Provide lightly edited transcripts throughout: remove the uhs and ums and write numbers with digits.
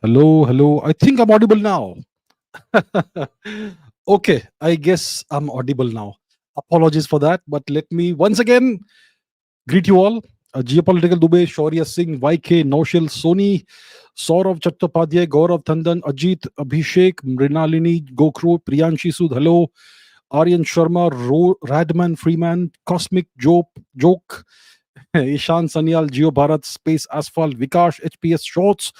Hello, hello. I think I'm audible now. Okay, I guess I'm audible now. Apologies for that, but let me once again greet you all. Geopolitical Dubey, Shaurya Singh, YK, Naushil, Soni, Saurav Chattopadhyay, Gaurav Tandon, Ajit, Abhishek, Mrinalini, Gokru, Priyanshi Sud, hello, Aryan Sharma, Radman, Freeman, Cosmic Joke, Ishan Sanyal, Geo Bharat, Space Asphalt, Vikash, HPS Shorts,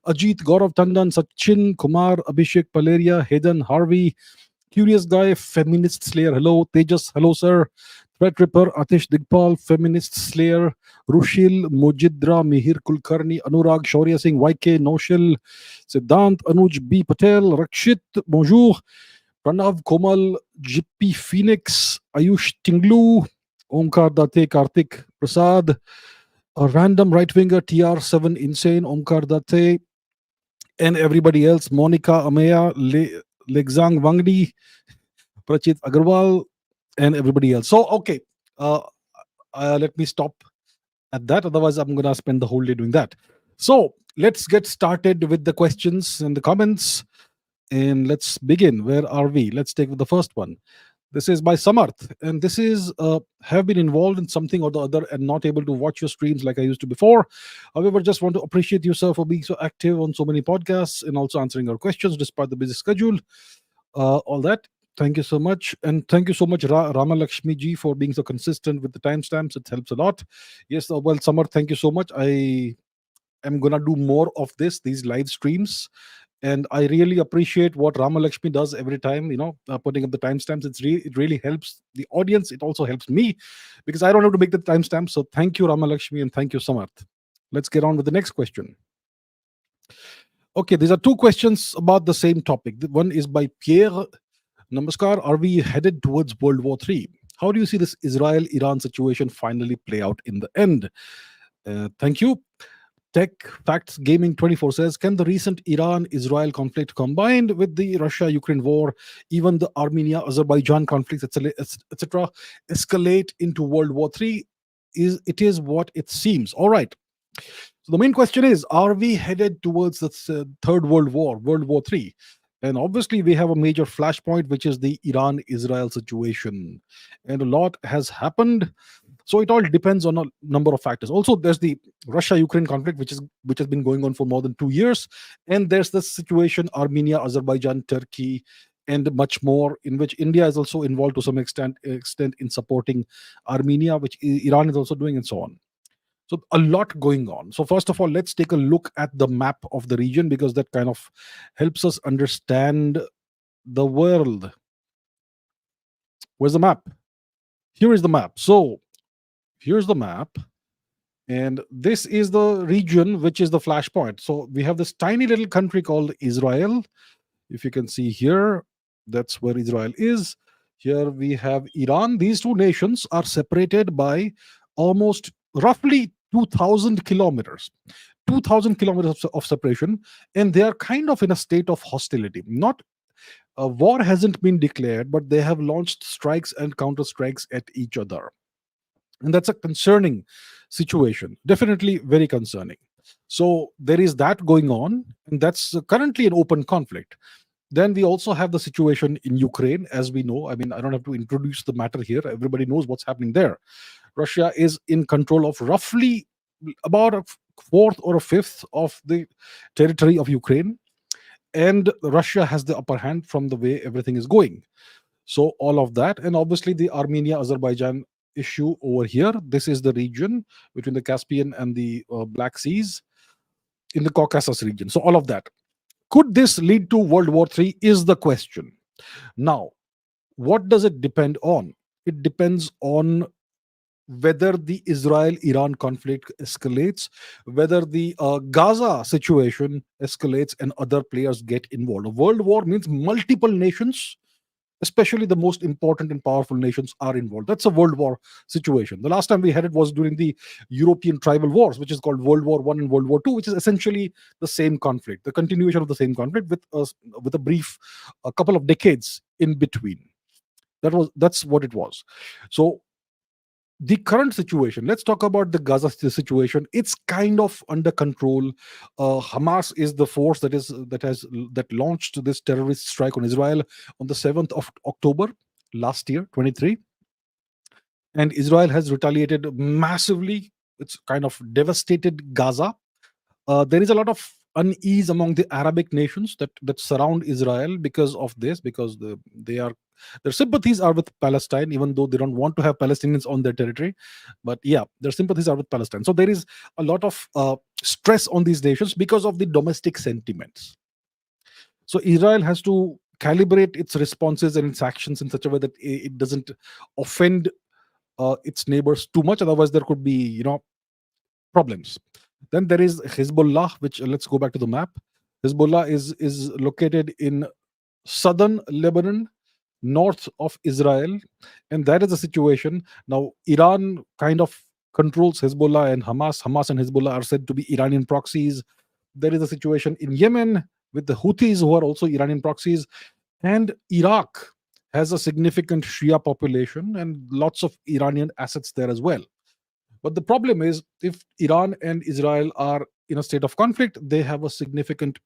Ajit, Gaurav Tandon, Sachin, Kumar, Abhishek Paleria, Hayden, Harvey, Curious Guy, Feminist Slayer, hello, Tejas, hello, sir. Threat Ripper, Atish Digpal, Feminist Slayer, Rushil, Mojidra, Mihir Kulkarni, Anurag, Shaurya Singh, YK, Noshil, Siddhant, Anuj B. Patel, Rakshit, bonjour, Pranav, Komal, Jippy Phoenix, Ayush Tinglu, Omkar Date, Karthik Prasad, a random right winger, TR7 Insane, Omkar Date, and everybody else, Monica Ameya, Legzang Wangdi, Prachit Agarwal, and everybody else. So, okay, uh, let me stop at that. Otherwise, I'm going to spend the whole day doing that. So, let's get started with the questions and the comments. And let's begin. Where are we? Let's take the first one. This is by Samarth, and this is have been involved in something or the other and not able to watch your streams like I used to before. However, just want to appreciate you, sir, for being so active on so many podcasts and also answering our questions despite the busy schedule. All that. Thank you so much, and thank you so much, Rama Lakshmi ji, for being so consistent with the timestamps. It helps a lot. Yes, well, Samarth, thank you so much. I am gonna do more of these live streams, and I really appreciate what Rama Lakshmi does every time. Putting up the timestamps. It really helps the audience. It also helps me because I don't have to make the timestamps. So thank you, Rama Lakshmi, and thank you, Samarth. Let's get on with the next question. Okay, these are two questions about the same topic. The one is by Pierre. Namaskar. Are we headed towards World War III? How do you see this Israel-Iran situation finally play out in the end? Thank you. Tech Facts Gaming 24 says, can the recent Iran-Israel conflict combined with the Russia-Ukraine war, even the Armenia-Azerbaijan conflicts, etc., escalate into World War III? It is what it seems. All right. So the main question is, are we headed towards the third world war, World War III? And obviously, we have a major flashpoint, which is the Iran-Israel situation. And a lot has happened. So it all depends on a number of factors. Also, there's the Russia-Ukraine conflict, which has been going on for more than 2 years. And there's the situation, Armenia, Azerbaijan, Turkey, and much more, in which India is also involved to some extent in supporting Armenia, which Iran is also doing, and so on. So a lot going on. So first of all, let's take a look at the map of the region because that kind of helps us understand the world. Where's the map? Here is the map. So here's the map. And this is the region which is the flashpoint. So we have this tiny little country called Israel. If you can see here, that's where Israel is. Here we have Iran. These two nations are separated by almost roughly 2,000 kilometers. 2,000 kilometers of separation, and they are kind of in a state of hostility. Not a war hasn't been declared, but they have launched strikes and counter strikes at each other. And that's a concerning situation, definitely very concerning. So there is that going on, and that's currently an open conflict. Then we also have the situation in Ukraine, as we know. I mean, I don't have to introduce the matter here. Everybody knows what's happening there. Russia is in control of roughly about a fourth or a fifth of the territory of Ukraine, and Russia has the upper hand from the way everything is going. So all of that, and obviously the Armenia Azerbaijan issue over here. This is the region between the Caspian and the Black Seas in the Caucasus region. So all of that. Could this lead to World War III is the question. Now, what does it depend on? It depends on whether the Israel-Iran conflict escalates, whether the Gaza situation escalates, and other players get involved. A world war means multiple nations, especially the most important and powerful nations, are involved. That's a world war situation. The last time we had it was during the European tribal wars, which is called World War One and World War Two, which is essentially the same conflict, the continuation of the same conflict with a brief, a couple of decades in between. That's what it was. So The current situation, let's talk about the Gaza situation. It's kind of under control. Hamas is the force that launched this terrorist strike on Israel on the 7th of October last year, 23, and Israel has retaliated massively. It's kind of devastated Gaza. There is a lot of unease among the Arabic nations that surround Israel because of this, because their sympathies are with Palestine, even though they don't want to have Palestinians on their territory. But yeah, their sympathies are with Palestine. So there is a lot of stress on these nations because of the domestic sentiments. So Israel has to calibrate its responses and its actions in such a way that it doesn't offend its neighbors too much. Otherwise, there could be problems. Then there is Hezbollah, which let's go back to the map. Hezbollah is located in southern Lebanon, north of Israel, and that is the situation. Now, Iran kind of controls Hezbollah and Hamas. Hamas and Hezbollah are said to be Iranian proxies. There is a situation in Yemen with the Houthis, who are also Iranian proxies, and Iraq has a significant Shia population and lots of Iranian assets there as well. But the problem is, if Iran and Israel are in a state of conflict, they have a significant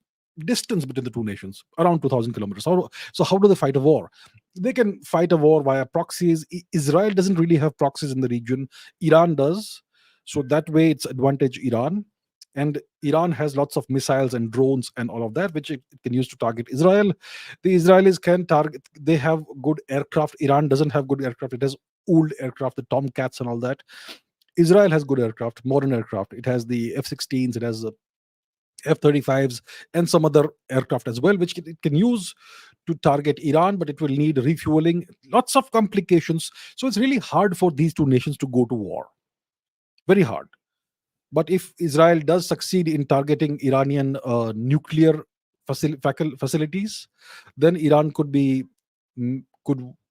distance between the two nations, around 2,000 kilometers. So, how do they fight a war? They can fight a war via proxies. Israel doesn't really have proxies in the region, Iran does. So, that way, it's advantage Iran. And Iran has lots of missiles and drones and all of that, which it can use to target Israel. The Israelis can target, they have good aircraft. Iran doesn't have good aircraft, it has old aircraft, the Tomcats and all that. Israel has good aircraft, modern aircraft. It has the F-16s, it has the F-35s, and some other aircraft as well, which it can use to target Iran, but it will need refueling, lots of complications. So it's really hard for these two nations to go to war. Very hard. But if Israel does succeed in targeting Iranian nuclear facilities, then Iran could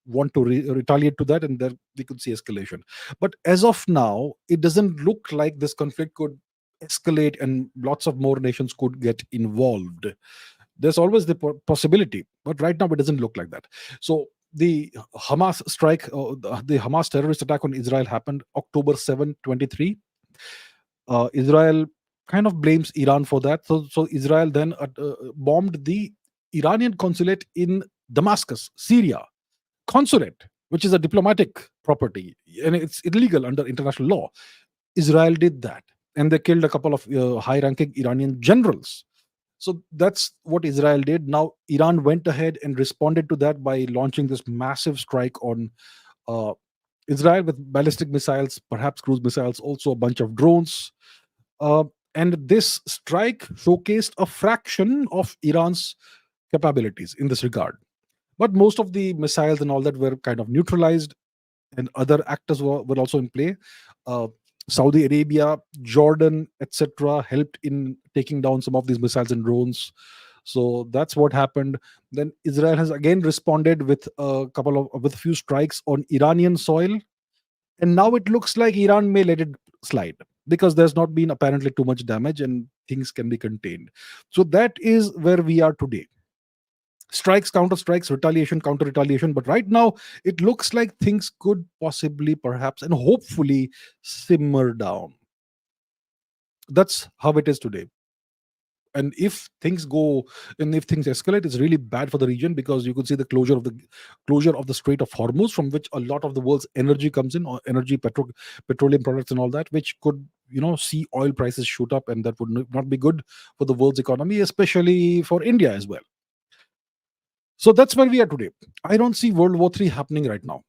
want to retaliate to that, and there we could see escalation. But as of now, it doesn't look like this conflict could escalate and lots of more nations could get involved. There's always the possibility, but right now it doesn't look like that. So the Hamas strike, the Hamas terrorist attack on Israel happened October 7, 23. Israel kind of blames Iran for that. So Israel then bombed the Iranian consulate in Damascus, Syria. Consulate, which is a diplomatic property, and it's illegal under international law. Israel did that, and they killed a couple of high-ranking Iranian generals. So that's what Israel did. Now Iran went ahead and responded to that by launching this massive strike on uh, Israel with ballistic missiles, perhaps cruise missiles, also a bunch of drones. Uh, and this strike showcased a fraction of Iran's capabilities in this regard. But most of the missiles and all that were kind of neutralized, and other actors were also in play. Uh, Saudi Arabia, Jordan, etc., helped in taking down some of these missiles and drones. So that's what happened. Then Israel has again responded with with a few strikes on Iranian soil, and now it looks like Iran may let it slide because there's not been apparently too much damage and things can be contained. So that is where we are today. Strikes, counter strikes, retaliation, counter retaliation. But right now, it looks like things could possibly, perhaps, and hopefully simmer down. That's how it is today. And if things go, and if things escalate, it's really bad for the region, because you could see the closure of the Strait of Hormuz, from which a lot of the world's energy comes in, or energy, petroleum products, and all that, which could see oil prices shoot up, and that would not be good for the world's economy, especially for India as well. So that's where we are today. I don't see World War III happening right now.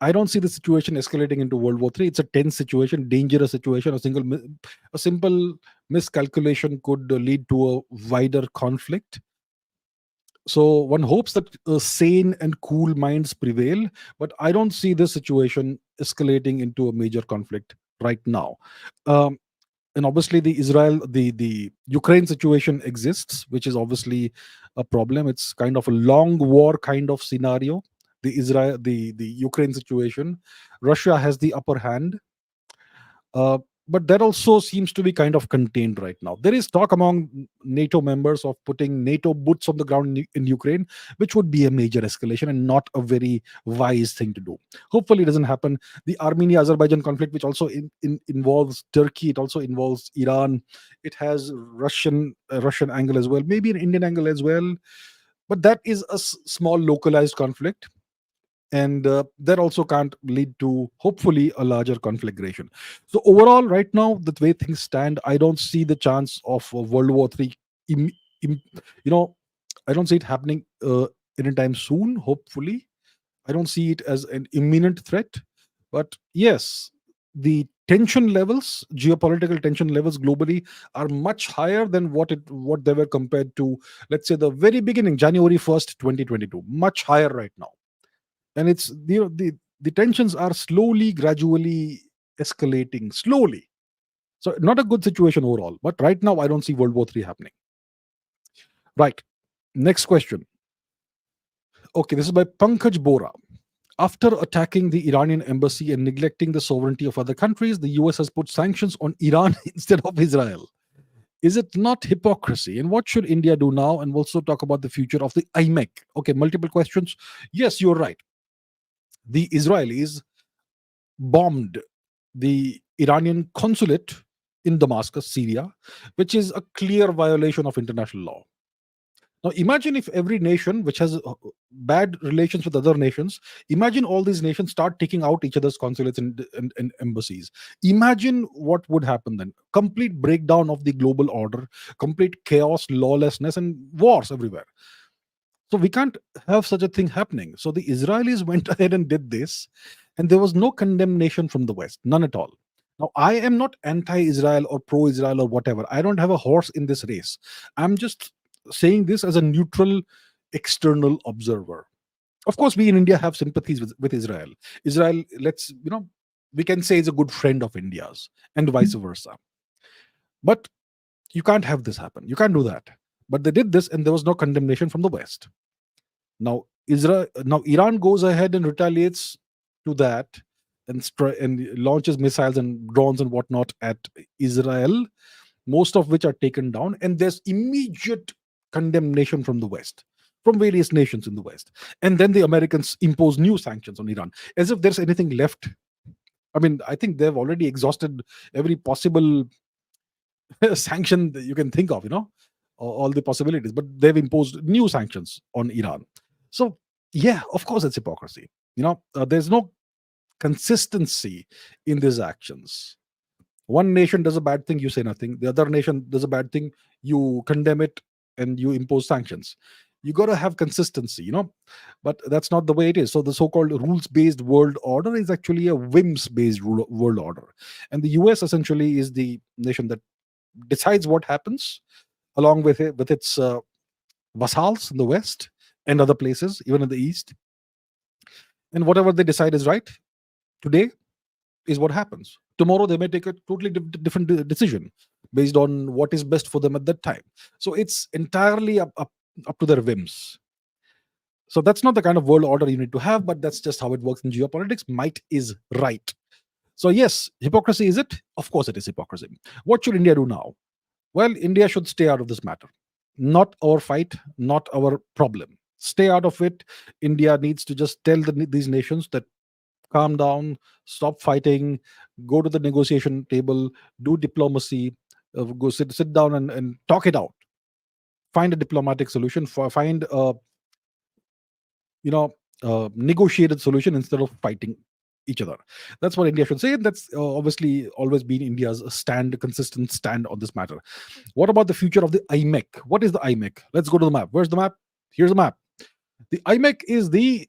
I don't see the situation escalating into World War III. It's a tense situation, dangerous situation. A simple miscalculation could lead to a wider conflict. So one hopes that sane and cool minds prevail, but I don't see this situation escalating into a major conflict right now. Um, and obviously the Ukraine situation exists, which is obviously a problem. It's kind of a long war kind of scenario. The Ukraine situation, Russia has the upper hand. but that also seems to be kind of contained right now. There is talk among NATO members of putting NATO boots on the ground in Ukraine, which would be a major escalation and not a very wise thing to do. Hopefully, it doesn't happen. The Armenia-Azerbaijan conflict, which also involves Turkey, it also involves Iran. It has Russian angle as well, maybe an Indian angle as well. But that is a small localized conflict, and that also can't lead to hopefully a larger conflagration. So overall, right now, the way things stand, I don't see the chance of World War III. Im, im, you know, I don't see it happening anytime soon. Hopefully, I don't see it as an imminent threat. But yes, the tension levels, geopolitical tension levels globally, are much higher than what they were compared to, let's say, the very beginning, January 1st, 2022. Much higher right now. And it's, the tensions are slowly, gradually escalating slowly. So not a good situation overall, but right now I don't see World War III happening. Right, next question. Okay, this is by Pankaj Bora. After attacking the Iranian embassy and neglecting the sovereignty of other countries, the US has put sanctions on Iran instead of Israel. Is it not hypocrisy? And what should India do now? And also talk about the future of the IMEC. Okay, multiple questions. Yes, you're right. The Israelis bombed the Iranian consulate in Damascus, Syria, which is a clear violation of international law. Now, imagine if every nation which has bad relations with other nations, imagine all these nations start taking out each other's consulates and embassies. Imagine what would happen then. Complete breakdown of the global order, complete chaos, lawlessness, and wars everywhere. So we can't have such a thing happening. So the Israelis went ahead and did this, and there was no condemnation from the West, none at all. Now, I am not anti Israel or pro Israel or whatever. I don't have a horse in this race. I'm just saying this as a neutral external observer. Of course, we in India have sympathies with Israel. Israel, we can say is a good friend of India's, and vice versa. But you can't have this happen. You can't do that. But they did this, and there was no condemnation from the West. Now Iran goes ahead and retaliates to that, and launches missiles and drones and whatnot at Israel, most of which are taken down, and there's immediate condemnation from the West, from various nations in the West. And then the Americans impose new sanctions on Iran, as if there's anything left. I mean, I think they've already exhausted every possible sanction that you can think of, all the possibilities, but they've imposed new sanctions on Iran. So, yeah, of course, it's hypocrisy. There's no consistency in these actions. One nation does a bad thing, you say nothing. The other nation does a bad thing, you condemn it and you impose sanctions. You got to have consistency, but that's not the way it is. So the so-called rules-based world order is actually a whims-based world order, and the US essentially is the nation that decides what happens, along with its vassals in the West and other places, even in the East. And whatever they decide is right today is what happens. Tomorrow they may take a totally different decision based on what is best for them at that time. So it's entirely up to their whims. So that's not the kind of world order you need to have, but that's just how it works in geopolitics. Might is right. So yes, hypocrisy is it? Of course it is hypocrisy. What should India do now? Well, India should stay out of this matter. Not our fight, not our problem. Stay out of it. India needs to just tell these nations that calm down, stop fighting, go to the negotiation table, do diplomacy, go sit down and talk it out. Find a diplomatic solution. Find a negotiated solution instead of fighting each other. That's what India should say. And that's obviously always been India's consistent stand on this matter. What about the future of the IMEC? What is the IMEC? Let's go to the map. Where's the map? Here's the map. The IMEC is the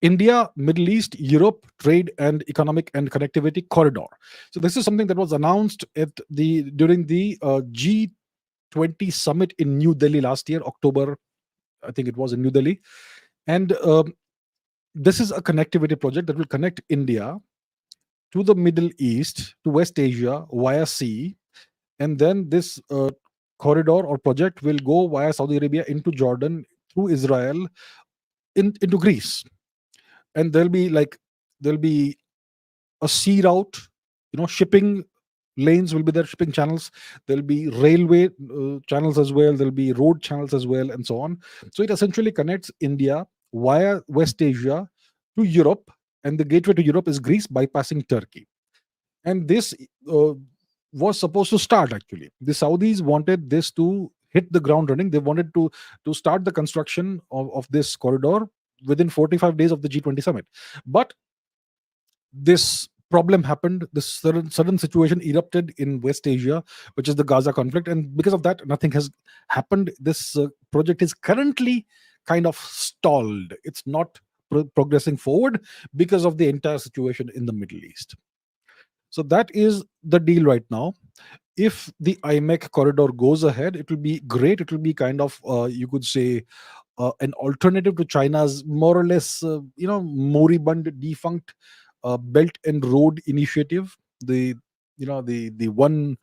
India, Middle East, Europe Trade and Economic and Connectivity Corridor. So this is something that was announced during the G20 summit in New Delhi last year, October, I think it was in New Delhi. And this is a connectivity project that will connect India to the Middle East, to West Asia via sea. And then this corridor or project will go via Saudi Arabia into Jordan, through Israel, into Greece. And there'll be a sea route, shipping lanes will be there, shipping channels. There'll be railway channels as well. There'll be road channels as well, and so on. So it essentially connects India via West Asia to Europe, and the gateway to Europe is Greece, bypassing Turkey. And this uh, was supposed to start, actually. The Saudis wanted this to hit the ground running. They wanted to start the construction of this corridor within 45 days of the G20 summit. But this problem happened. This sudden situation erupted in West Asia, which is the Gaza conflict, and because of that, nothing has happened. This project is currently kind of stalled. It's not progressing forward because of the entire situation in the Middle East. So that is the deal right now. If the IMEC corridor goes ahead, it will be great. It will be kind of, you could say, an alternative to China's more or less, moribund, defunct Belt and Road Initiative. The the one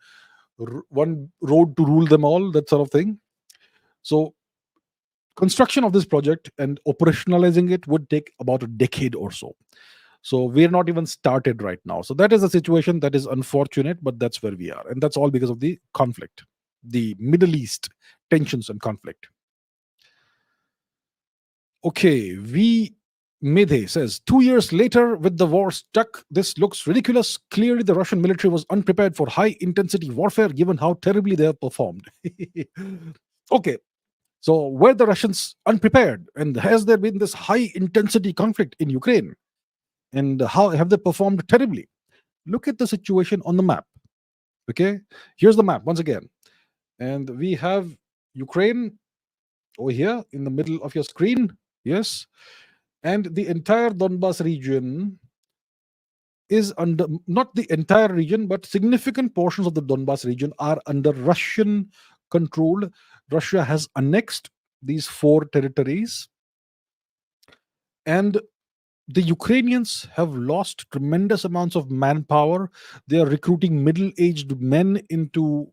road to rule them all, that sort of thing. So construction of this project and operationalizing it would take about a decade or so. So we're not even started right now. So that is a situation that is unfortunate, but that's where we are, and that's all because of the conflict, the Middle East tensions and conflict. Okay, V Medhe says 2 years later, with the war stuck, this looks ridiculous. Clearly, the Russian military was unprepared for high intensity warfare given how terribly they have performed. Okay, so were the Russians unprepared? And has there been this high intensity conflict in Ukraine? And how have they performed terribly? Look at the situation on the map. Okay, here's the map once again. And we have Ukraine over here in the middle of your screen. Yes. And the entire Donbas region is under, not the entire region, but significant portions of the Donbas region are under Russian control. Russia has annexed these four territories, and the Ukrainians have lost tremendous amounts of manpower. They are recruiting middle aged men into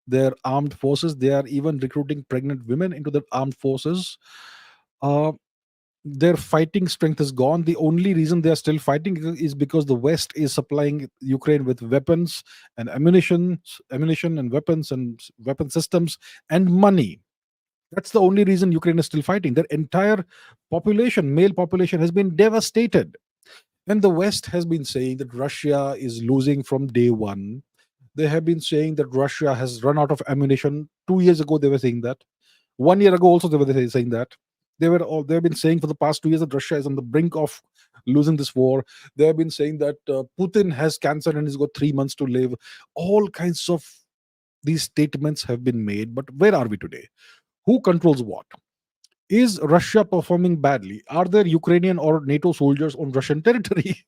their armed forces. They are even recruiting pregnant women into their armed forces. Uh, their fighting strength is gone. The only reason they are still fighting is because the West is supplying Ukraine with weapons and ammunition and weapons and weapon systems and money. That's the only reason Ukraine is still fighting. Their entire population, male population, has been devastated. And the West has been saying that Russia is losing from day one. They have been saying that Russia has run out of ammunition. 2 years ago, they were saying that. 1 year ago, also, they were saying that. They've been saying for the past 2 years that Russia is on the brink of losing this war. They have been saying that Putin has cancer and he's got 3 months to live. All kinds of these statements have been made. But where are we today? Who controls what? Is Russia performing badly? Are there Ukrainian or NATO soldiers on Russian territory?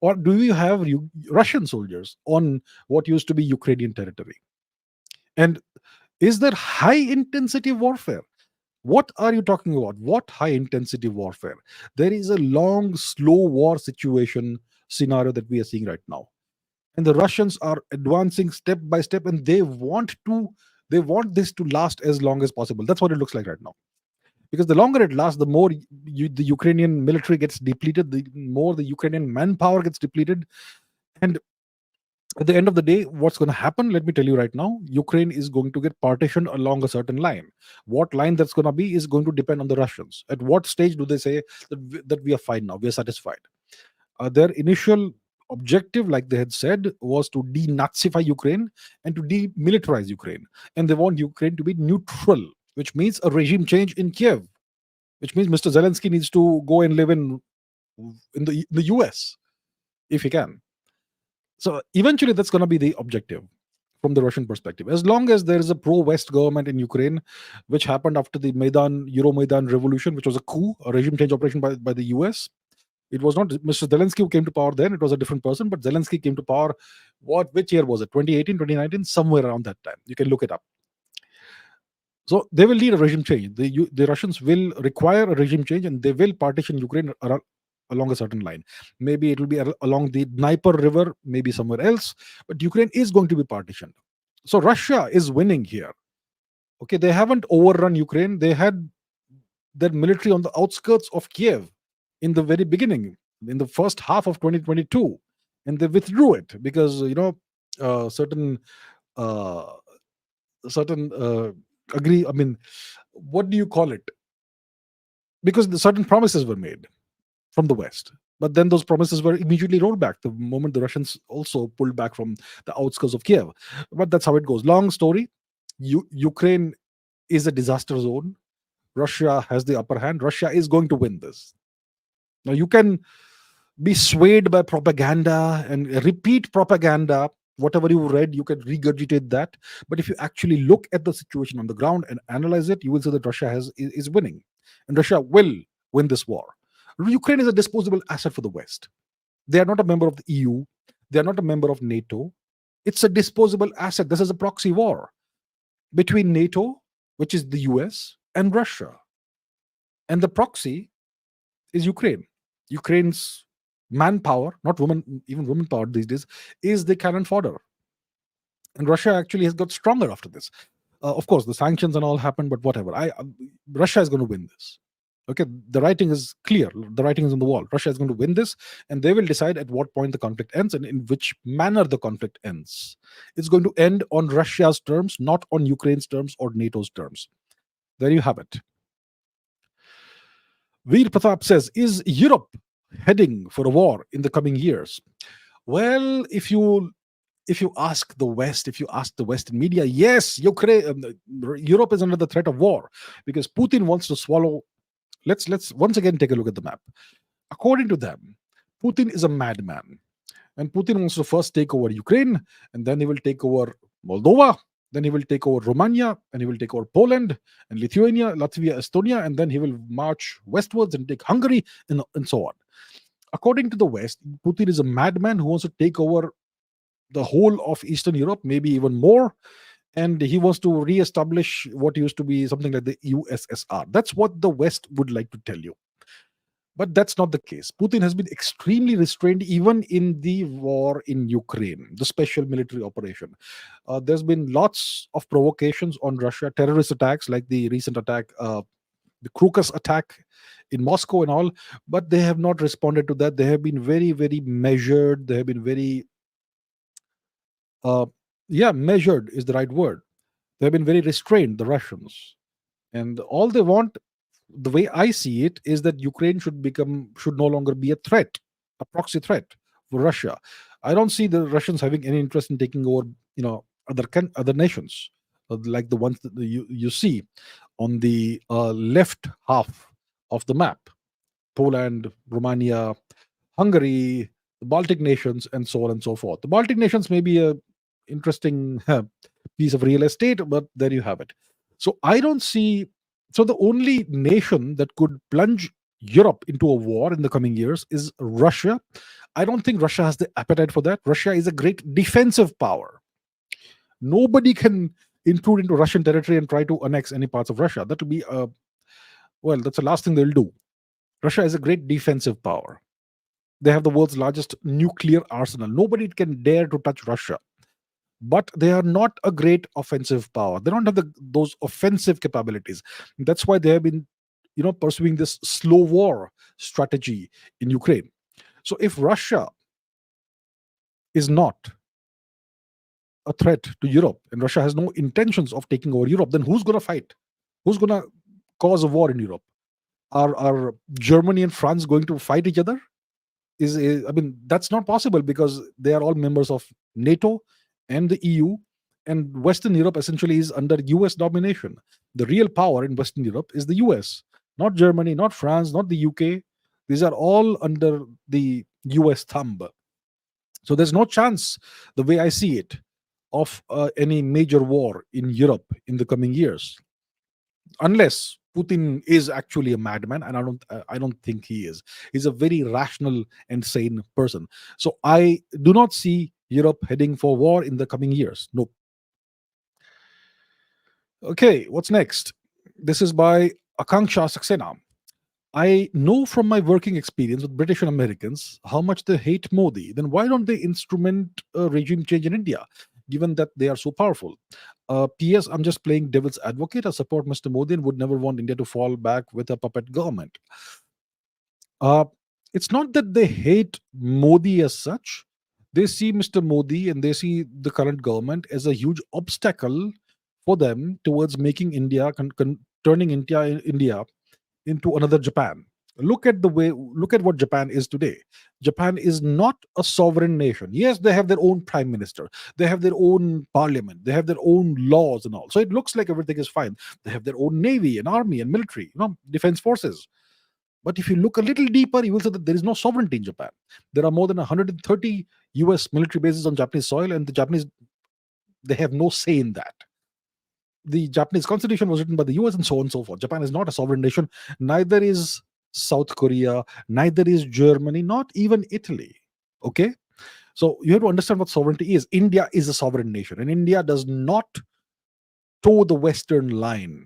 Or do you have Russian soldiers on what used to be Ukrainian territory? And is there high intensity warfare? What are you talking about? What high intensity warfare? There is a long, slow war situation scenario that we are seeing right now. And the Russians are advancing step by step, and they want this to last as long as possible. That's what it looks like right now. Because the longer it lasts, the more the Ukrainian military gets depleted, the more the Ukrainian manpower gets depleted. And at the end of the day, what's going to happen? Let me tell you right now, Ukraine is going to get partitioned along a certain line. What line that's going to be is going to depend on the Russians. At what stage do they say that we are fine now, we are satisfied? Their initial objective, like they had said, was to denazify Ukraine and to demilitarize Ukraine. And they want Ukraine to be neutral, which means a regime change in Kiev, which means Mr. Zelensky needs to go and live in the US if he can. So eventually, that's going to be the objective from the Russian perspective. As long as there is a pro-West government in Ukraine, which happened after the Euromaidan revolution, which was a coup, a regime change operation by the US. It was not Mr. Zelensky who came to power then, it was a different person, but Zelensky came to power, which year was it? 2018, 2019, somewhere around that time. You can look it up. So they will need a regime change. The Russians will require a regime change, and they will partition Ukraine along a certain line. Maybe it will be along the Dnieper River, maybe somewhere else, but Ukraine is going to be partitioned. So Russia is winning here. Okay, they haven't overrun Ukraine. They had their military on the outskirts of Kiev in the very beginning, in the first half of 2022, and they withdrew it because certain uh, certain agree. I mean, what do you call it? Because the certain promises were made from the West. But then those promises were immediately rolled back the moment the Russians also pulled back from the outskirts of Kiev. But that's how it goes. Long story. Ukraine is a disaster zone. Russia has the upper hand. Russia is going to win this. Now, you can be swayed by propaganda and repeat propaganda. Whatever you read, you can regurgitate that. But if you actually look at the situation on the ground and analyze it, you will see that Russia is winning. And Russia will win this war. Ukraine is a disposable asset for the West. They are not a member of the EU. They are not a member of NATO. It's a disposable asset. This is a proxy war between NATO, which is the US, and Russia. And the proxy is Ukraine. Ukraine's manpower, not women, even women power these days, is the cannon fodder. And Russia actually has got stronger after this. Of course, the sanctions and all happened, but whatever. Russia is going to win this. Okay, the writing is clear. The writing is on the wall. Russia is going to win this, and they will decide at what point the conflict ends and in which manner the conflict ends. It's going to end on Russia's terms, not on Ukraine's terms or NATO's terms. There you have it. Veer Pratap says, is Europe heading for a war in the coming years? Well, if you ask the West, if you ask the Western media, yes, Europe is under the threat of war because Putin wants to swallow. Let's once again take a look at the map. According to them, Putin is a madman, and Putin wants to first take over Ukraine, and then he will take over Moldova, then he will take over Romania, and he will take over Poland and Lithuania, Latvia, Estonia, and then he will march westwards and take Hungary and so on. According to the West, Putin is a madman who wants to take over the whole of Eastern Europe, maybe even more, and he wants to re-establish what used to be something like the USSR. That's what the West would like to tell you. But that's not the case. Putin has been extremely restrained even in the war in Ukraine, the special military operation. There's been lots of provocations on Russia, terrorist attacks like the recent attack, the Crocus attack in Moscow and all, but they have not responded to that. They have been very, very measured. They have been very measured is the right word. They've been very restrained, the Russians. And all they want, the way I see it, is that Ukraine should no longer be a threat, a proxy threat for Russia. I don't see the Russians having any interest in taking over, other nations, like the ones that you see on the left half of the map: Poland, Romania, Hungary, the Baltic nations, and so on and so forth. The Baltic nations may be a interesting piece of real estate, but there you have it. So I don't see. So the only nation that could plunge Europe into a war in the coming years is Russia. I don't think Russia has the appetite for that. Russia is a great defensive power. Nobody can intrude into Russian territory and try to annex any parts of Russia. That would be that's the last thing they'll do. Russia is a great defensive power. They have the world's largest nuclear arsenal. Nobody can dare to touch Russia. But they are not a great offensive power. They don't have those offensive capabilities. That's why they have been, pursuing this slow war strategy in Ukraine. So if Russia is not a threat to Europe and Russia has no intentions of taking over Europe, then who's going to fight? Who's going to cause a war in Europe? Are Germany and France going to fight each other? That's not possible because they are all members of NATO and the EU, and Western Europe essentially is under US domination. The real power in Western Europe is the US, not Germany, not France, not the UK. These are all under the US thumb. So there's no chance, the way I see it, of any major war in Europe in the coming years, unless Putin is actually a madman, and I don't think he is. He's a very rational and sane person. So I do not see Europe heading for war in the coming years. Nope. Okay, what's next? This is by Akanksha Saxena. I know from my working experience with British and Americans how much they hate Modi. Then why don't they instrument a regime change in India, given that they are so powerful? P.S. I'm just playing devil's advocate. I support Mr. Modi and would never want India to fall back with a puppet government. It's not that they hate Modi as such. They see Mr. Modi and they see the current government as a huge obstacle for them towards making turning India into another Japan. Look at what Japan is today. Japan is not a sovereign nation. Yes, they have their own prime minister, they have their own parliament, they have their own laws and all. So it looks like everything is fine. They have their own navy and army and military, defense forces. But if you look a little deeper, you will see that there is no sovereignty in Japan. There are more than 130 US military bases on Japanese soil, and the Japanese, they have no say in that. The Japanese constitution was written by the US and so on and so forth. Japan is not a sovereign nation, neither is South Korea, neither is Germany, not even Italy. Okay? So you have to understand what sovereignty is. India is a sovereign nation, and India does not toe the Western line.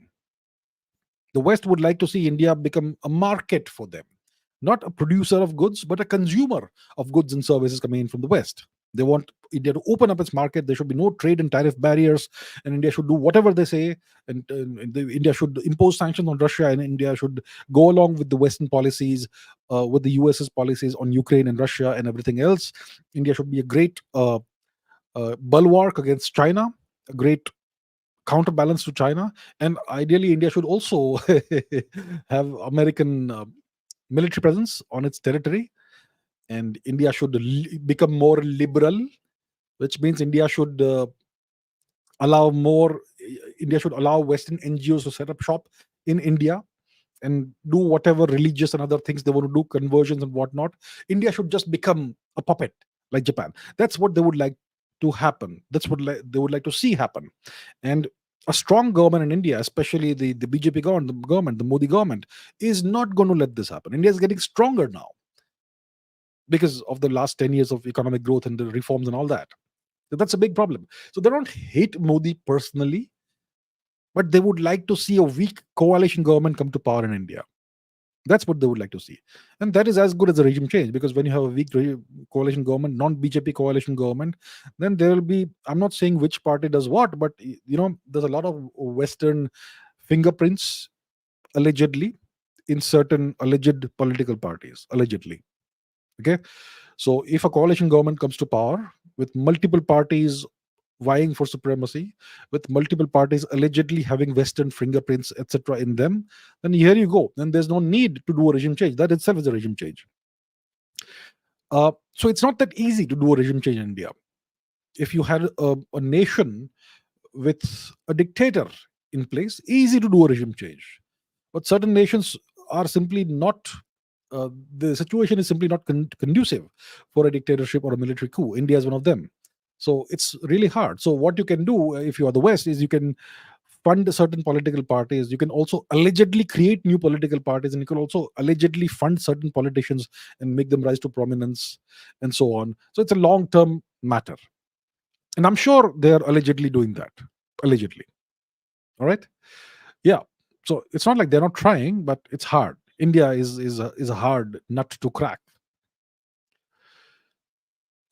The West would like to see India become a market for them, not a producer of goods, but a consumer of goods and services coming in from the West. They want India to open up its market. There should be no trade and tariff barriers, and India should do whatever they say. India should impose sanctions on Russia, and India should go along with the Western policies, with the US's policies on Ukraine and Russia and everything else. India should be a great bulwark against China, a great counterbalance to China, and ideally, India should also have American military presence on its territory, and India should become more liberal, which means allow more. India should allow Western NGOs to set up shop in India and do whatever religious and other things they want to do, conversions and whatnot. India should just become a puppet like Japan. That's what they would like to happen. That's what they would like to see happen. And a strong government in India, especially the BJP government, the Modi government, is not going to let this happen. India is getting stronger now because of the last 10 years of economic growth and the reforms and all that. So that's a big problem. So they don't hate Modi personally, but they would like to see a weak coalition government come to power in India. That's what they would like to see. And that is as good as a regime change, because when you have a weak coalition government, non-BJP coalition government, then there will be, I'm not saying which party does what, but there's a lot of Western fingerprints, allegedly, in certain alleged political parties, allegedly. Okay? So if a coalition government comes to power with multiple parties vying for supremacy, with multiple parties allegedly having Western fingerprints, etc., in them, then here you go. Then there's no need to do a regime change. That itself is a regime change. So it's not that easy to do a regime change in India. If you had a nation with a dictator in place, easy to do a regime change. But certain nations are simply not. The situation is simply not conducive for a dictatorship or a military coup. India is one of them. So it's really hard. So what you can do, if you are the West, is you can fund certain political parties. You can also allegedly create new political parties, and you can also allegedly fund certain politicians and make them rise to prominence and so on. So it's a long-term matter. And I'm sure they're allegedly doing that. Allegedly. All right? Yeah. So it's not like they're not trying, but it's hard. India is a hard nut to crack.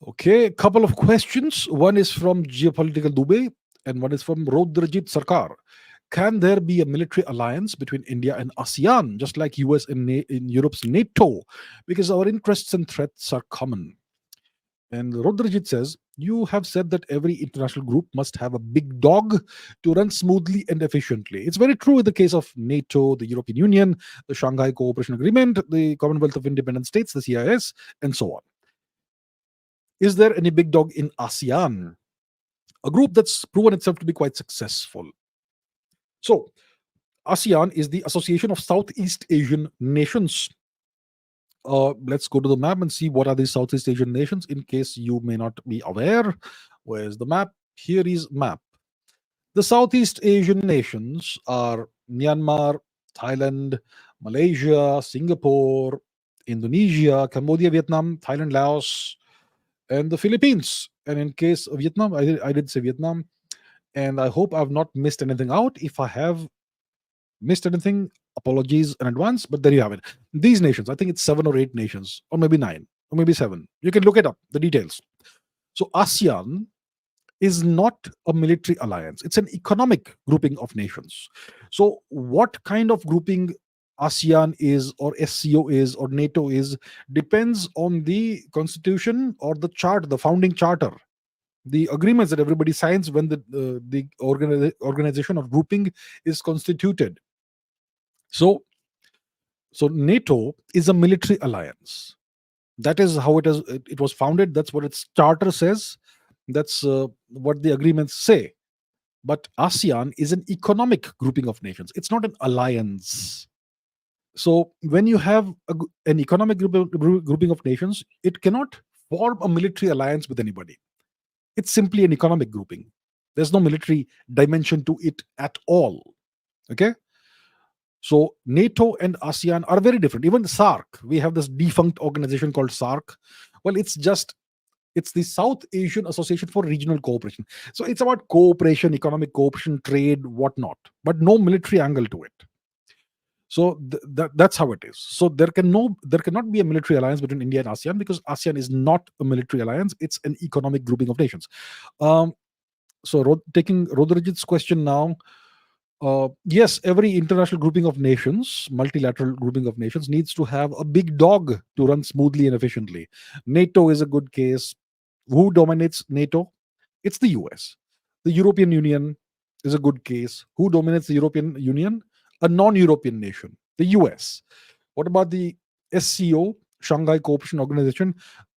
Okay, a couple of questions. One is from Geopolitical Dubai and one is from Rodrajit Sarkar. Can there be a military alliance between India and ASEAN, just like US and in Europe's NATO? Because our interests and threats are common. And Rodrajit says, you have said that every international group must have a big dog to run smoothly and efficiently. It's very true in the case of NATO, the European Union, the Shanghai Cooperation Agreement, the Commonwealth of Independent States, the CIS, and so on. Is there any big dog in ASEAN? A group that's proven itself to be quite successful. So, ASEAN is the Association of Southeast Asian Nations. Let's go to the map and see what are these Southeast Asian nations, in case you may not be aware. Where's the map? Here is map. The Southeast Asian nations are Myanmar, Thailand, Malaysia, Singapore, Indonesia, Cambodia, Vietnam, Thailand, Laos, and the Philippines. And in case of Vietnam, I did say Vietnam, and I hope I've not missed anything out. If I have missed anything, apologies in advance, but there you have it. These nations, I think it's 7 or 8 nations, or maybe 9, or maybe 7. You can look it up, the details. So ASEAN is not a military alliance. It's an economic grouping of nations. So what kind of grouping ASEAN is, or SCO is, or NATO is, depends on the constitution or the chart, the founding charter, the agreements that everybody signs when the organization or grouping is constituted. So, NATO is a military alliance. That is how it was founded. That's what its charter says. That's what the agreements say. But ASEAN is an economic grouping of nations. It's not an alliance. So when you have an economic grouping of nations, it cannot form a military alliance with anybody. It's simply an economic grouping. There's no military dimension to it at all. Okay. So NATO and ASEAN are very different. Even the SAARC, we have this defunct organization called SAARC. Well, it's the South Asian Association for Regional Cooperation. So it's about cooperation, economic cooperation, trade, whatnot, but no military angle to it. So that's how it is. So there cannot be a military alliance between India and ASEAN, because ASEAN is not a military alliance. It's an economic grouping of nations. So taking Rodrijit's question now, yes, every international grouping of nations, multilateral grouping of nations, needs to have a big dog to run smoothly and efficiently. NATO is a good case. Who dominates NATO? It's the US. The European Union is a good case. Who dominates the European Union? A non-European nation, the US. What about the SCO, Shanghai Cooperation Organization?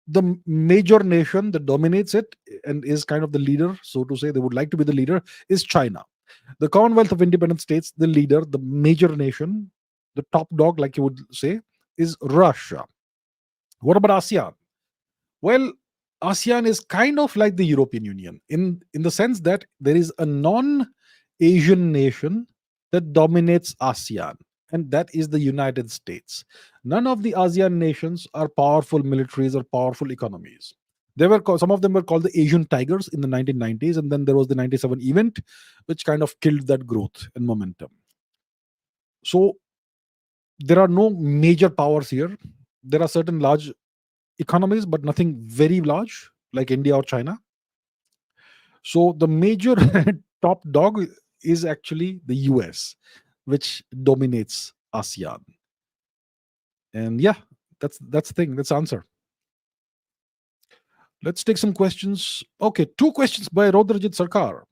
The major nation that dominates it and is kind of the leader, so to say, they would like to be the leader, is China. The Commonwealth of Independent States, the leader, the major nation, the top dog, like you would say, is Russia. What about ASEAN? Well, ASEAN is kind of like the European Union in the sense that there is a non-Asian nation that dominates ASEAN, and that is the United States. None of the ASEAN nations are powerful militaries or powerful economies. Some of them were called the Asian tigers in the 1990s, and then there was the 97 event, which kind of killed that growth and momentum. So there are no major powers here. There are certain large economies, but nothing very large like India or China. So the major top dog is actually the US, which dominates ASEAN. And yeah, that's the thing. That's the answer. Let's take some questions. Okay, 2 questions by Rodrijit Sarkar.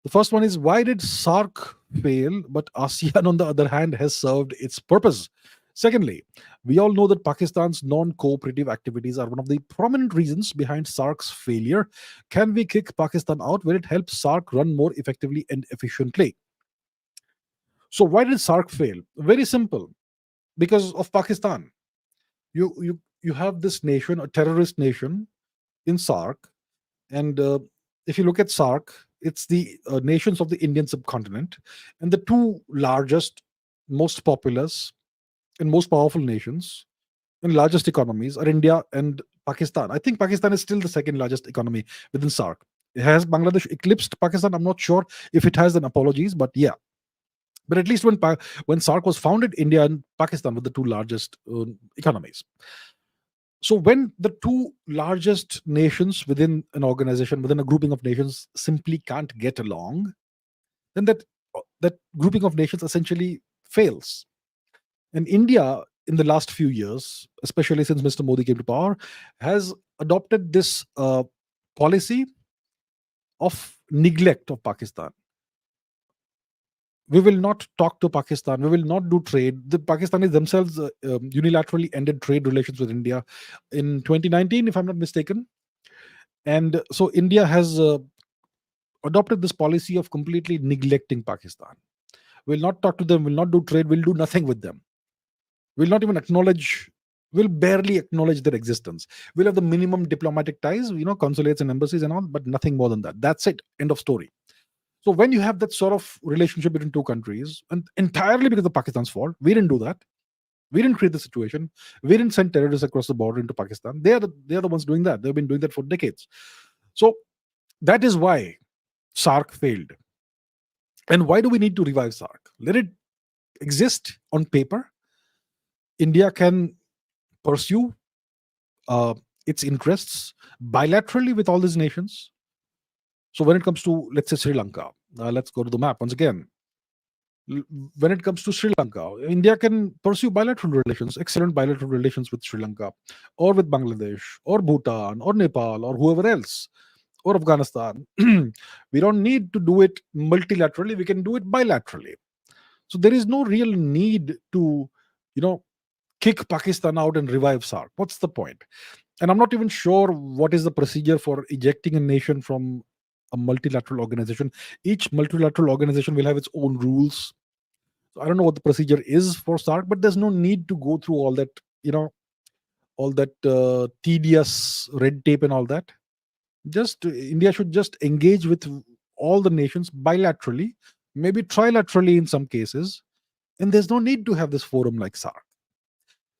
The first one is, why did SAARC fail, but ASEAN, on the other hand, has served its purpose? Secondly, we all know that Pakistan's non-cooperative activities are one of the prominent reasons behind SAARC's failure. Can we kick Pakistan out where it helps SAARC run more effectively and efficiently? So why did SAARC fail? Very simple. Because of Pakistan. You have this nation, a terrorist nation, in SAARC, and if you look at SAARC, it's the nations of the Indian subcontinent, and the 2 largest, most populous, and most powerful nations and largest economies are India and Pakistan. I think Pakistan is still the second largest economy within SAARC. Has Bangladesh eclipsed Pakistan? I'm not sure. If it has, then apologies, but yeah. But at least when SAARC was founded, India and Pakistan were the 2 largest economies. So when the 2 largest nations within an organization, within a grouping of nations, simply can't get along, then that grouping of nations essentially fails. And India, in the last few years, especially since Mr. Modi came to power, has adopted this policy of neglect of Pakistan. We will not talk to Pakistan. We will not do trade. The Pakistanis themselves unilaterally ended trade relations with India in 2019, if I'm not mistaken. And so India has adopted this policy of completely neglecting Pakistan. We'll not talk to them. We'll not do trade. We'll do nothing with them. We'll not even acknowledge. We'll barely acknowledge their existence. We'll have the minimum diplomatic ties, consulates and embassies and all, but nothing more than that. That's it. End of story. So when you have that sort of relationship between 2 countries, and entirely because of Pakistan's fault, we didn't do that. We didn't create the situation. We didn't send terrorists across the border into Pakistan. They are the ones doing that. They've been doing that for decades. So that is why SAARC failed. And why do we need to revive SAARC? Let it exist on paper. India can pursue its interests bilaterally with all these nations. So when it comes to, let's say, Sri Lanka, let's go to the map once again. L- When it comes to Sri Lanka, India can pursue bilateral relations, excellent bilateral relations with Sri Lanka, or with Bangladesh, or Bhutan, or Nepal, or whoever else, or Afghanistan. We don't need to do it multilaterally, we can do it bilaterally. So there is no real need to, you know, kick Pakistan out and revive SAARC. What's the point? And I'm not even sure what is the procedure for ejecting a nation from a multilateral organization. Each multilateral organization will have its own rules. So I don't know what the procedure is for SAARC, but there's no need to go through all that, you know, all that tedious red tape and all that. Just India should just engage with all the nations bilaterally, maybe trilaterally in some cases, and there's no need to have this forum like SAARC.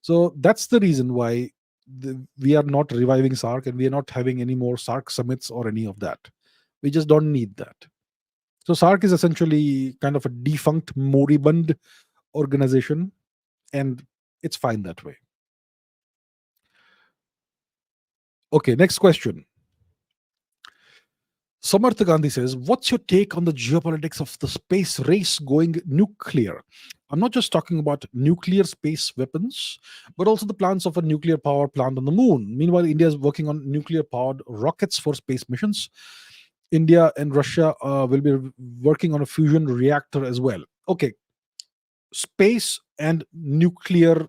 So that's the reason why we are not reviving SAARC and we are not having any more SAARC summits or any of that. We just don't need that. So SAARC is essentially kind of a defunct, moribund organization, and it's fine that way. Okay, next question. Samartha Gandhi says, what's your take on the geopolitics of the space race going nuclear? I'm not just talking about nuclear space weapons, but also the plans of a nuclear power plant on the moon. Meanwhile, India is working on nuclear powered rockets for space missions. India and Russia will be working on a fusion reactor as well. Okay, space and nuclear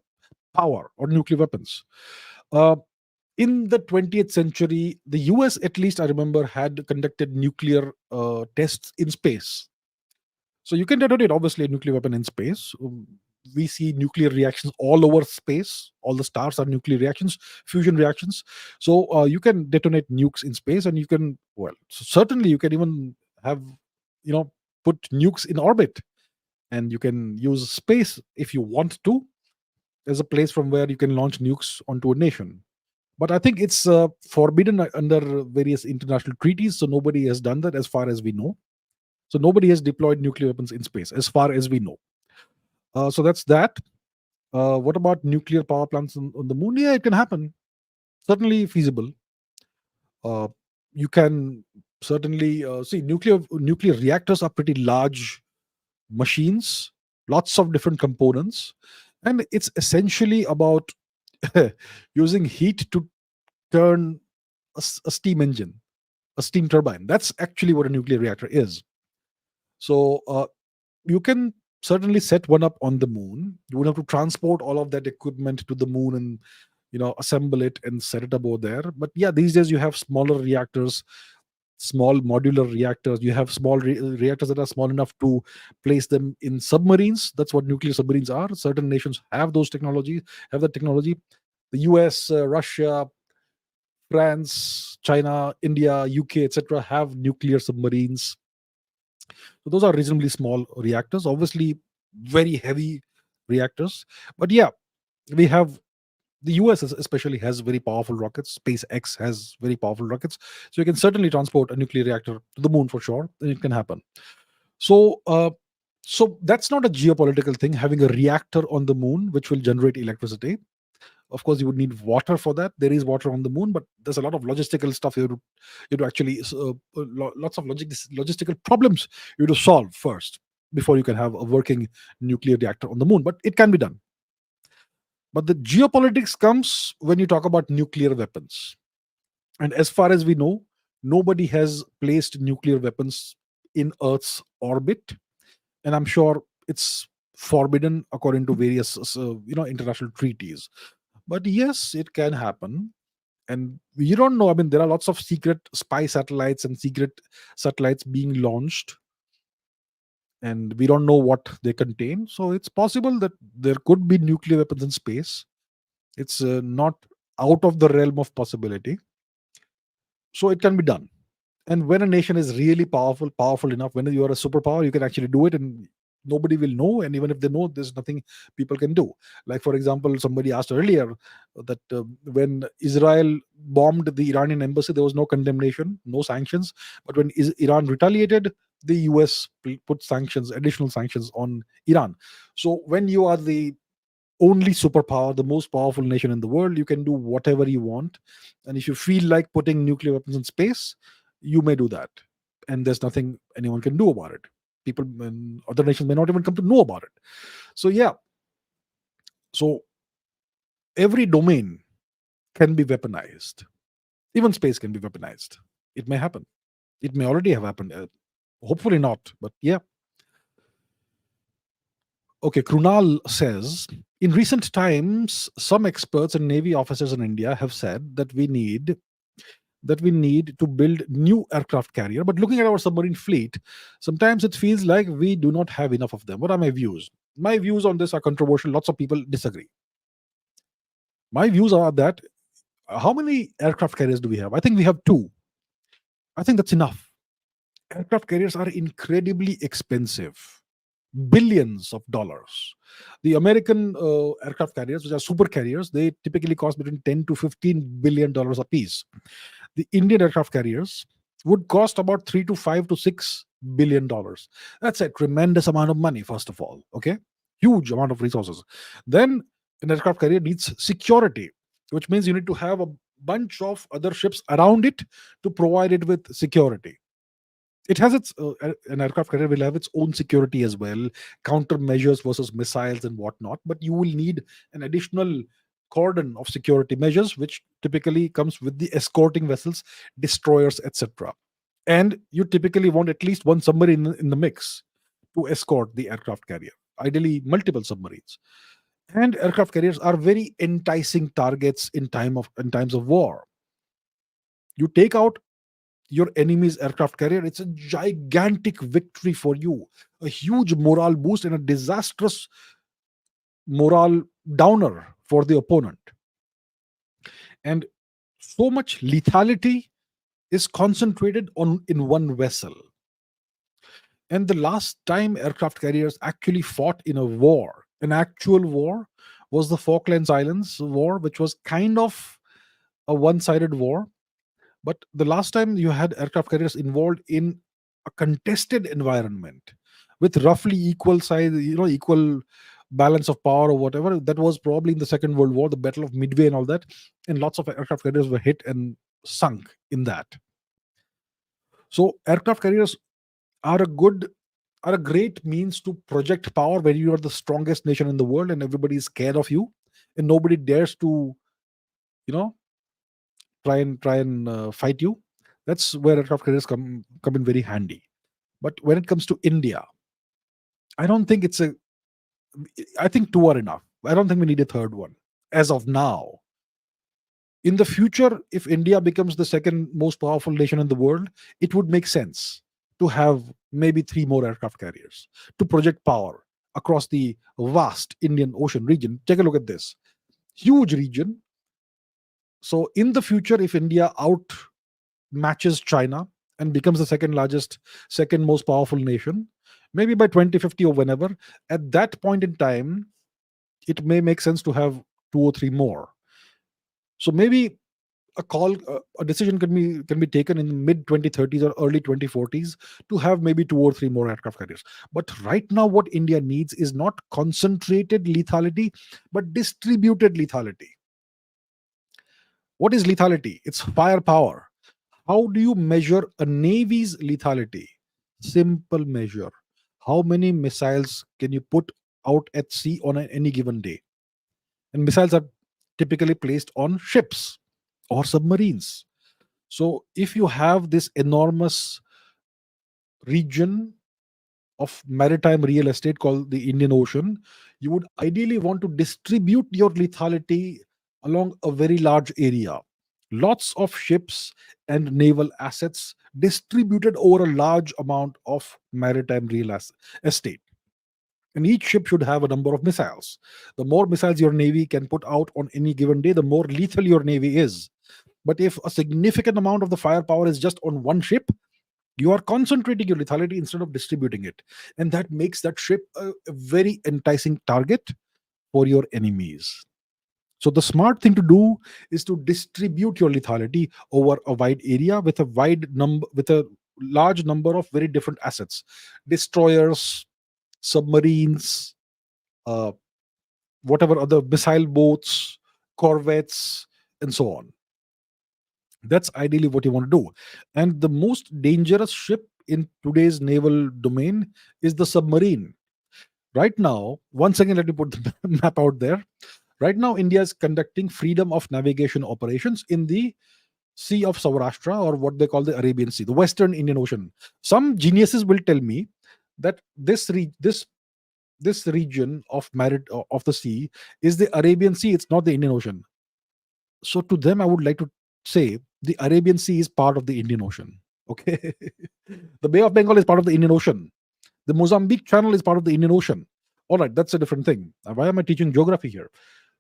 power or nuclear weapons. Uh, in the 20th century, the US, at least I remember, had conducted nuclear tests in space. So you can detonate, obviously, a nuclear weapon in space. We see nuclear reactions all over space. All the stars are nuclear reactions, fusion reactions. So you can detonate nukes in space, and you can, well, certainly you can even have, you know, put nukes in orbit, and you can use space if you want to as a place from where you can launch nukes onto a nation. But I think it's forbidden under various international treaties, so nobody has done that as far as we know. So nobody has deployed nuclear weapons in space as far as we know. So that's that. What about nuclear power plants on the moon? Yeah, it can happen. Certainly feasible. Uh, you can certainly see nuclear reactors are pretty large machines, lots of different components, and it's essentially about using heat to turn a steam engine, a steam turbine. That's actually what a nuclear reactor is. So you can certainly set one up on the moon. You would have to transport all of that equipment to the moon and, you know, assemble it and set it up over there. But yeah, these days you have smaller reactors, small modular reactors. You have small reactors that are small enough to place them in submarines. That's what nuclear submarines are. Certain nations have those technologies, have that technology. The US, Russia, France, China, India, UK, etc., have nuclear submarines. So those are reasonably small reactors, obviously very heavy reactors. But yeah, we have the US especially has very powerful rockets. SpaceX has very powerful rockets. So you can certainly transport a nuclear reactor to the moon for sure. And it can happen. So so that's not a geopolitical thing, having a reactor on the moon which will generate electricity. Of course, you would need water for that. There is water on the moon, but there's a lot of logistical stuff you have to actually lots of logistical problems you have to solve first before you can have a working nuclear reactor on the moon. But it can be done. But the geopolitics comes when you talk about nuclear weapons. And as far as we know, nobody has placed nuclear weapons in Earth's orbit, and I'm sure it's forbidden according to various international treaties. But yes, it can happen. And you don't know. I mean, there are lots of secret spy satellites and secret satellites being launched, and we don't know what they contain. So it's possible that there could be nuclear weapons in space. It's not out of the realm of possibility. So it can be done. And when a nation is really powerful enough, when you are a superpower, you can actually do it, and nobody will know. And even if they know, there's nothing people can do. Like, for example, somebody asked earlier that when Israel bombed the Iranian embassy, there was no condemnation, no sanctions. But when Iran retaliated, the US put sanctions, additional sanctions on Iran. So when you are the only superpower, the most powerful nation in the world, you can do whatever you want. And if you feel like putting nuclear weapons in space, you may do that. And there's nothing anyone can do about it. People in other nations may not even come to know about it. So yeah, so every domain can be weaponized. Even space can be weaponized. It may happen. It may already have happened. Hopefully not, but yeah. Okay, Krunal says, in recent times, some experts and Navy officers in India have said that we need to build new aircraft carrier. But looking at our submarine fleet, sometimes it feels like we do not have enough of them. What are my views? My views on this are controversial. Lots of people disagree. My views are that how many aircraft carriers do we have? I think we have two. I think that's enough. Aircraft carriers are incredibly expensive, billions of dollars. The American aircraft carriers, which are super carriers, they typically cost between 10 to $15 billion a piece. The Indian aircraft carriers would cost about 3 to 5 to 6 billion dollars. That's a tremendous amount of money, first of all. Okay, huge amount of resources. Then an aircraft carrier needs security, which means you need to have a bunch of other ships around it to provide it with security. It has its an aircraft carrier will have its own security as well, countermeasures versus missiles and whatnot. But you will need an additional cordon of security measures, which typically comes with the escorting vessels, destroyers, etc. And you typically want at least one submarine in the mix to escort the aircraft carrier. Ideally, multiple submarines. And aircraft carriers are very enticing targets in times of war. You take out your enemy's aircraft carrier, it's a gigantic victory for you, a huge morale boost and a disastrous morale downer for the opponent. And so much lethality is concentrated on in one vessel. And the last time aircraft carriers actually fought in a war, an actual war, was the Falklands Islands War, which was kind of a one sided war. But the last time you had aircraft carriers involved in a contested environment with roughly equal size, equal balance of power or whatever, that was probably in the Second World War, the Battle of Midway and all that. And lots of aircraft carriers were hit and sunk in that. So aircraft carriers are a great means to project power when you are the strongest nation in the world and everybody is scared of you and nobody dares to, you know, try and fight you. That's where aircraft carriers come in very handy. But when it comes to India, I don't think it's a. I think two are enough. I don't think we need a third one as of now. In the future, if India becomes the second most powerful nation in the world, it would make sense to have maybe three more aircraft carriers to project power across the vast Indian Ocean region. Take a look at this huge region. So, in the future, if India out matches China and becomes the second most powerful nation, maybe by 2050 or whenever, at that point in time, it may make sense to have two or three more. So maybe a decision can be taken in the mid 2030s or early 2040s to have maybe two or three more aircraft carriers. But right now, what India needs is not concentrated lethality, but distributed lethality. What is lethality? It's firepower. How do you measure a navy's lethality? Simple measure. How many missiles can you put out at sea on any given day? And missiles are typically placed on ships or submarines. So if you have this enormous region of maritime real estate called the Indian Ocean, you would ideally want to distribute your lethality along a very large area. Lots of ships and naval assets distributed over a large amount of maritime estate. And each ship should have a number of missiles. The more missiles your navy can put out on any given day, the more lethal your navy is. But if a significant amount of the firepower is just on one ship, you are concentrating your lethality instead of distributing it. And that makes that ship a very enticing target for your enemies. So the smart thing to do is to distribute your lethality over a wide area with a large number of very different assets, destroyers, submarines, uh, whatever other missile boats, corvettes, and so on. That's ideally what you want to do. And the most dangerous ship in today's naval domain is the submarine. Right now, once again, let me put the map out there. Right now, India is conducting freedom of navigation operations in the Sea of Saurashtra, or what they call the Arabian Sea, the Western Indian Ocean. Some geniuses will tell me that this region of the sea is the Arabian Sea. It's not the Indian Ocean. So to them, I would like to say the Arabian Sea is part of the Indian Ocean. Okay, the Bay of Bengal is part of the Indian Ocean. The Mozambique Channel is part of the Indian Ocean. All right, that's a different thing. Why am I teaching geography here?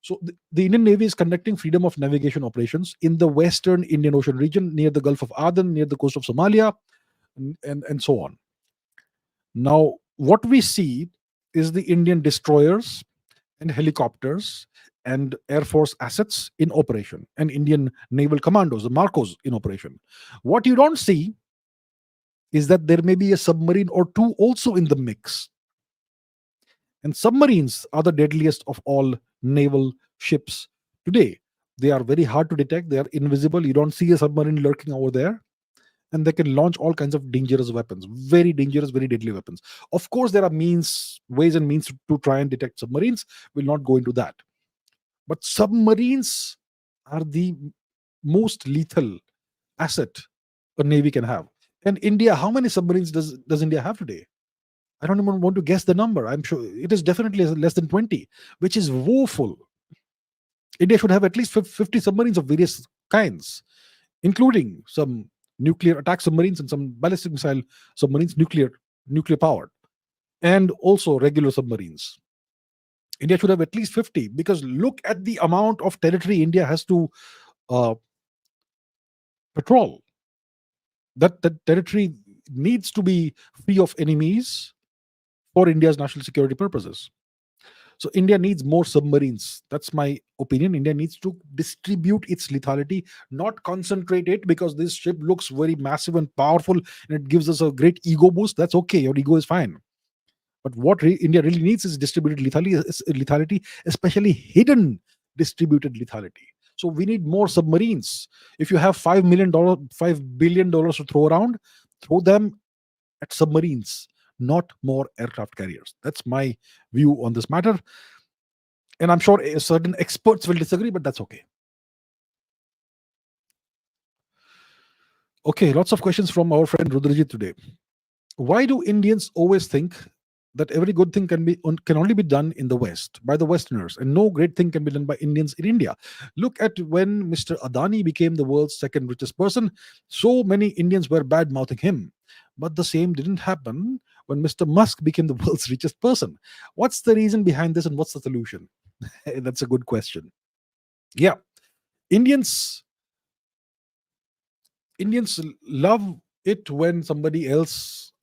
So the Indian Navy is conducting freedom of navigation operations in the Western Indian Ocean region, near the Gulf of Aden, near the coast of Somalia, and so on. Now, what we see is the Indian destroyers and helicopters and Air Force assets in operation, and Indian naval commandos, the Marcos, in operation. What you don't see is that there may be a submarine or two also in the mix. And submarines are the deadliest of all naval ships today. They are very hard to detect, they are invisible. You don't see a submarine lurking over there. And they can launch all kinds of dangerous weapons, very dangerous, very deadly weapons. Of course, there are ways and means to try and detect submarines. We'll not go into that. But submarines are the most lethal asset a navy can have. And India, how many submarines does India have today? I don't even want to guess the number. I'm sure it is definitely less than 20, which is woeful. India should have at least 50 submarines of various kinds, including some nuclear attack submarines and some ballistic missile submarines, nuclear powered, and also regular submarines. India should have at least 50, because look at the amount of territory India has to uh, patrol. That territory needs to be free of enemies for India's national security purposes. So India needs more submarines. That's my opinion. India needs to distribute its lethality, not concentrate it, because this ship looks very massive and powerful and it gives us a great ego boost. That's okay. Your ego is fine. But what India really needs is distributed lethality, especially hidden distributed lethality. So we need more submarines. If you have $5 billion to throw around, throw them at submarines, not more aircraft carriers. That's my view on this matter. And I'm sure certain experts will disagree, but that's okay. Okay, lots of questions from our friend Rudrajit today. Why do Indians always think that every good thing can only be done in the West by the Westerners, and no great thing can be done by Indians in India? Look at when Mr. Adani became the world's second richest person. So many Indians were bad mouthing him, but the same didn't happen when Mr. Musk became the world's richest person. What's the reason behind this, and what's the solution? That's a good question. Yeah, Indians Indians love it when somebody else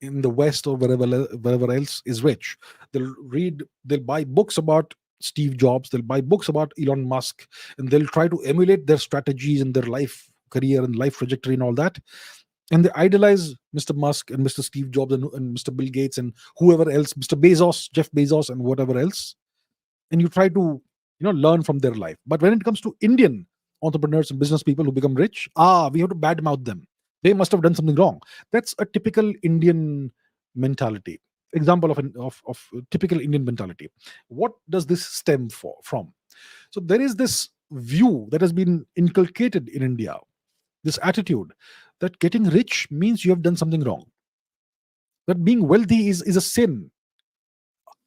in the West or wherever else is rich. They'll buy books about Steve Jobs, they'll buy books about Elon Musk, and they'll try to emulate their strategies and their life career and life trajectory and all that. And they idolize Mr. Musk and Mr. Steve Jobs and Mr. Bill Gates and whoever else, Mr. Bezos, Jeff Bezos, and whatever else. And you try to learn from their life. But when it comes to Indian entrepreneurs and business people who become rich, we have to badmouth them. They must have done something wrong. That's a typical Indian mentality. Example of typical Indian mentality. What does this from? So there is this view that has been inculcated in India, this attitude that getting rich means you have done something wrong, that being wealthy is a sin.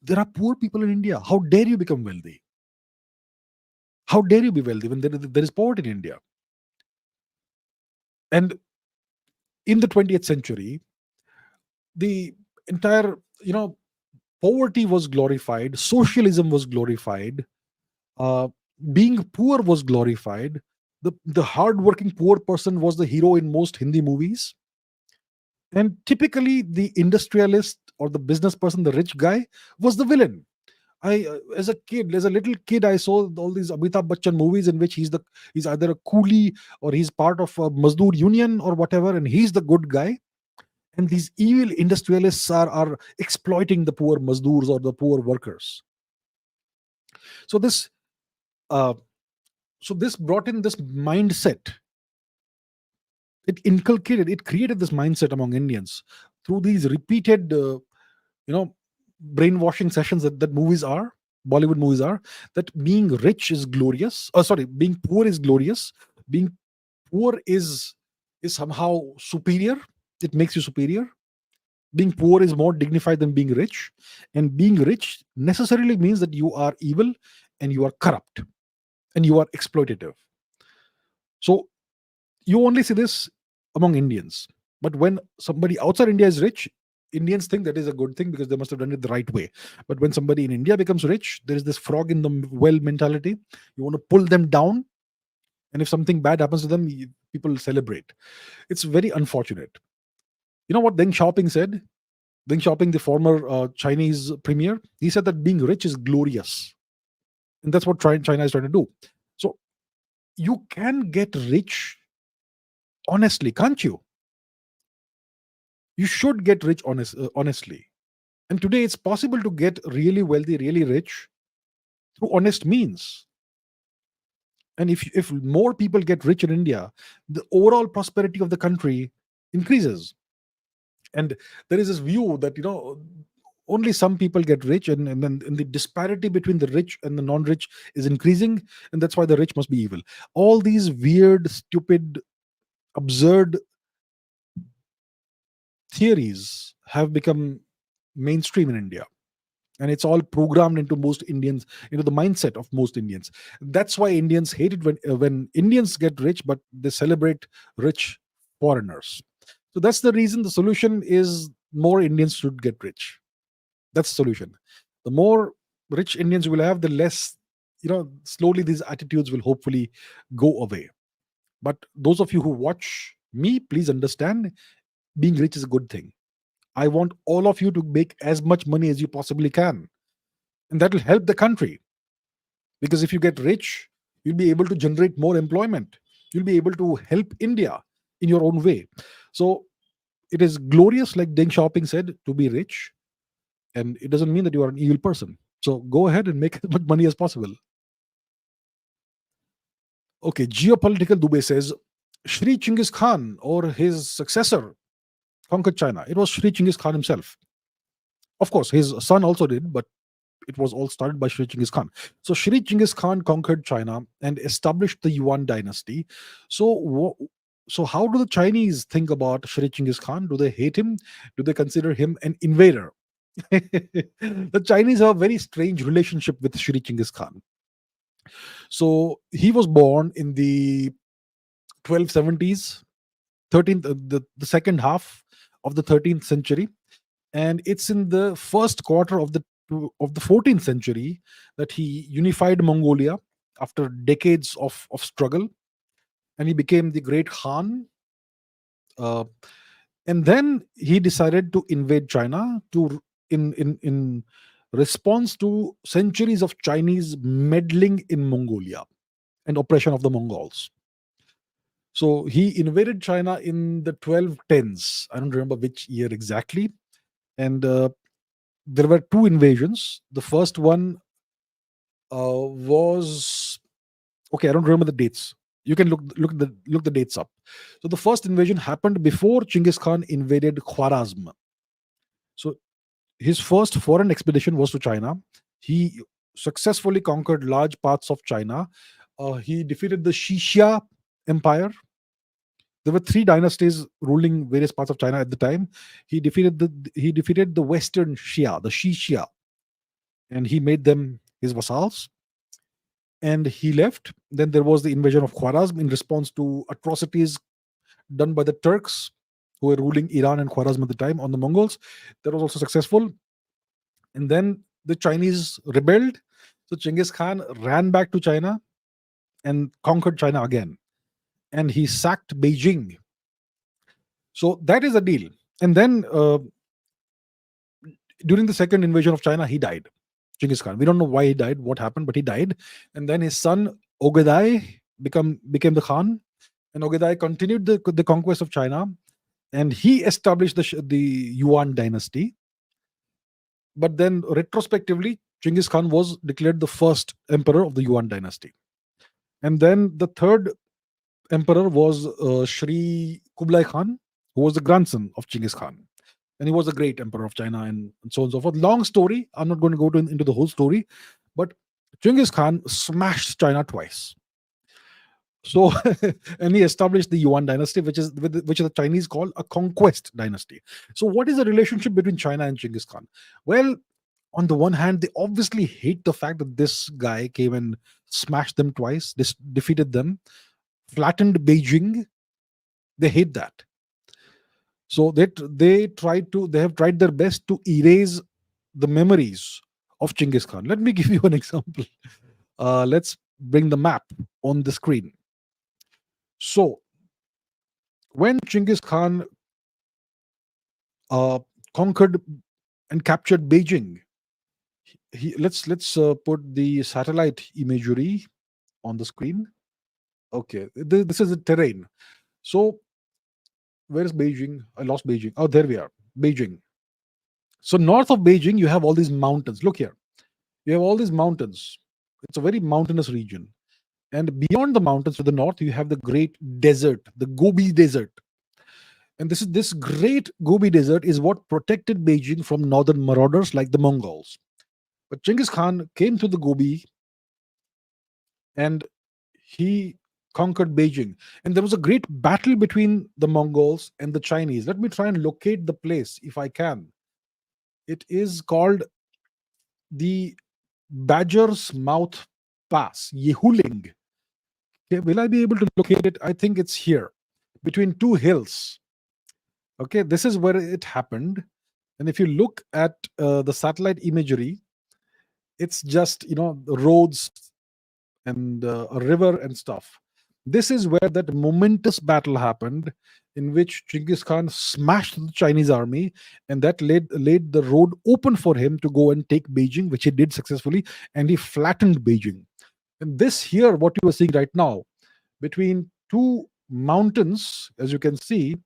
There are poor people in India. How dare you become wealthy? How dare you be wealthy when there is poverty in India? And in the 20th century, the entire, poverty was glorified, socialism was glorified, uh, being poor was glorified. The hardworking poor person was the hero in most Hindi movies. And typically, the industrialist or the business person, the rich guy, was the villain. As a little kid, I saw all these Amitabh Bachchan movies in which he's either a coolie or he's part of a Mazdoor union or whatever, and he's the good guy. And these evil industrialists are exploiting the poor Mazdoors or the poor workers. So this brought in this mindset It inculcated, it created this mindset among Indians through these repeated, you know, brainwashing sessions that movies are, Bollywood movies are, that being rich is glorious. Oh, sorry, being poor is glorious. Being poor is somehow superior. It makes you superior. Being poor is more dignified than being rich, and being rich necessarily means that you are evil and you are corrupt and you are exploitative. So you only see this among Indians. But when somebody outside India is rich, Indians think that is a good thing because they must have done it the right way. But when somebody in India becomes rich, there is this frog in the well mentality. You want to pull them down, and if something bad happens to them, people celebrate. It's very unfortunate. You know what Deng Xiaoping said? Deng Xiaoping, the former Chinese premier, he said that being rich is glorious, and that's what China is trying to do. So you can get rich honestly, can't you? You should get rich honestly. And today it's possible to get really wealthy, really rich through honest means. And if more people get rich in India, the overall prosperity of the country increases. And there is this view that only some people get rich, and then and the disparity between the rich and the non-rich is increasing, and that's why the rich must be evil. All these weird, stupid, absurd theories have become mainstream in India, and it's all programmed into most Indians, into the mindset of most Indians. That's why Indians hate it when Indians get rich, but they celebrate rich foreigners. So that's the reason. The solution is more Indians should get rich. That's the solution. The more rich Indians will have, the less, slowly these attitudes will hopefully go away. But those of you who watch me, please understand, being rich is a good thing. I want all of you to make as much money as you possibly can. And that will help the country. Because if you get rich, you'll be able to generate more employment. You'll be able to help India in your own way. So it is glorious, like Deng Xiaoping said, to be rich. And it doesn't mean that you are an evil person. So go ahead and make as much money as possible. Okay, Geopolitical Dubey says Shri Chinggis Khan or his successor conquered China. It was Shri Chinggis Khan himself. Of course, his son also did, but it was all started by Shri Chinggis Khan. So Shri Chinggis Khan conquered China and established the Yuan dynasty. So how do the Chinese think about Shri Chinggis Khan? Do they hate him? Do they consider him an invader? The Chinese have a very strange relationship with Shri Chinggis Khan. So he was born in the 1270s, 13th, the second half of the 13th century, and it's in the first quarter of the 14th century that he unified Mongolia after decades of struggle, and he became the great Khan. Uh, and then he decided to invade China in response to centuries of Chinese meddling in Mongolia and oppression of the Mongols. So he invaded China in the 1210s. I don't remember which year exactly. And there were two invasions. The first one was, okay. I don't remember the dates. You can look the dates up. So the first invasion happened before Chinggis Khan invaded Khwarazm. So his first foreign expedition was to China. He successfully conquered large parts of China. He defeated the Xixia Empire. There were three dynasties ruling various parts of China at the time. He defeated the Western Xia, the Xixia, and he made them his vassals. And he left. Then there was the invasion of Khwarazm in response to atrocities done by the Turks, who were ruling Iran and Khwarazm at the time, on the Mongols. That was also successful. And then the Chinese rebelled. So Genghis Khan ran back to China and conquered China again. And he sacked Beijing. So that is the deal. And then during the second invasion of China, he died. Genghis Khan. We don't know why he died, what happened, but he died. And then his son Ogedai became the Khan, and Ogedai continued the conquest of China, and he established the Yuan dynasty. But then retrospectively, Genghis Khan was declared the first emperor of the Yuan dynasty. And then the third emperor was Shri Kublai Khan, who was the grandson of Genghis Khan. And he was a great emperor of China, and so on and so forth. Long story. I'm not going to go into the whole story, but Genghis Khan smashed China twice. So, and he established the Yuan dynasty, which the Chinese call a conquest dynasty. So, what is the relationship between China and Genghis Khan? Well, on the one hand, they obviously hate the fact that this guy came and smashed them twice, defeated them, flattened Beijing. They hate that. So they have tried their best to erase the memories of Genghis Khan. Let me give you an example. Let's bring the map on the screen. So when Genghis Khan conquered and captured Beijing, let's put the satellite imagery on the screen. Okay, this is the terrain. So where is Beijing? I lost Beijing. Oh, there we are. Beijing. So north of Beijing, you have all these mountains. Look here. You have all these mountains. It's a very mountainous region. And beyond the mountains to the north, you have the great desert, the Gobi Desert. And this great Gobi Desert is what protected Beijing from northern marauders like the Mongols. But Genghis Khan came to the Gobi and he conquered Beijing. And there was a great battle between the Mongols and the Chinese. Let me try and locate the place if I can. It is called the Badger's Mouth Pass, Yehuling. Okay, will I be able to locate it? I think it's here, between two hills. Okay, this is where it happened. And if you look at the satellite imagery, it's just, the roads and a river and stuff. This is where that momentous battle happened, in which Genghis Khan smashed the Chinese army, and that laid the road open for him to go and take Beijing, which he did successfully, and he flattened Beijing. And this here, what you are seeing right now, between two mountains, as you can see,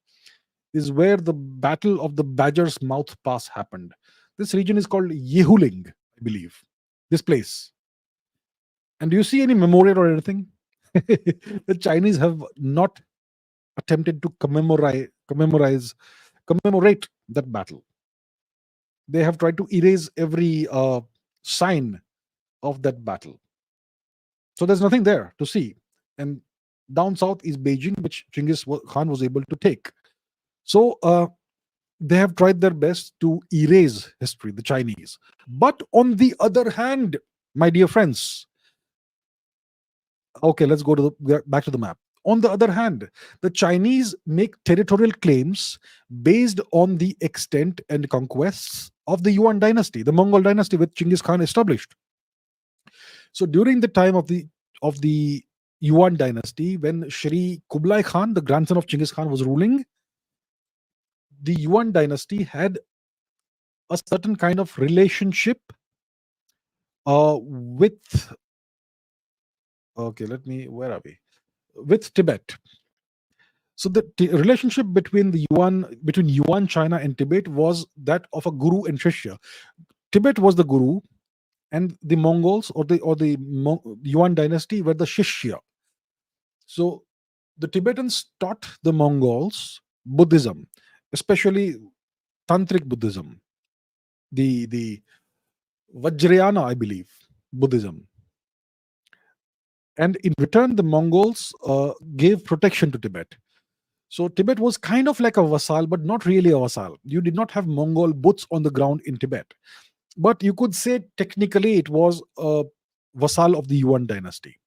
is where the Battle of the Badger's Mouth Pass happened. This region is called Yehuling, I believe. This place. And do you see any memorial or anything? The Chinese have not attempted to commemorate that battle. They have tried to erase every sign of that battle. So there's nothing there to see. And down south is Beijing, which Genghis Khan was able to take. So they have tried their best to erase history, the Chinese. But on the other hand, my dear friends, okay, let's go to back to the map. On the other hand, the Chinese make territorial claims based on the extent and conquests of the Yuan dynasty, the Mongol dynasty, which Genghis Khan established. So during the time of the Yuan dynasty, when Shri Kublai Khan, the grandson of Genghis Khan, was ruling, the Yuan dynasty had a certain kind of relationship with, okay, where are we? With Tibet. So the relationship between Yuan, China, and Tibet was that of a guru and shishya. Tibet was the guru, and the Mongols or the Yuan dynasty were the shishya. So the Tibetans taught the Mongols Buddhism, especially Tantric Buddhism, the Vajrayana, I believe, Buddhism. And in return, the Mongols gave protection to Tibet. So Tibet was kind of like a vassal, but not really a vassal. You did not have Mongol boots on the ground in Tibet. But you could say technically it was a vassal of the Yuan dynasty.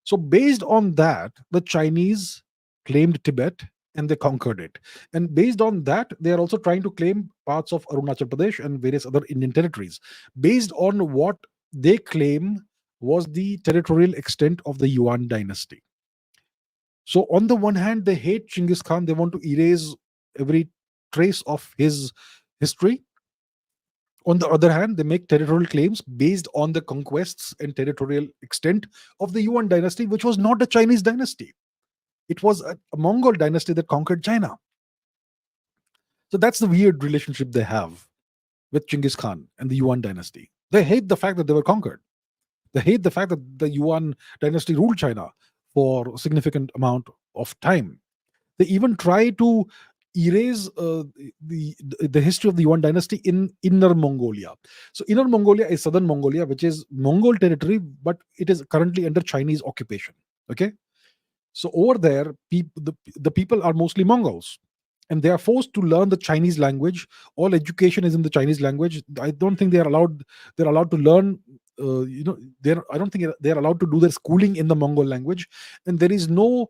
So based on that, the Chinese claimed Tibet and they conquered it. And based on that, they are also trying to claim parts of Arunachal Pradesh and various other Indian territories, based on what they claim was the territorial extent of the Yuan dynasty. So on the one hand, they hate Genghis Khan. They want to erase every trace of his history. On the other hand, they make territorial claims based on the conquests and territorial extent of the Yuan dynasty, which was not a Chinese dynasty. It was a Mongol dynasty that conquered China. So that's the weird relationship they have with Genghis Khan and the Yuan dynasty. They hate the fact that they were conquered. They hate the fact that the Yuan dynasty ruled China for a significant amount of time. They even try to erase the the history of the Yuan dynasty in Inner Mongolia. So Inner Mongolia is southern Mongolia, which is Mongol territory, but it is currently under Chinese occupation. Okay, so over there, the people are mostly Mongols, and they are forced to learn the Chinese language. All education is in the Chinese language. I don't think they are allowed. They're allowed to learn. They're. I don't think they are allowed to do their schooling in the Mongol language, and there is no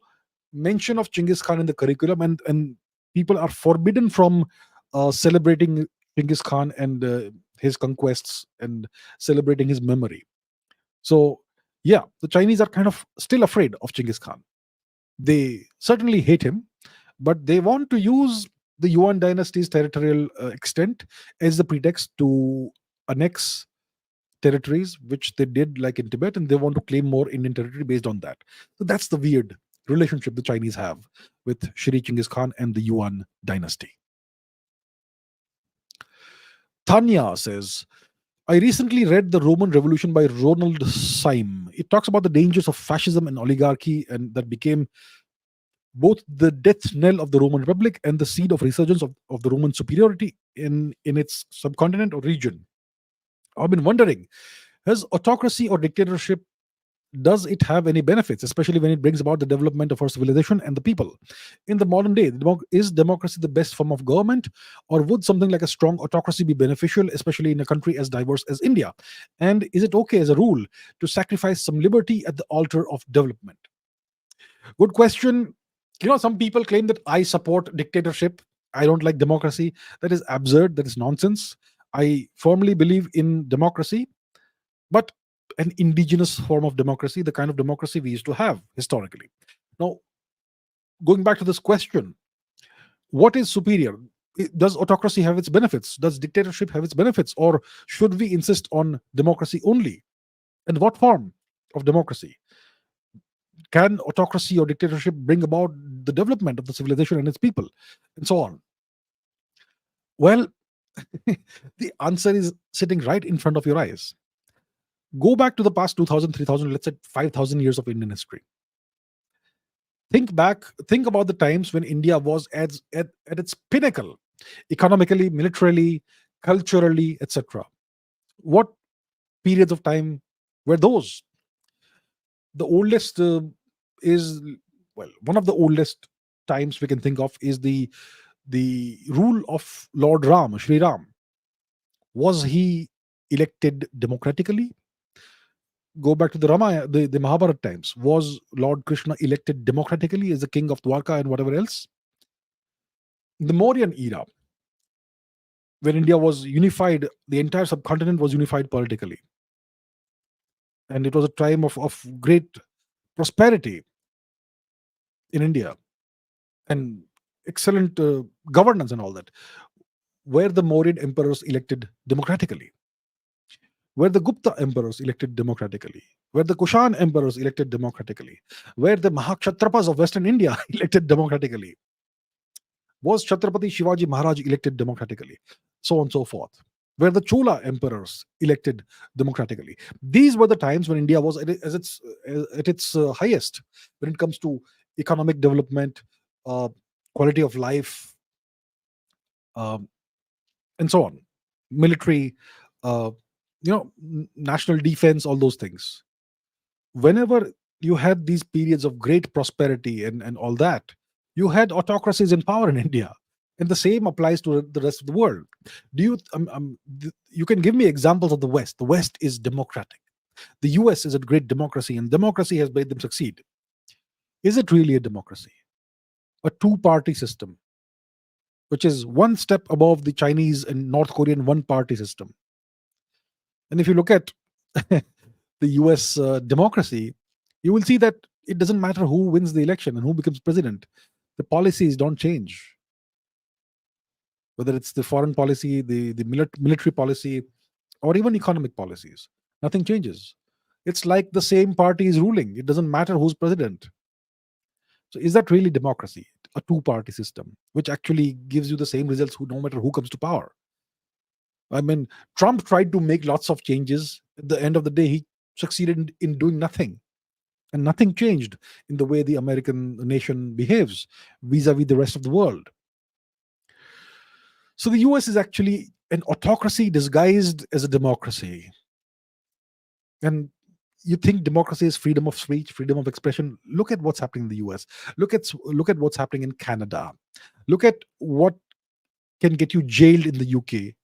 mention of Genghis Khan in the curriculum, and people are forbidden from celebrating Genghis Khan and his conquests and celebrating his memory. So yeah, the Chinese are kind of still afraid of Genghis Khan. They certainly hate him, but they want to use the Yuan dynasty's territorial extent as the pretext to annex territories, which they did like in Tibet, and they want to claim more Indian territory based on that. So that's the weird relationship the Chinese have with Shri Genghis Khan and the Yuan dynasty. Tanya says, I recently read The Roman Revolution by Ronald Syme. It talks about the dangers of fascism and oligarchy, and that became both the death knell of the Roman Republic and the seed of resurgence of the Roman superiority in its subcontinent or region. I've been wondering, has autocracy or dictatorship, does it have any benefits, especially when it brings about the development of our civilization and the people? In the modern day, is democracy the best form of government, or would something like a strong autocracy be beneficial, especially in a country as diverse as India? And is it okay as a rule to sacrifice some liberty at the altar of development? Good question. Some people claim that I support dictatorship. I don't like democracy. That is absurd. That is nonsense. I firmly believe in democracy, but an indigenous form of democracy, the kind of democracy we used to have historically. Now, going back to this question, what is superior? Does autocracy have its benefits? Does dictatorship have its benefits? Or should we insist on democracy only? And what form of democracy? Can autocracy or dictatorship bring about the development of the civilization and its people, and so on? Well, the answer is sitting right in front of your eyes. Go back to the past 2000, 3000, let's say 5000 years of Indian history. Think back, think about the times when India was at its pinnacle, economically, militarily, culturally, etc. What periods of time were those? The oldest is, well, one of the oldest times we can think of is the rule of Lord Ram, Shri Ram. Was he elected democratically? Go back to the Ramayana, the Mahabharata times. Was Lord Krishna elected democratically as the king of Dwarka and whatever else? The Mauryan era, when India was unified, the entire subcontinent was unified politically. And it was a time of great prosperity in India and excellent governance and all that. Were the Mauryan emperors elected democratically? Were the Gupta emperors elected democratically? Were the Kushan emperors elected democratically? Were the Mahakshatrapas of Western India elected democratically? Was Chhatrapati Shivaji Maharaj elected democratically? So on and so forth. Were the Chola emperors elected democratically? These were the times when India was at its highest when it comes to economic development, quality of life, um, and so on. Military, national defense, all those things. Whenever you had these periods of great prosperity and all that, you had autocracies in power in India. And the same applies to the rest of the world. You can give me examples of the West. The West is democratic. The US is a great democracy, and democracy has made them succeed. Is it really a democracy? A two-party system, which is one step above the Chinese and North Korean one-party system. And if you look at the US democracy, you will see that it doesn't matter who wins the election and who becomes president. The policies don't change. Whether it's the foreign policy, the military policy, or even economic policies, nothing changes. It's like the same party is ruling. It doesn't matter who's president. So is that really democracy? A two-party system, which actually gives you the same results no matter who comes to power. I mean, Trump tried to make lots of changes. At the end of the day, he succeeded in doing nothing. and nothing changed in the way the American nation behaves vis-a-vis the rest of the world. So the US is actually an autocracy disguised as a democracy. And you think democracy is freedom of speech, freedom of expression? Look at what's happening in the US. Look at what's happening in Canada. Look at what can get you jailed in the UK.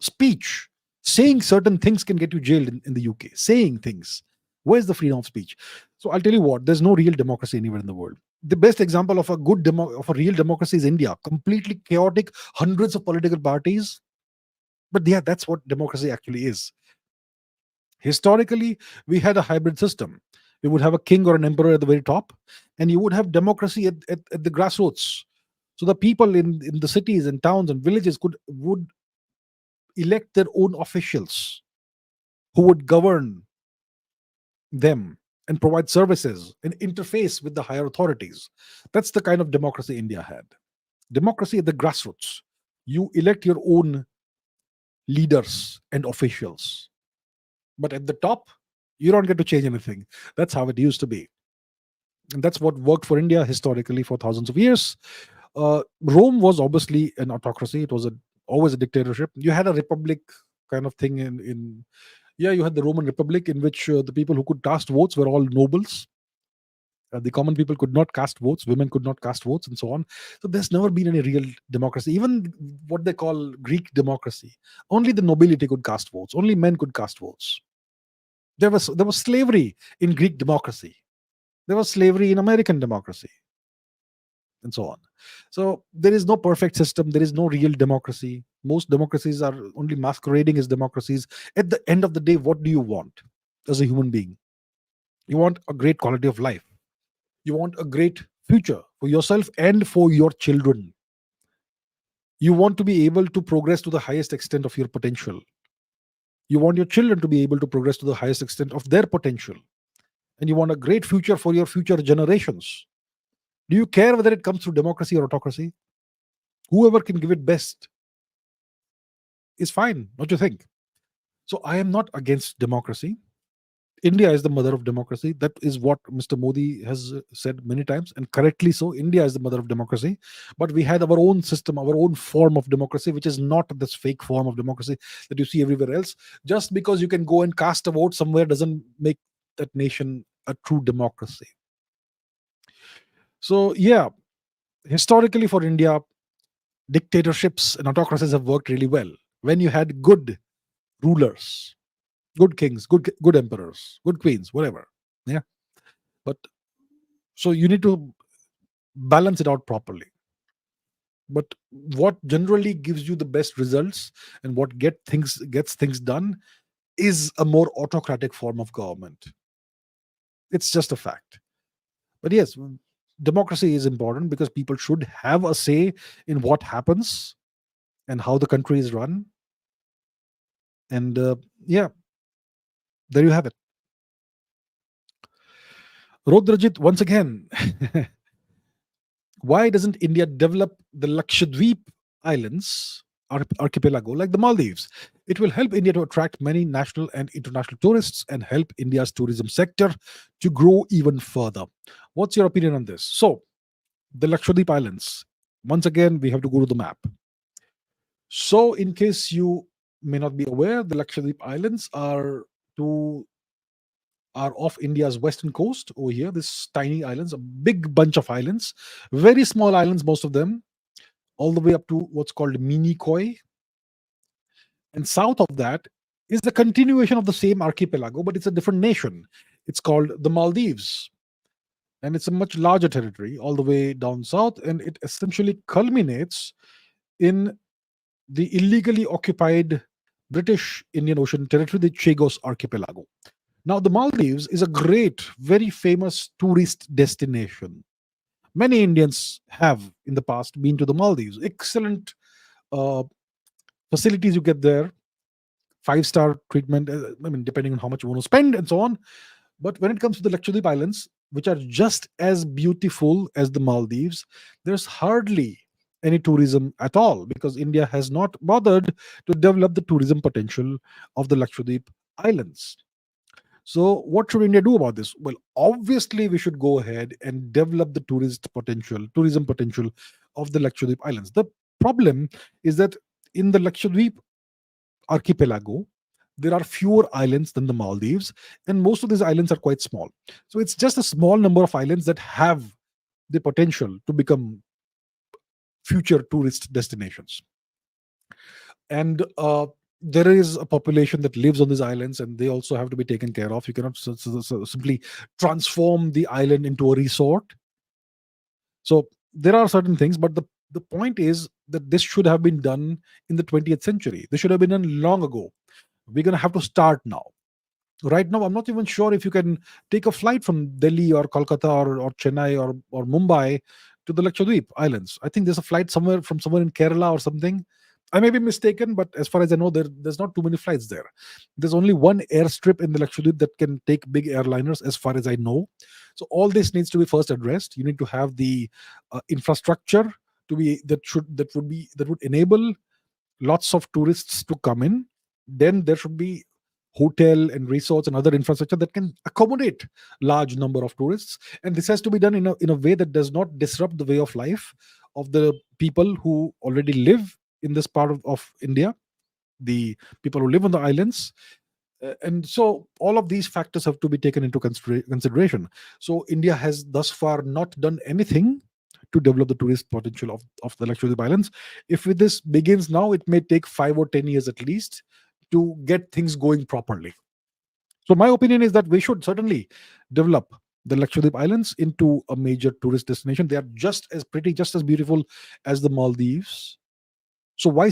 Speech, saying certain things can get you jailed in the UK. Saying things. Where's the freedom of speech? So I'll tell you what, there's no real democracy anywhere in the world. The best example of of a real democracy is India. Completely chaotic, hundreds of political parties. But yeah, that's what democracy actually is. Historically, we had a hybrid system. We would have a king or an emperor at the very top, and you would have democracy at the grassroots. So the people in the cities and towns and villages would elect their own officials who would govern them and provide services and interface with the higher authorities. That's the kind of democracy India had. Democracy at the grassroots. You elect your own leaders and officials. But at the top, you don't get to change anything. That's how it used to be. And that's what worked for India historically for thousands of years. Rome was obviously an autocracy. It was always a dictatorship. You had a republic kind of thing in yeah, you had the Roman Republic, in which the people who could cast votes were all nobles. The common people could not cast votes, women could not cast votes, and so on. So there's never been any real democracy. Even what they call Greek democracy, only the nobility could cast votes, only men could cast votes. There was slavery in Greek democracy. There was slavery in American democracy, and so on. So there is no perfect system. There is no real democracy. Most democracies are only masquerading as democracies. At the end of the day, what do you want as a human being? You want a great quality of life. You want a great future for yourself and for your children. You want to be able to progress to the highest extent of your potential. You want your children to be able to progress to the highest extent of their potential. And you want a great future for your future generations. Do you care whether it comes through democracy or autocracy? Whoever can give it best is fine, don't you think? So I am not against democracy. India is the mother of democracy. That is what Mr. Modi has said many times, and correctly so. India is the mother of democracy. But we had our own system, our own form of democracy, which is not this fake form of democracy that you see everywhere else. Just because you can go and cast a vote somewhere doesn't make that nation a true democracy. So, yeah, historically for India, dictatorships and autocracies have worked really well. When you had good rulers, good kings, good emperors, good queens, whatever. Yeah. But so you need to balance it out properly. But what generally gives you the best results and what gets things done is a more autocratic form of government. It's just a fact. But yes, democracy is important because people should have a say in what happens and how the country is run. And yeah, there you have it. Rodrajit, once again, why doesn't India develop the Lakshadweep Islands archipelago like the Maldives? It will help India to attract many national and international tourists and help India's tourism sector to grow even further. What's your opinion on this? So, the Lakshadweep Islands, once again, we have to go to the map. So, in case you may not be aware, the Lakshadweep Islands are off India's western coast over here. This tiny islands, a big bunch of islands, very small islands, most of them, all the way up to what's called Minicoy. And south of that is the continuation of the same archipelago, but it's a different nation. It's called the Maldives. And it's a much larger territory all the way down south. And it essentially culminates in the illegally occupied British Indian Ocean territory, the Chagos Archipelago. Now, the Maldives is a great, very famous tourist destination. Many Indians have in the past been to the Maldives. Excellent facilities you get there, 5-star treatment, depending on how much you want to spend and so on. But when it comes to the Lakshadweep Islands, which are just as beautiful as the Maldives, there's hardly any tourism at all because India has not bothered to develop the tourism potential of the Lakshadweep Islands. So, what should India do about this? Well, obviously, we should go ahead and develop the tourism potential of the Lakshadweep Islands. The problem is that in the Lakshadweep archipelago, there are fewer islands than the Maldives, and most of these islands are quite small. So, it's just a small number of islands that have the potential to become future tourist destinations. And there is a population that lives on these islands, and they also have to be taken care of. You cannot simply transform the island into a resort. So there are certain things, but the point is that this should have been done in the 20th century. This should have been done long ago. We're going to have to start now. Right now, I'm not even sure if you can take a flight from Delhi or Kolkata or Chennai or Mumbai to the Lakshadweep Islands. I think there's a flight somewhere in Kerala or something. I may be mistaken, but as far as I know, there's not too many flights there. There's only one airstrip in the Lakshadweep that can take big airliners, as far as I know. So all this needs to be first addressed. You need to have the infrastructure to be that would enable lots of tourists to come in. Then there should be hotel and resorts and other infrastructure that can accommodate large number of tourists, and this has to be done in a way that does not disrupt the way of life of the people who already live in this part of India, the people who live on the islands. And so all of these factors have to be taken into consideration. So India has thus far not done anything to develop the tourist potential of the Lakshadweep Islands. If with this begins now, it may take 5 or 10 years at least to get things going properly. So my opinion is that we should certainly develop the Lakshadweep Islands into a major tourist destination. They are just as pretty, just as beautiful as the Maldives. So why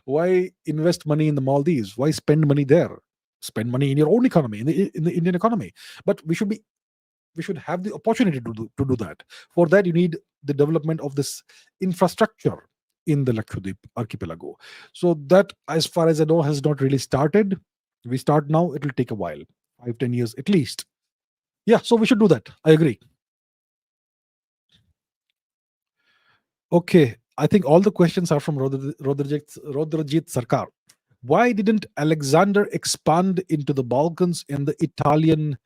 why invest money in the Maldives? Why spend money there? Spend money in your own economy, in the Indian economy. But we should have the opportunity to do that. For that, you need the development of this infrastructure in the Lakshadweep archipelago. So that, as far as I know, has not really started. We start now, it will take a while, 5-10 years at least. Yeah, so we should do that. I agree. Okay, I think all the questions are from Rodrajit Sarkar. Why didn't Alexander expand into the Balkans and the Italian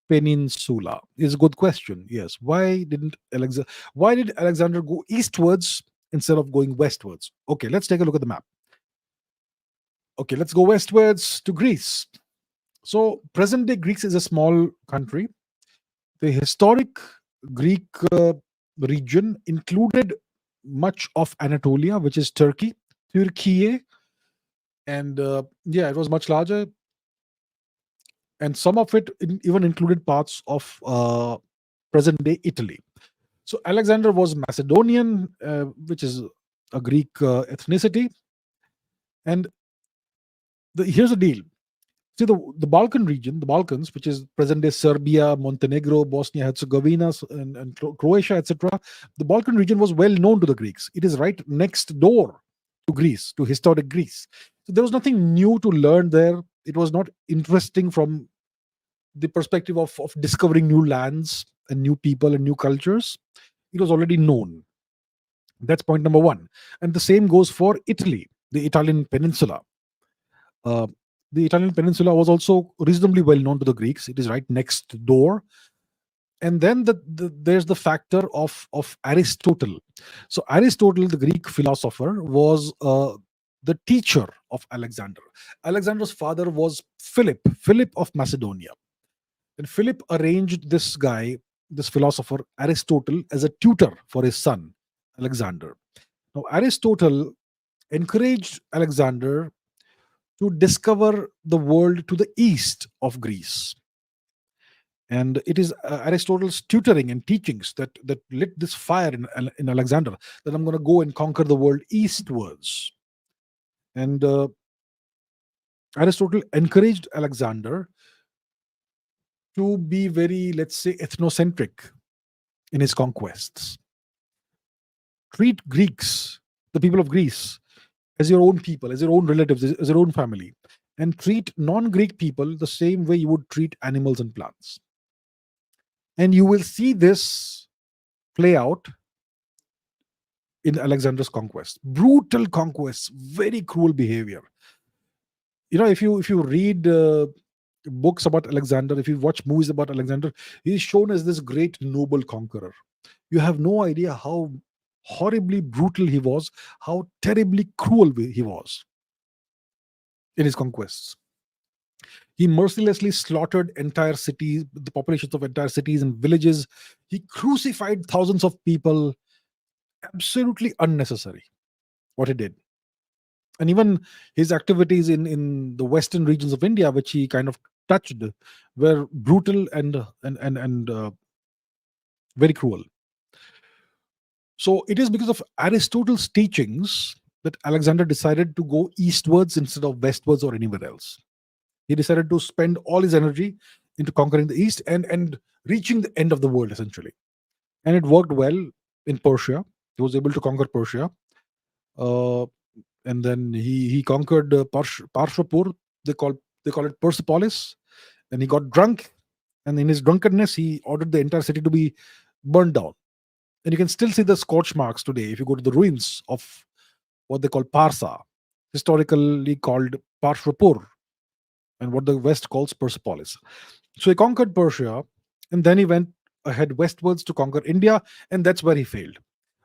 peninsula? Is a good question. Yes. Why did Alexander go eastwards instead of going westwards? Okay, let's take a look at the map. Okay, let's go westwards to Greece. So present day Greece is a small country. The historic Greek region included much of Anatolia, which is Turkey, and yeah, it was much larger. And some of it even included parts of present day Italy. So Alexander was Macedonian, which is a Greek ethnicity. And here's the deal. See, the Balkan region, the Balkans, which is present day Serbia, Montenegro, Bosnia Herzegovina, and Croatia, etc., the Balkan region was well known to the Greeks. It is right next door to Greece, to historic Greece. So there was nothing new to learn there. It was not interesting from the perspective of discovering new lands and new people and new cultures. It was already known. That's point number one. And the same goes for Italy, the Italian peninsula. The Italian peninsula was also reasonably well known to the Greeks. It is right next door. And then there's the factor of Aristotle. So Aristotle, the Greek philosopher, was the teacher of Alexander. Alexander's father was Philip of Macedonia. And Philip arranged this guy, this philosopher, Aristotle, as a tutor for his son, Alexander. Now, Aristotle encouraged Alexander to discover the world to the east of Greece. And it is Aristotle's tutoring and teachings that lit this fire in Alexander, that I'm going to go and conquer the world eastwards. And Aristotle encouraged Alexander to be very, let's say, ethnocentric in his conquests. Treat Greeks, the people of Greece, as your own people, as your own relatives, as your own family, and treat non-Greek people the same way you would treat animals and plants. And you will see this play out in Alexander's conquest. Brutal conquests, very cruel behavior. You know, if you read books about Alexander, if you watch movies about Alexander, he's shown as this great noble conqueror. You have no idea how horribly brutal he was, how terribly cruel he was in his conquests. He mercilessly slaughtered entire cities, the populations of entire cities and villages. He crucified thousands of people. Absolutely unnecessary what he did. And even his activities in the western regions of India, which he kind of touched, were brutal and very cruel. So it is because of Aristotle's teachings that Alexander decided to go eastwards instead of westwards or anywhere else. He decided to spend all his energy into conquering the east and reaching the end of the world essentially. And it worked well in Persia. He was able to conquer Persia. And then he conquered Parshapur. They call it Persepolis. And he got drunk. And in his drunkenness, he ordered the entire city to be burned down. And you can still see the scorch marks today if you go to the ruins of what they call Parsa, historically called Parshapur, and what the West calls Persepolis. So he conquered Persia, and then he went ahead westwards to conquer India, and that's where he failed.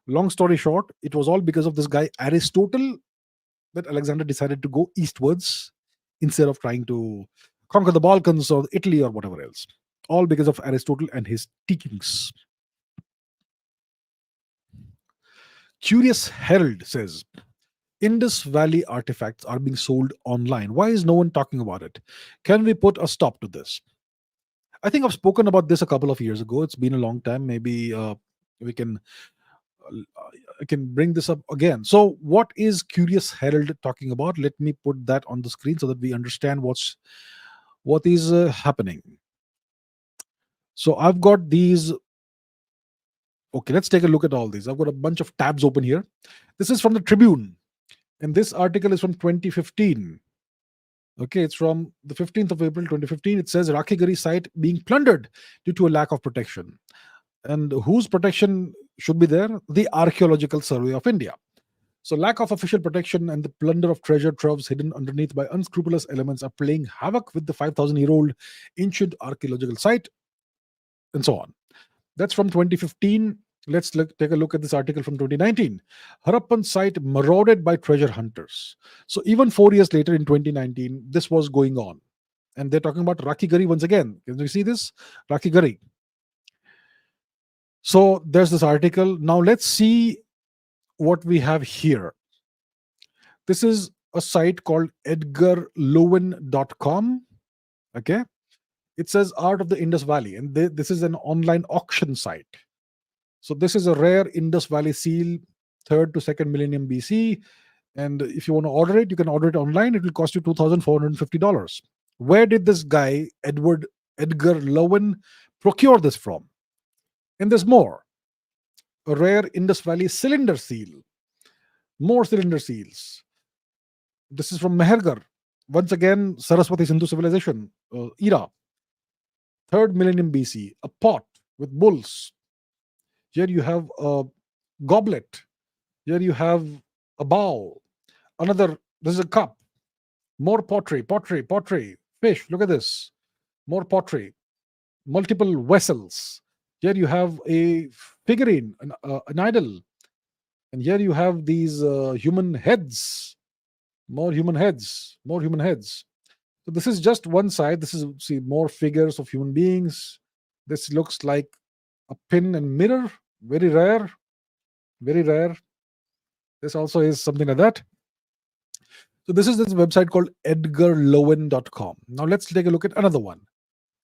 Long story short, it was all because of this guy Aristotle that Alexander decided to go eastwards instead of trying to conquer the Balkans or Italy or whatever else. All because of Aristotle and his teachings. Curious Herald says, Indus Valley artifacts are being sold online. Why is no one talking about it? Can we put a stop to this? I think I've spoken about this a couple of years ago. It's been a long time. Maybe we can I can bring this up again. So, what is Curious Herald talking about? Let me put that on the screen so that we understand what is happening. So, I've got these. Okay, let's take a look at all these. I've got a bunch of tabs open here. This is from the Tribune, and this article is from 2015. Okay, it's from the 15th of April 2015. It says Rakhigari site being plundered due to a lack of protection. And whose protection should be there? The Archaeological Survey of India. So, lack of official protection and the plunder of treasure troves hidden underneath by unscrupulous elements are playing havoc with the 5,000-year-old ancient archaeological site, and so on. That's from 2015. Let's take a look at this article from 2019. Harappan site marauded by treasure hunters. So, even 4 years later in 2019, this was going on. And they're talking about Rakhigari once again. Can you see this? Rakhigari. So there's this article. Now let's see what we have here. This is a site called edgarlowen.com. Okay. It says Art of the Indus Valley, and this is an online auction site. So this is a rare Indus Valley seal, 3rd to 2nd millennium BC. And if you want to order it, you can order it online. It will cost you $2,450. Where did this guy, Edgar Lowen, procure this from? And there's more. A rare Indus Valley cylinder seal. More cylinder seals. This is from Mehergarh. Once again, Saraswati Sindhu civilization era. 3rd millennium BC. A pot with bulls. Here you have a goblet. Here you have a bowl. This is a cup. More pottery. Fish, look at this. More pottery. Multiple vessels. Here you have a figurine, an idol. And here you have these human heads. More human heads. So this is just one side. This is, see, more figures of human beings. This looks like a pin and mirror. Very rare. This also is something like that. So this is this website called edgarlowen.com. Now let's take a look at another one.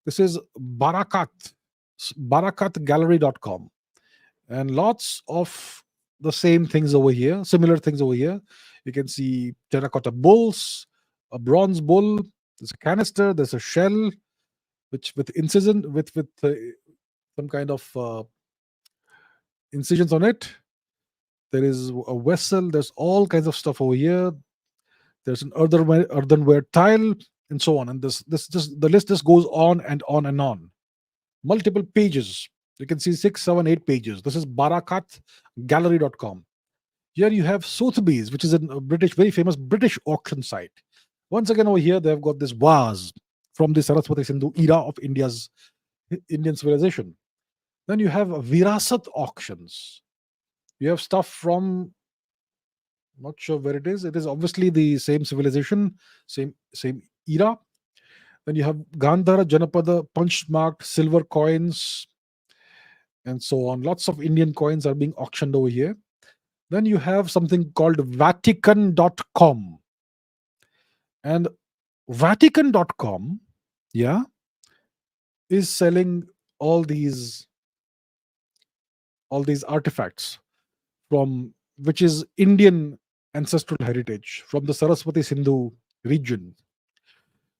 This is barakatgallery.com. And lots of the same things over here, similar things over here. You can see terracotta bulls, a bronze bull, there's a canister, there's a shell, which with incision, with some kind of incisions on it. There is a vessel, there's all kinds of stuff over here. There's an earthenware tile, and so on. And the list just goes on and on and on. Multiple pages. You can see 6, 7, 8 pages. This is barakatgallery.com. Here you have Sotheby's, which is a very famous British auction site. Once again over here, they've got this vase. from the Saraswati Sindhu era of Indian civilization. Then you have Virasat auctions. You have stuff from, not sure where it is. It is obviously the same civilization, same era. Then you have Gandhara, Janapada, punch marked silver coins, and so on. Lots of Indian coins are being auctioned over here. Then you have something called Vatican.com. And Vatican.com, yeah, is selling all these all these artifacts from, which is Indian ancestral heritage from the Saraswati Sindhu region.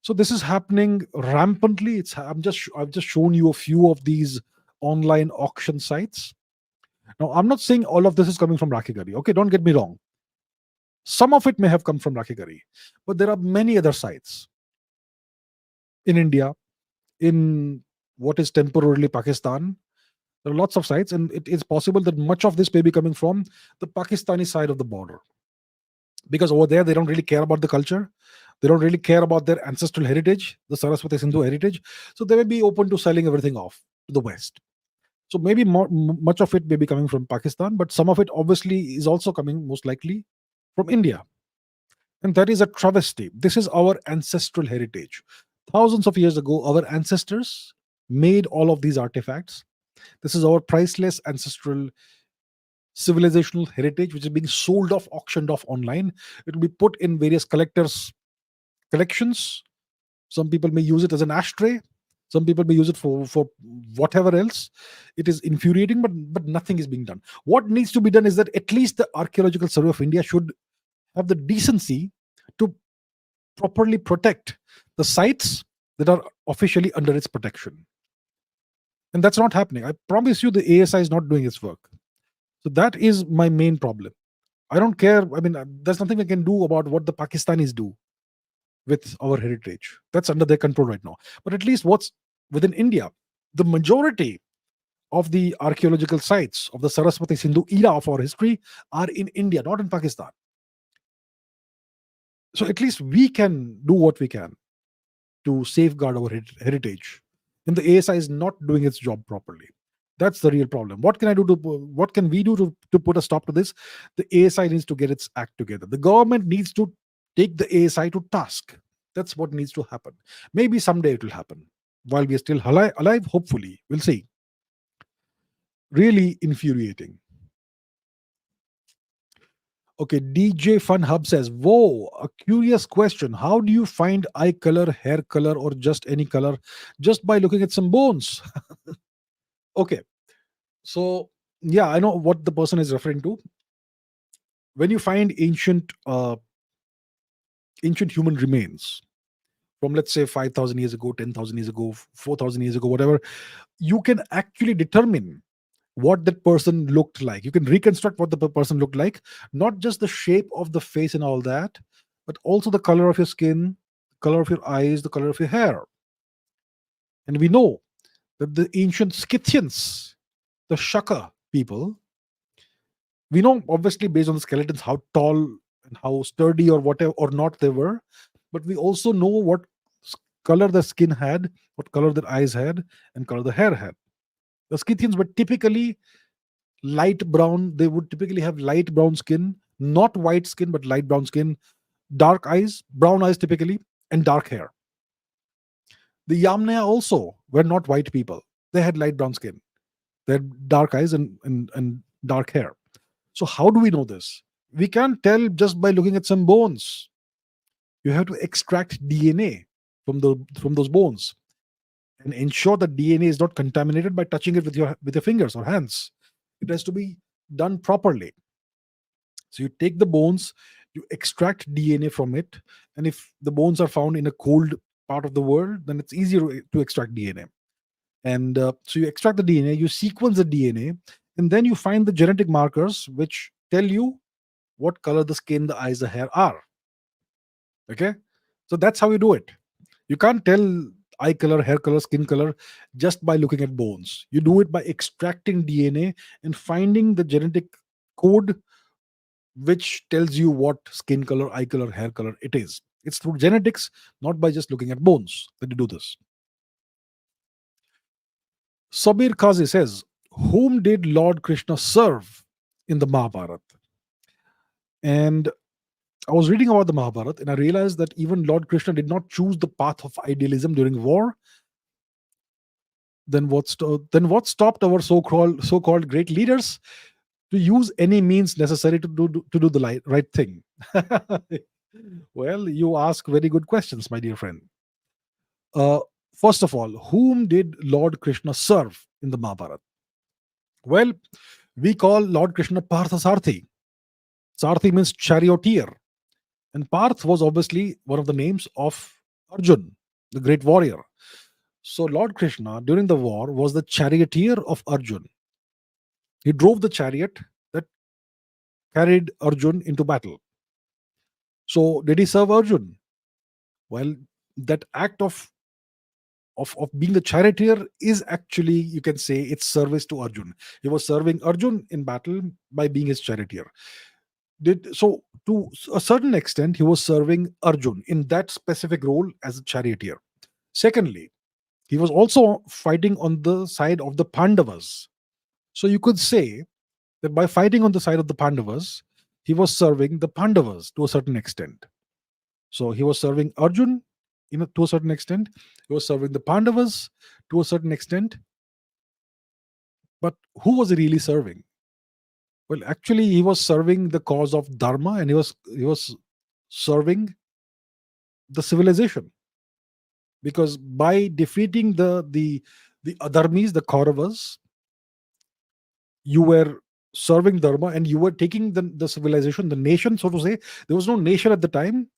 So this is happening rampantly. I've just shown you a few of these online auction sites. Now, I'm not saying all of this is coming from Rakigari. Okay, don't get me wrong. Some of it may have come from Rakigari, but there are many other sites in India, in what is temporarily Pakistan. There are lots of sites, and it is possible that much of this may be coming from the Pakistani side of the border, because over there they don't really care about the culture. They don't really care about their ancestral heritage, the Saraswati Sindhu heritage. So they may be open to selling everything off to the West. So maybe much of it may be coming from Pakistan, but some of it obviously is also coming most likely from India. And that is a travesty. This is our ancestral heritage. Thousands of years ago, our ancestors made all of these artifacts. This is our priceless ancestral civilizational heritage, which is being sold off, auctioned off online. It will be put in various collectors' collections. Some people may use it as an ashtray. Some people may use it for whatever else. It is infuriating, but nothing is being done. What needs to be done is that at least the Archaeological Survey of India should have the decency to properly protect the sites that are officially under its protection. And that's not happening. I promise you, the ASI is not doing its work. So that is my main problem. I don't care. I mean, there's nothing I can do about what the Pakistanis do with our heritage. That's under their control right now. But at least what's within India, the majority of the archaeological sites of the Saraswati Sindhu era of our history are in India, not in Pakistan. So at least we can do what we can to safeguard our heritage. And the ASI is not doing its job properly. That's the real problem. What can I do to? What can we do to put a stop to this? The ASI needs to get its act together. The government needs to take the ASI to task. That's what needs to happen. Maybe someday it will happen. While we are still alive, hopefully. We'll see. Really infuriating. Okay, DJ Fun Hub says, whoa, a curious question. How do you find eye color, hair color, or just any color? Just by looking at some bones. Okay. So, yeah, I know what the person is referring to. When you find ancient human remains from, let's say, 5,000 years ago, 10,000 years ago, 4,000 years ago, whatever, you can actually determine what that person looked like. You can reconstruct what the person looked like, not just the shape of the face and all that, but also the color of your skin, color of your eyes, the color of your hair. And we know that the ancient Scythians, the Shaka people, we know obviously based on the skeletons how tall and how sturdy or whatever or not they were, but we also know what color the skin had, what color their eyes had, and color the hair had. The Scythians were typically light brown. They would typically have light brown skin, not white skin, but light brown skin, dark eyes, brown eyes typically, and dark hair. The Yamnaya also were not white people. They had light brown skin. They had dark eyes and dark hair. So how do we know this? We can't tell just by looking at some bones. You have to extract DNA from those bones and ensure that DNA is not contaminated by touching it with your fingers or hands. It has to be done properly. So you take the bones, you extract DNA from it, and if the bones are found in a cold part of the world, then it's easier to extract DNA. And so you extract the DNA, you sequence the DNA, and then you find the genetic markers which tell you what color the skin, the eyes, the hair are. Okay? So that's how you do it. You can't tell eye color, hair color, skin color just by looking at bones. You do it by extracting DNA and finding the genetic code which tells you what skin color, eye color, hair color it is. It's through genetics, not by just looking at bones that you do this. Sabir Kazi says, whom did Lord Krishna serve in the Mahabharata? And I was reading about the Mahabharata and I realized that even Lord Krishna did not choose the path of idealism during war. Then what stopped our so-called great leaders to use any means necessary to do the right thing? Well, you ask very good questions, my dear friend. Uh, First of all, whom did Lord Krishna serve in the Mahabharata? Well, we call Lord Krishna Partha Sarthi. Sarthi means charioteer, and Parth was obviously one of the names of Arjun, the great warrior. So Lord Krishna during the war was the charioteer of Arjun. He drove the chariot that carried Arjun into battle. So did he serve Arjun? Well, that act of being the charioteer is actually, you can say, it's service to Arjun. He was serving Arjun in battle by being his charioteer. To a certain extent, he was serving Arjun in that specific role as a charioteer. Secondly, he was also fighting on the side of the Pandavas. So you could say that by fighting on the side of the Pandavas, he was serving the Pandavas to a certain extent. So he was serving Arjun, to a certain extent. He was serving the Pandavas to a certain extent. But who was he really serving? Well, actually, he was serving the cause of Dharma, and he was serving the civilization. Because by defeating the Adharmis, the Kauravas, you were serving Dharma, and you were taking the civilization, the nation, so to say. There was no nation at the time.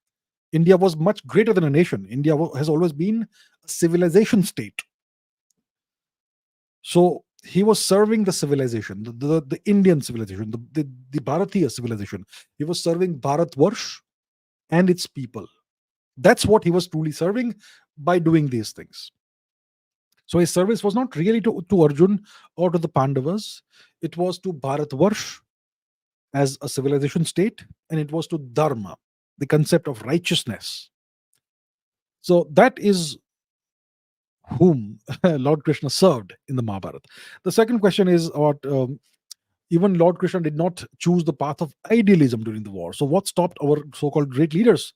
India was much greater than a nation. India has always been a civilization state. So he was serving the civilization, the Indian civilization, the Bharatiya civilization. He was serving Bharatvarsh and its people. That's what he was truly serving by doing these things. So his service was not really to Arjun or to the Pandavas. It was to Bharatvarsh as a civilization state, and it was to Dharma, the concept of righteousness. So that is whom Lord Krishna served in the Mahabharata. The second question is about even Lord Krishna did not choose the path of idealism during the war. So what stopped our so-called great leaders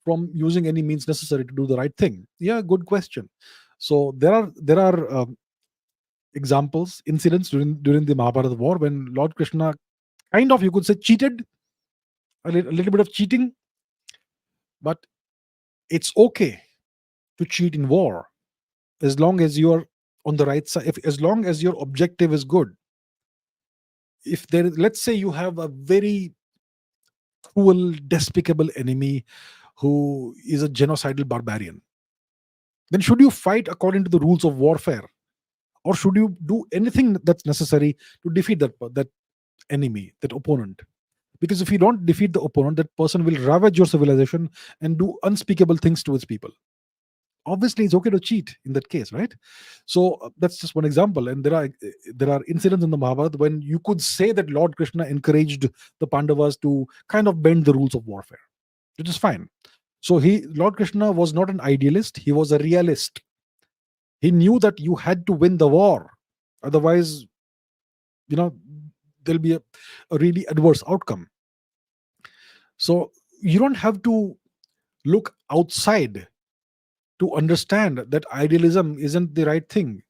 from using any means necessary to do the right thing? Yeah, good question. So there are examples, incidents during the Mahabharata war when Lord Krishna kind of, you could say, cheated, a little bit of cheating. But it's okay to cheat in war as long as you are on the right side, as long as your objective is good. If let's say you have a very cruel, despicable enemy who is a genocidal barbarian, then should you fight according to the rules of warfare, or should you do anything that's necessary to defeat that enemy, that opponent? Because if you don't defeat the opponent, that person will ravage your civilization and do unspeakable things to its people. Obviously it's okay to cheat in that case, right? So that's just one example, and there are incidents in the Mahabharata when you could say that Lord Krishna encouraged the Pandavas to kind of bend the rules of warfare, which is fine. So Lord Krishna was not an idealist, he was a realist. He knew that you had to win the war, otherwise, there'll be a really adverse outcome. So you don't have to look outside to understand that idealism isn't the right thing.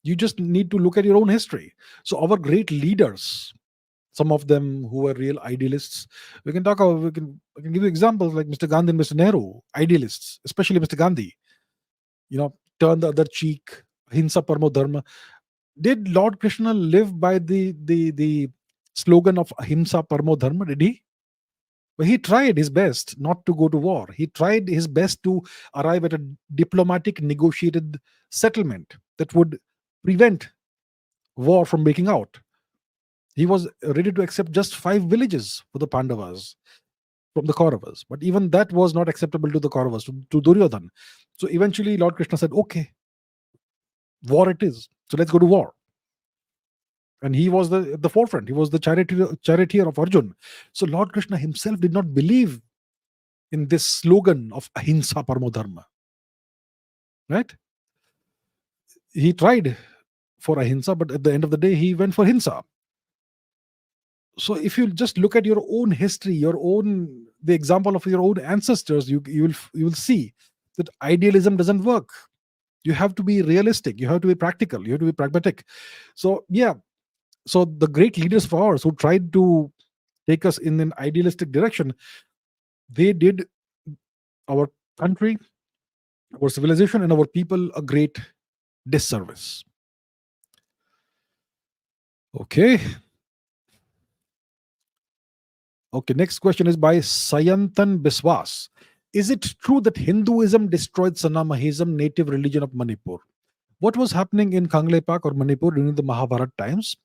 You just need to look at your own history. So our great leaders, some of them who were real idealists, we can talk about. I can give you examples like Mr. Gandhi and Mr. Nehru, idealists, especially Mr. Gandhi. Turn the other cheek, hinsa parmo dharma. Did Lord Krishna live by the slogan of ahimsa parmo dharma? Did he? But he tried his best not to go to war. He tried his best to arrive at a diplomatic, negotiated settlement that would prevent war from breaking out. He was ready to accept just 5 villages for the Pandavas from the Kauravas. But even that was not acceptable to the Kauravas, to Duryodhan. So eventually Lord Krishna said, okay, war it is. So let's go to war. And he was the forefront. He was the charioteer of Arjun. So Lord Krishna himself did not believe in this slogan of ahimsa paramo dharma, right? He tried for ahimsa, but at the end of the day, he went for hinsa. So if you just look at your own history, the example of your own ancestors, you will see that idealism doesn't work. You have to be realistic, you have to be practical, you have to be pragmatic. So yeah, so the great leaders of ours who tried to take us in an idealistic direction, they did our country, our civilization, and our people a great disservice. Okay. Okay, next question is by Sayantan Biswas. Is it true that Hinduism destroyed Sanamhaism, native religion of Manipur? What was happening in Kangleipak or Manipur during the Mahabharata times?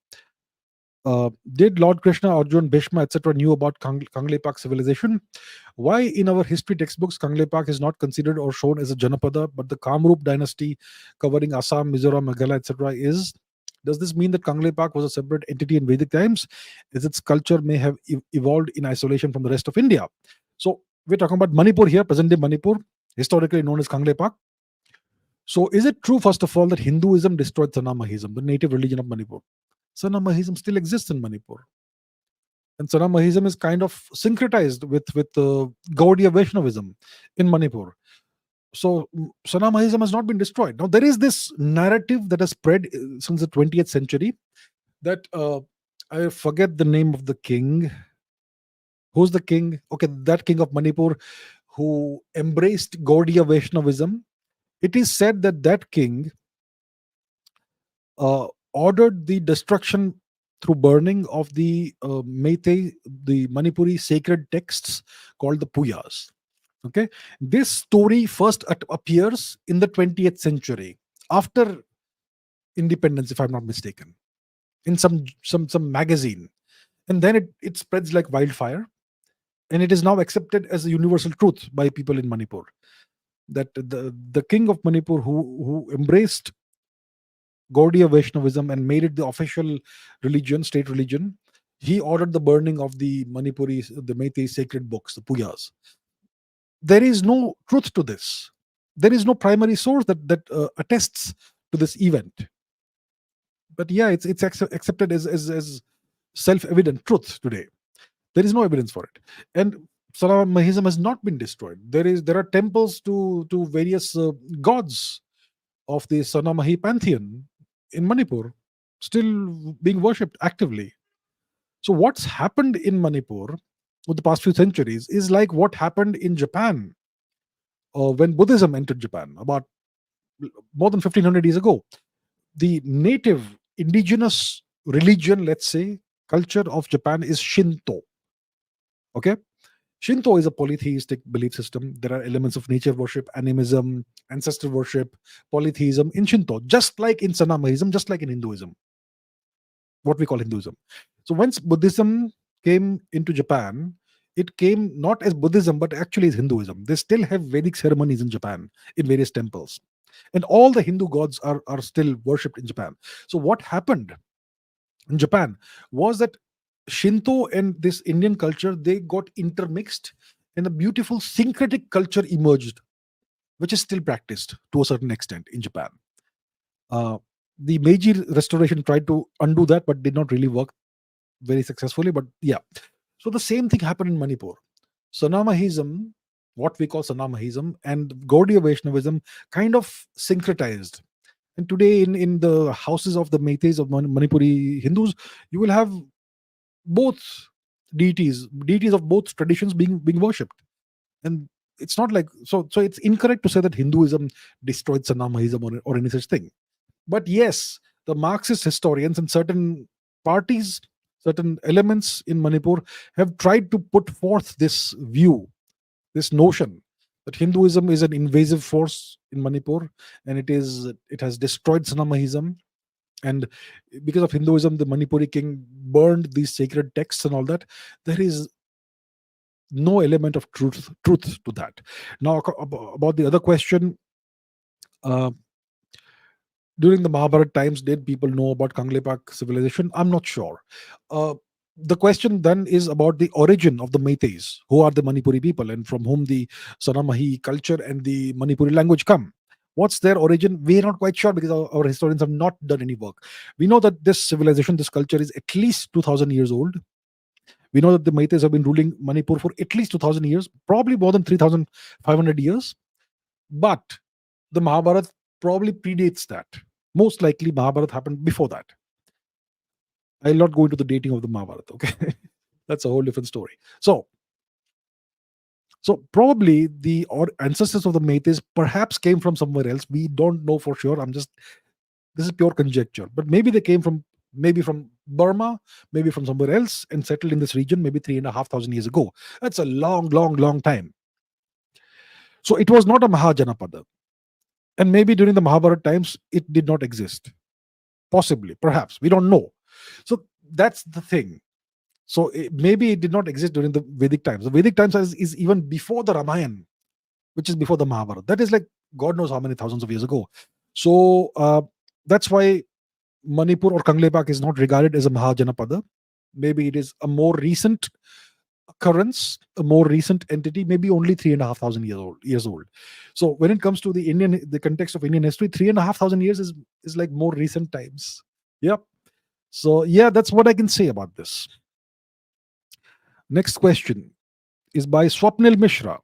Did Lord Krishna, Arjuna, Bhishma, etc. knew about Kangleipak civilization? Why in our history textbooks Kangleipak is not considered or shown as a Janapada, but the Kamrup dynasty covering Assam, Mizoram, Meghalaya, etc. is? Does this mean that Kangleipak was a separate entity in Vedic times, as its culture may have evolved in isolation from the rest of India? So we're talking about Manipur here, present-day Manipur, historically known as Kangleipak. So is it true, first of all, that Hinduism destroyed Sanamhaism, the native religion of Manipur? Sanamhaism still exists in Manipur, and Sanamhaism is kind of syncretized with Gaudiya Vaishnavism in Manipur. So Sanamhaism has not been destroyed. Now there is this narrative that has spread since the 20th century that I forget the name of the king. Who's the king? Okay, that king of Manipur who embraced Gaudiya Vaishnavism. It is said that that king ordered the destruction through burning of the Meitei, the Manipuri sacred texts called the Puyas. Okay, this story first appears in the 20th century after independence, if I'm not mistaken, in some magazine, and then it spreads like wildfire, and it is now accepted as a universal truth by people in Manipur that the king of Manipur who embraced Gaudiya Vaishnavism and made it the official religion, state religion, he ordered the burning of the the Meitei sacred books, the Puyas. There is no truth to this. There is no primary source that attests to this event. But yeah, it's accepted as self-evident truth today. There is no evidence for it, and Sanamhaism has not been destroyed. There are temples to various gods of the Sanamahi pantheon in Manipur still being worshipped actively. So what's happened in Manipur over the past few centuries is like what happened in Japan when Buddhism entered Japan about more than 1500 years ago. The native indigenous religion, let's say, culture of Japan is Shinto. Okay? Shinto is a polytheistic belief system. There are elements of nature worship, animism, ancestor worship, polytheism in Shinto, just like in Sanamahism, just like in Hinduism, what we call Hinduism. So once Buddhism came into Japan, it came not as Buddhism, but actually as Hinduism. They still have Vedic ceremonies in Japan in various temples. And all the Hindu gods are still worshipped in Japan. So what happened in Japan was that Shinto and this Indian culture, they got intermixed and a beautiful syncretic culture emerged, which is still practiced to a certain extent in Japan. The Meiji Restoration tried to undo that, but did not really work very successfully. But yeah, so the same thing happened in Manipur. Sanamahism, what we call Sanamahism, and Gaudiya Vaishnavism kind of syncretized. And today, in the houses of the Meiteis of Manipuri Hindus, you will have both deities of both traditions being worshipped. And it's not like so it's incorrect to say that Hinduism destroyed Sanamahism or any such thing. But yes, the Marxist historians and certain parties, certain elements in Manipur have tried to put forth this view, this notion that Hinduism is an invasive force in Manipur, and it has destroyed Sanamahism. And because of Hinduism, the Manipuri king burned these sacred texts and all that. There is no element of truth to that. Now, about the other question, uh, during the Mahabharata times, did people know about Kangleipak civilization? I'm not sure. The question then is about the origin of the Meiteis, who are the Manipuri people and from whom the Sanamahi culture and the Manipuri language come. What's their origin? We're not quite sure because our historians have not done any work. We know that this civilization, this culture is at least 2000 years old. We know that the Meiteis have been ruling Manipur for at least 2000 years, probably more than 3500 years. But the Mahabharata probably predates that. Most likely, Mahabharata happened before that. I'll not go into the dating of the Mahabharata, okay? That's a whole different story. So probably the ancestors of the Meiteis perhaps came from somewhere else. We don't know for sure. This is pure conjecture, but maybe from Burma, maybe from somewhere else, and settled in this region maybe 3,500 years ago. That's a long, long, long time. So it was not a Mahajanapada, and maybe during the Mahabharata times it did not exist. Possibly, perhaps we don't know. So that's the thing. So maybe it did not exist during the Vedic times. The Vedic times is even before the Ramayana, which is before the Mahabharata. That is like God knows how many thousands of years ago. So that's why Manipur or Kangleipak is not regarded as a Mahajanapada. Maybe it is a more recent occurrence, a more recent entity, maybe only 3,500 years old. So when it comes to the context of Indian history, 3,500 years is like more recent times. Yep. So yeah, that's what I can say about this. Next question is by Swapnil Mishra.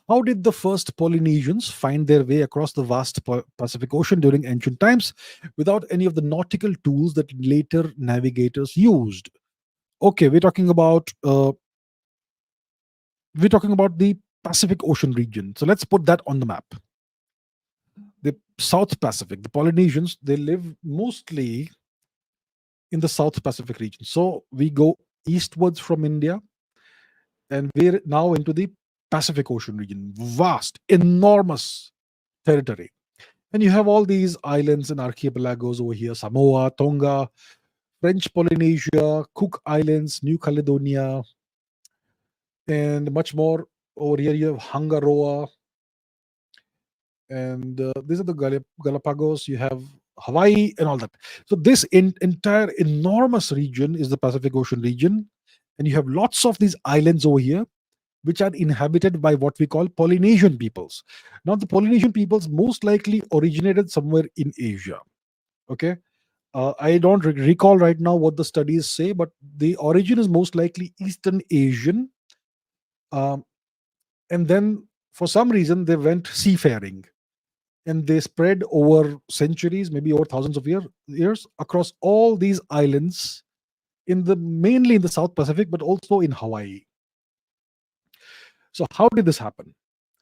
How did the first Polynesians find their way across the vast Pacific Ocean during ancient times without any of the nautical tools that later navigators used? Okay, we're talking about the Pacific Ocean region. So let's put that on the map. The South Pacific, the Polynesians, they live mostly in the South Pacific region. So we go eastwards from India, and we're now into the Pacific Ocean region. Vast, enormous territory. And you have all these islands and archipelagos over here: Samoa, Tonga, French Polynesia, Cook Islands, New Caledonia, and much more. Over here you have Hangaroa, and these are the Galapagos. You have Hawaii and all that. So this entire enormous region is the Pacific Ocean region, and you have lots of these islands over here which are inhabited by what we call Polynesian peoples. Now the Polynesian peoples most likely originated somewhere in Asia. Okay, I don't recall right now what the studies say, but the origin is most likely Eastern Asian. Um, and then for some reason they went seafaring, and they spread over centuries, maybe over thousands of years across all these islands mainly in the South Pacific, but also in Hawaii. So how did this happen,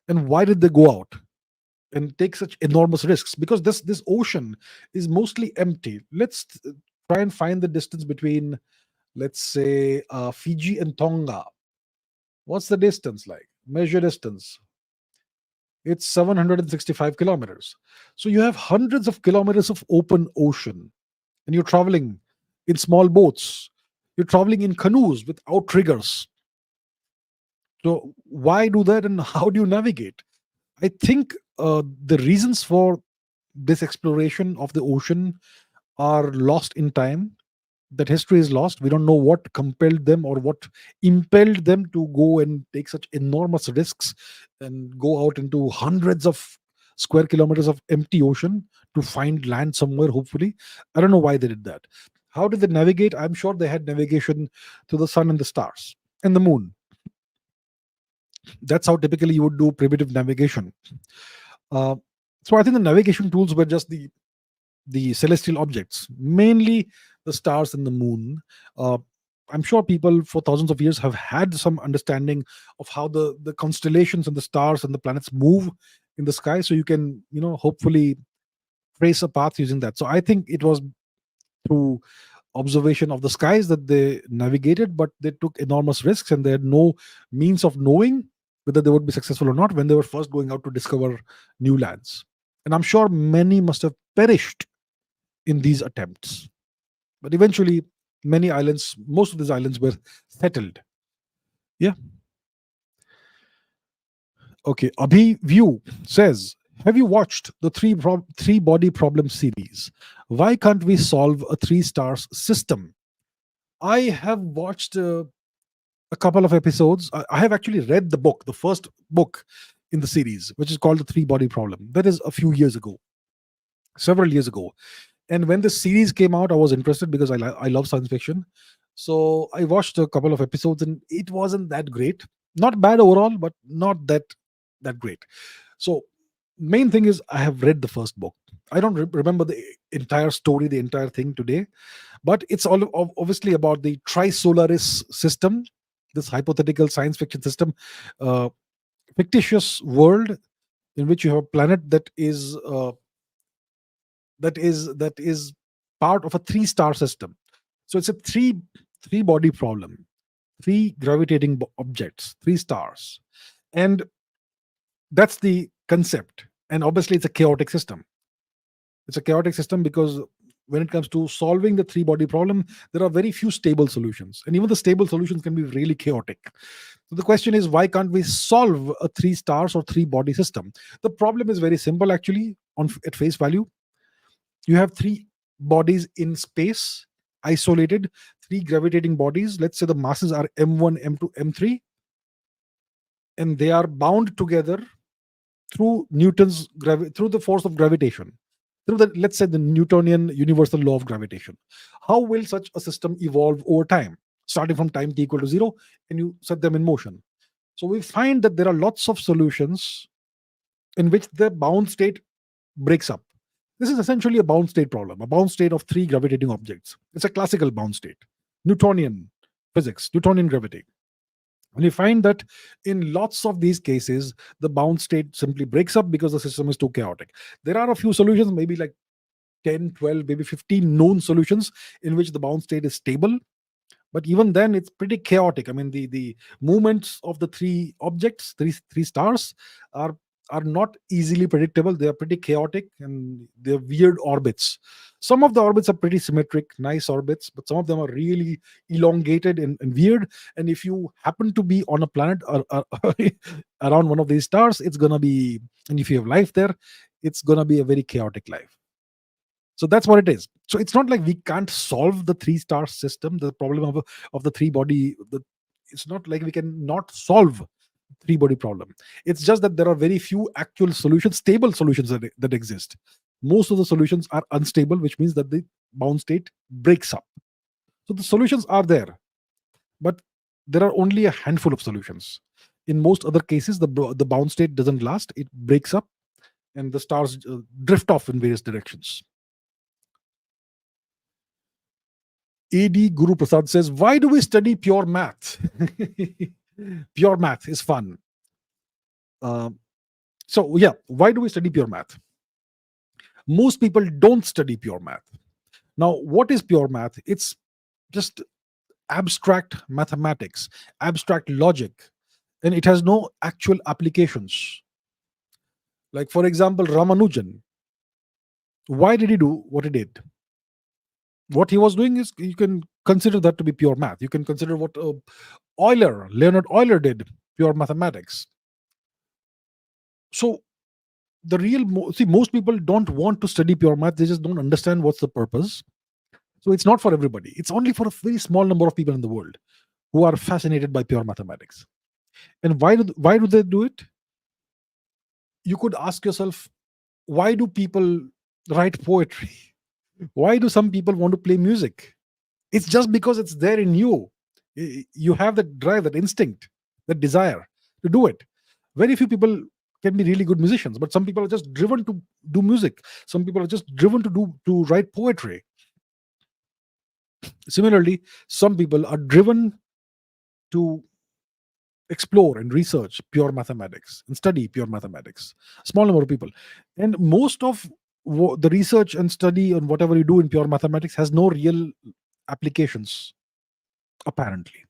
and why did they go out and take such enormous risks? Because this ocean is mostly empty. Let's try and find the distance between, let's say, Fiji and Tonga. What's the distance like? Measure distance. It's 765 kilometers. So you have hundreds of kilometers of open ocean, and you're traveling in small boats. You're traveling in canoes with outriggers. So why do that, and how do you navigate? I think the reasons for this exploration of the ocean are lost in time. That history is lost. We don't know what compelled them or what impelled them to go and take such enormous risks and go out into hundreds of square kilometers of empty ocean to find land somewhere, hopefully. I don't know why they did that. How did they navigate? I'm sure they had navigation to the sun and the stars and the moon. That's how typically you would do primitive navigation. Uh, so I think the navigation tools were just the celestial objects, mainly the stars and the moon. I'm sure people for thousands of years have had some understanding of how the constellations and the stars and the planets move in the sky. So you can, hopefully trace a path using that. So I think it was through observation of the skies that they navigated, but they took enormous risks and they had no means of knowing whether they would be successful or not when they were first going out to discover new lands. And I'm sure many must have perished in these attempts. But eventually, most of these islands were settled. Yeah. Okay. Abhijit says, have you watched the three body problem series? Why can't we solve a 3 stars system? I have watched a couple of episodes. I have actually read the book, the first book in the series, which is called The Three Body Problem. That is a few years ago, several years ago. And when the series came out, I was interested because I love science fiction. So I watched a couple of episodes, and it wasn't that great. Not bad overall, but not that great. So main thing is I have read the first book. I don't remember the entire story, the entire thing today, but it's all obviously about the trisolaris system, this hypothetical science fiction system, uh, fictitious world in which you have a planet that is part of a three-star system. So it's a three body problem, three gravitating objects, three stars, and that's the concept. And obviously, it's a chaotic system. It's a chaotic system because when it comes to solving the three body problem, there are very few stable solutions, and even the stable solutions can be really chaotic. So the question is, why can't we solve a three stars or three body system? The problem is very simple, actually. At face value, you have three bodies in space, isolated, three gravitating bodies. Let's say the masses are m1, m2, m3, and they are bound together through through the force of gravitation, through the, let's say, the Newtonian universal law of gravitation. How will such a system evolve over time, starting from time t equal to zero, and you set them in motion? So we find that there are lots of solutions in which the bound state breaks up. This is essentially a bound state problem, a bound state of three gravitating objects. It's a classical bound state, Newtonian physics, Newtonian gravity. And you find that in lots of these cases, the bound state simply breaks up because the system is too chaotic. There are a few solutions, maybe like 10, 12, maybe 15 known solutions in which the bound state is stable. But even then, it's pretty chaotic. I mean, the movements of the three objects, three stars, are are not easily predictable. They are pretty chaotic, and they're weird orbits. Some of the orbits are pretty symmetric, nice orbits, but some of them are really elongated and weird. And if you happen to be on a planet or around one of these stars, it's gonna be, and if you have life there, it's gonna be a very chaotic life. So that's what it is. So it's not like we can't solve the three-star system, the problem of the three body. It's not like we can not solve three body problem. It's just that there are very few actual solutions, stable solutions that exist. Most of the solutions are unstable, which means that the bound state breaks up. So the solutions are there, but there are only a handful of solutions. In most other cases, the bound state doesn't last; it breaks up, and the stars drift off in various directions. AD Guru Prasad says, "Why do we study pure math?" Pure math is fun. So yeah, why do we study pure math? Most people don't study pure math. Now, what is pure math? It's just abstract mathematics, abstract logic, and it has no actual applications. Like, for example, Ramanujan. Why did he do what he did? What he was doing is, you can consider that to be pure math. You can consider what Leonard Euler did, pure mathematics. So the see, most people don't want to study pure math. They just don't understand what's the purpose. So it's not for everybody. It's only for a very small number of people in the world who are fascinated by pure mathematics. And why do they do it? You could ask yourself, why do people write poetry? Why do some people want to play music? It's just because it's there in you. You have that drive, that instinct, that desire to do it. Very few people can be really good musicians, but some people are just driven to do music. Some people are just driven to write poetry. Similarly, some people are driven to explore and research pure mathematics and study pure mathematics. Small number of people, and most of the research and study on whatever you do in pure mathematics has no real applications. Apparently,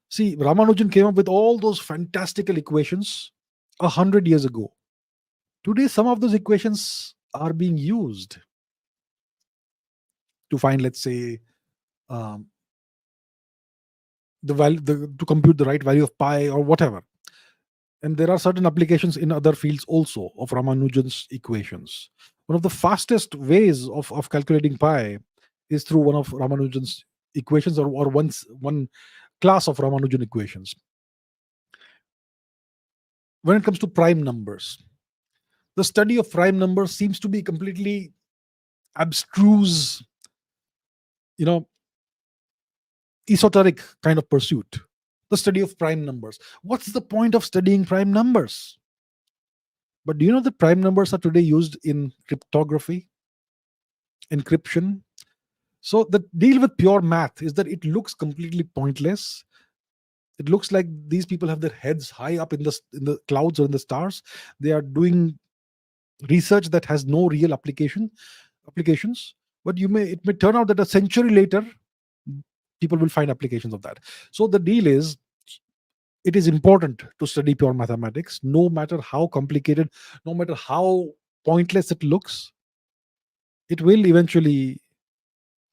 see, Ramanujan came up with all those fantastical equations 100 years ago. Today, some of those equations are being used to find, let's say, um, to compute the right value of pi or whatever. And there are certain applications in other fields also of Ramanujan's equations. One of the fastest ways of calculating pi is through one of Ramanujan's equations, or one class of Ramanujan equations. When it comes to prime numbers, the study of prime numbers seems to be completely abstruse, you know, esoteric kind of pursuit. The study of prime numbers. What's the point of studying prime numbers? But do you know that prime numbers are today used in cryptography, encryption? So the deal with pure math is that it looks completely pointless. It looks like these people have their heads high up in the clouds or in the stars. They are doing research that has no real applications. But it may turn out that a century later, people will find applications of that. So the deal is, it is important to study pure mathematics, no matter how complicated, no matter how pointless it looks. It will eventually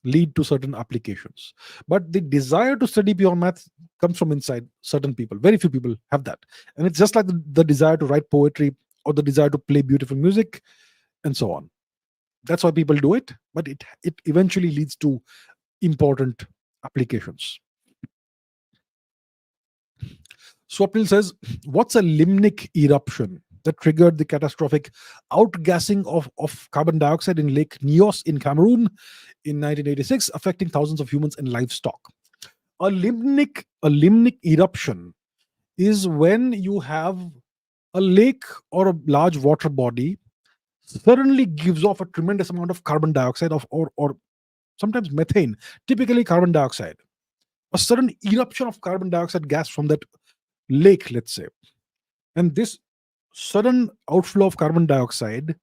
lead to certain applications. But the desire to study pure math comes from inside certain people. Very few people have that. And it's just like the desire to write poetry, or the desire to play beautiful music, and so on. That's why people do it, but it eventually leads to important applications. Swapnil says, what's a limnic eruption that triggered the catastrophic outgassing of carbon dioxide in Lake Nyos in Cameroon in 1986, affecting thousands of humans and livestock? A limnic eruption is when you have a lake or a large water body suddenly gives off a tremendous amount of carbon dioxide, or sometimes methane, typically carbon dioxide. A sudden eruption of carbon dioxide gas from that lake, let's say. And this sudden outflow of carbon dioxide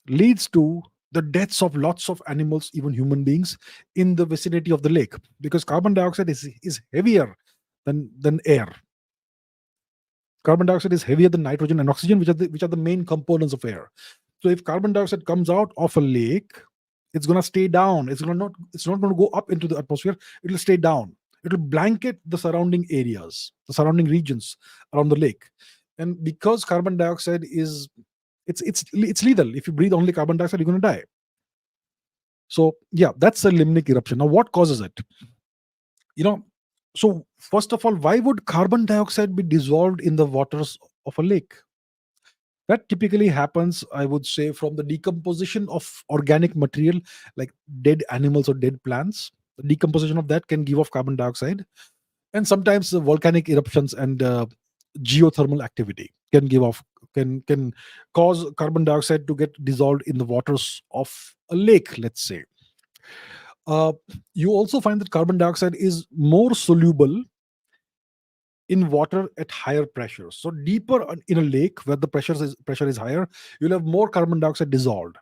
leads to the deaths of lots of animals, even human beings, in the vicinity of the lake, because carbon dioxide is heavier than air. Carbon dioxide is heavier than nitrogen and oxygen, which are the main components of air. So if carbon dioxide comes out of a lake, it's going to stay down. It's not going to go up into the atmosphere. It will stay down. It will blanket the surrounding areas, the surrounding regions around the lake. And because carbon dioxide it's lethal. If you breathe only carbon dioxide, you're going to die. So yeah, that's a limnic eruption. Now, what causes it? So first of all, why would carbon dioxide be dissolved in the waters of a lake? That typically happens, I would say, from the decomposition of organic material, like dead animals or dead plants. The decomposition of that can give off carbon dioxide. And sometimes the volcanic eruptions and geothermal activity can cause carbon dioxide to get dissolved in the waters of a lake, let's say. You also find that carbon dioxide is more soluble in water at higher pressure. So deeper in a lake where the pressure is higher, you'll have more carbon dioxide dissolved.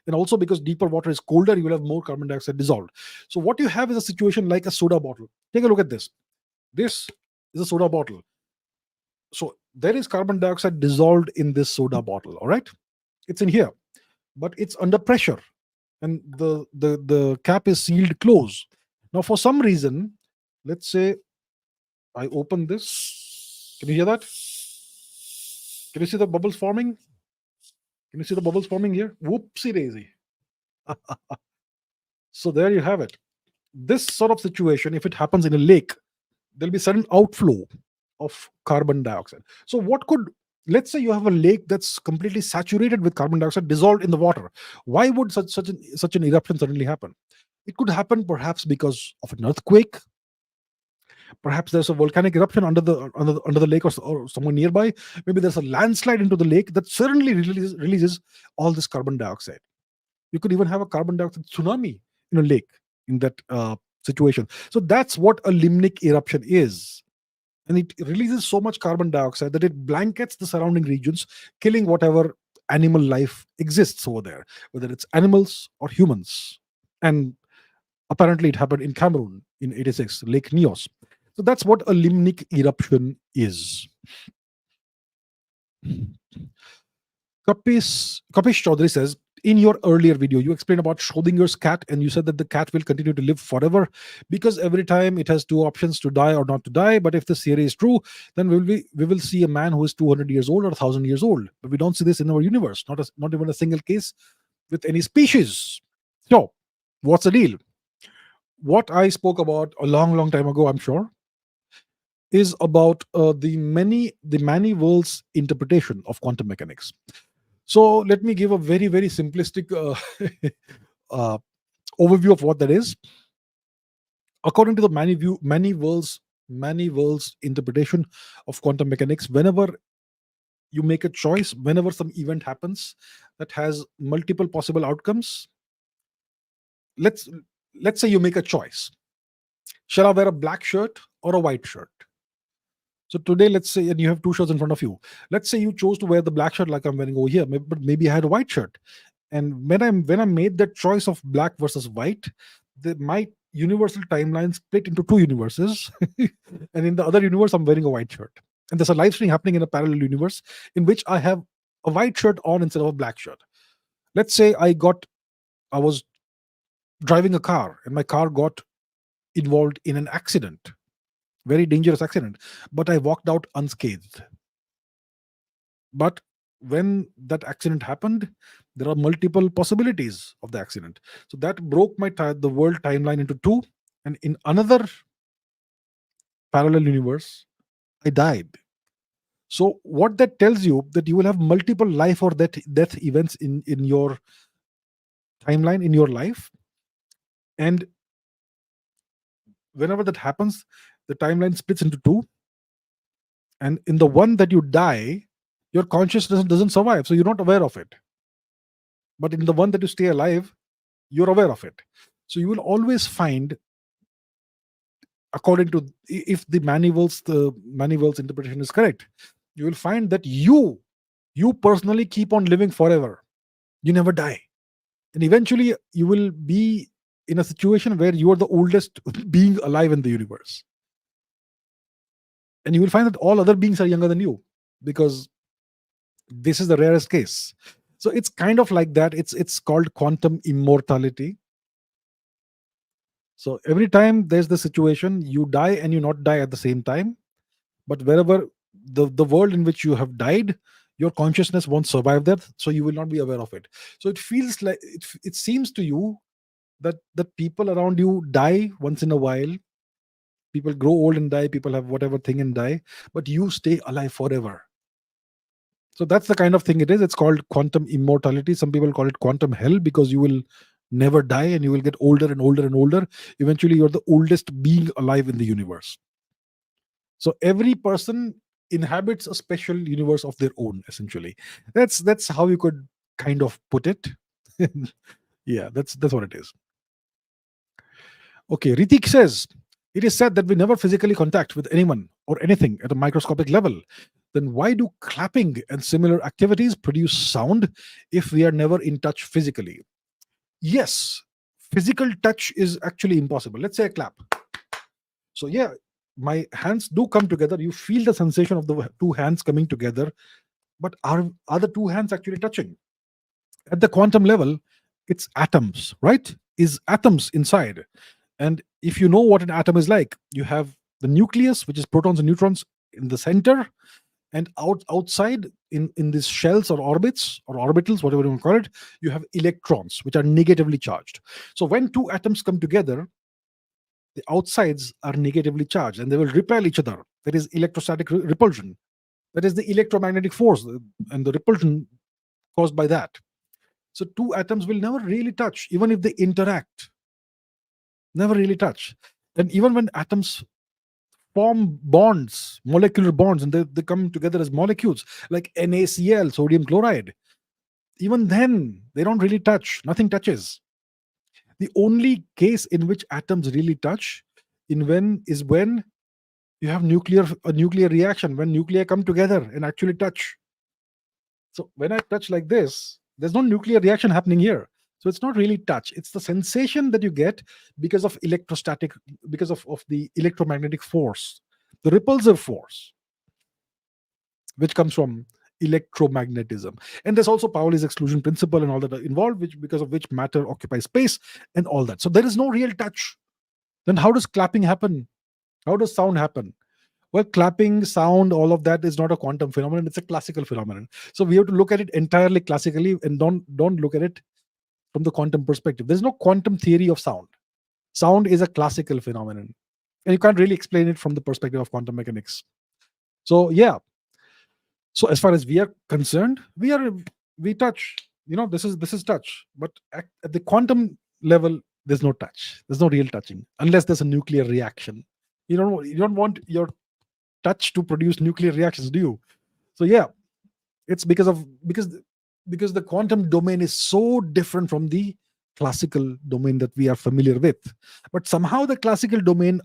And also because deeper water is colder, you will have more carbon dioxide dissolved. So what you have is a situation like a soda bottle. Take a look at this. This is a soda bottle. So there is carbon dioxide dissolved in this soda bottle. All right, it's in here, but it's under pressure, and the cap is sealed close. Now, for some reason, let's say I open this. Can you hear that? Can you see the bubbles forming? Can you see the bubbles forming here? Whoopsie daisy. So there you have it. This sort of situation, if it happens in a lake, there'll be sudden outflow of carbon dioxide. So let's say you have a lake that's completely saturated with carbon dioxide dissolved in the water. Why would such an eruption suddenly happen? It could happen perhaps because of an earthquake. Perhaps there's a volcanic eruption under the lake, or somewhere nearby. Maybe there's a landslide into the lake that suddenly releases all this carbon dioxide. You could even have a carbon dioxide tsunami in a lake in that situation. So that's what a limnic eruption is. And it releases so much carbon dioxide that it blankets the surrounding regions, killing whatever animal life exists over there, whether it's animals or humans. And apparently it happened in Cameroon in 86, Lake Nyos. So that's what a limnic eruption is. Kapish Chaudhary says, in your earlier video, you explained about Schrodinger's cat, and you said that the cat will continue to live forever because every time it has two options, to die or not to die. But if this theory is true, then we will see a man who is 200 years old or 1,000 years old. But we don't see this in our universe, not even a single case with any species. So What's the deal? What I spoke about a long time ago, I'm sure, is about the many worlds interpretation of quantum mechanics. So let me give a very simplistic uh, overview of what that is. According to the many worlds interpretation of quantum mechanics, whenever you make a choice, whenever some event happens that has multiple possible outcomes, let's let's say you make a choice. Shall I wear a black shirt or a white shirt? So today, let's say, and you have two shirts in front of you. Let's say you chose to wear the black shirt like I'm wearing over here, but maybe I had a white shirt. And when I made that choice of black versus white, my universal timeline split into two universes, and in the other universe, I'm wearing a white shirt. And there's a live stream happening in a parallel universe in which I have a white shirt on instead of a black shirt. Let's say I was driving a car and my car got involved in an accident, very dangerous accident, but I walked out unscathed. But when that accident happened, there are multiple possibilities of the accident. So that broke the world timeline into two, and in another parallel universe, I died. So what that tells you, that you will have multiple life or death events in your timeline, in your life, and whenever that happens, the timeline splits into two, and in the one that you die, your consciousness doesn't survive, so you're not aware of it. But in the one that you stay alive, you're aware of it. So you will always find, according to, if the many worlds interpretation is correct, you will find that you personally keep on living forever. You never die, and eventually you will be in a situation where you are the oldest being alive in the universe, and you will find that all other beings are younger than you, because this is the rarest case. So it's kind of like that. It's called quantum immortality. So every time there's the situation, you die and you not die at the same time. But wherever the world in which you have died, your consciousness won't survive that, so you will not be aware of it. So it feels like it seems to you that people around you die once in a while. People grow old and die. People have whatever thing and die, but you stay alive forever. So that's the kind of thing it is. It's called quantum immortality. Some people call it quantum hell, because you will never die and you will get older and older and older. Eventually, you're the oldest being alive in the universe. So every person inhabits a special universe of their own, essentially. That's how you could kind of put it. Yeah, that's what it is. Okay, Ritik says, it is said that we never physically contact with anyone or anything at a microscopic level. Then why do clapping and similar activities produce sound if we are never in touch physically? Yes, physical touch is actually impossible. Let's say a clap. So yeah, my hands do come together. You feel the sensation of the two hands coming together, but are the two hands actually touching? At the quantum level, it's atoms, right? Is atoms inside. And if you know what an atom is like, you have the nucleus, which is protons and neutrons in the center, and outside in these shells or orbits or orbitals, whatever you want to call it, you have electrons, which are negatively charged. So when two atoms come together, the outsides are negatively charged and they will repel each other. There is electrostatic repulsion. That is the electromagnetic force and the repulsion caused by that. So two atoms will never really touch, even if they interact. Never really touch. And even when atoms form bonds, molecular bonds, and they come together as molecules, like NaCl, sodium chloride, even then they don't really touch. Nothing touches. The only case in which atoms really touch is when you have a nuclear reaction, when nuclei come together and actually touch. So when I touch like this, there's no nuclear reaction happening here. So it's not really touch. It's the sensation that you get because of because of the electromagnetic force, the repulsive force, which comes from electromagnetism. And there's also Pauli's exclusion principle and all that are involved, which because of which matter occupies space and all that. So there is no real touch. Then how does clapping happen? How does sound happen? Well, clapping, sound, all of that is not a quantum phenomenon, it's a classical phenomenon. So we have to look at it entirely classically, and don't look at it from the quantum perspective. There's no quantum theory of sound. Sound is a classical phenomenon, and you can't really explain it from the perspective of quantum mechanics. So yeah, so as far as we are concerned, we touch. This is touch, but at the quantum level, there's no touch. There's no real touching unless there's a nuclear reaction. You don't want your touch to produce nuclear reactions, do you? So yeah, it's because the quantum domain is so different from the classical domain that we are familiar with. But somehow the classical domain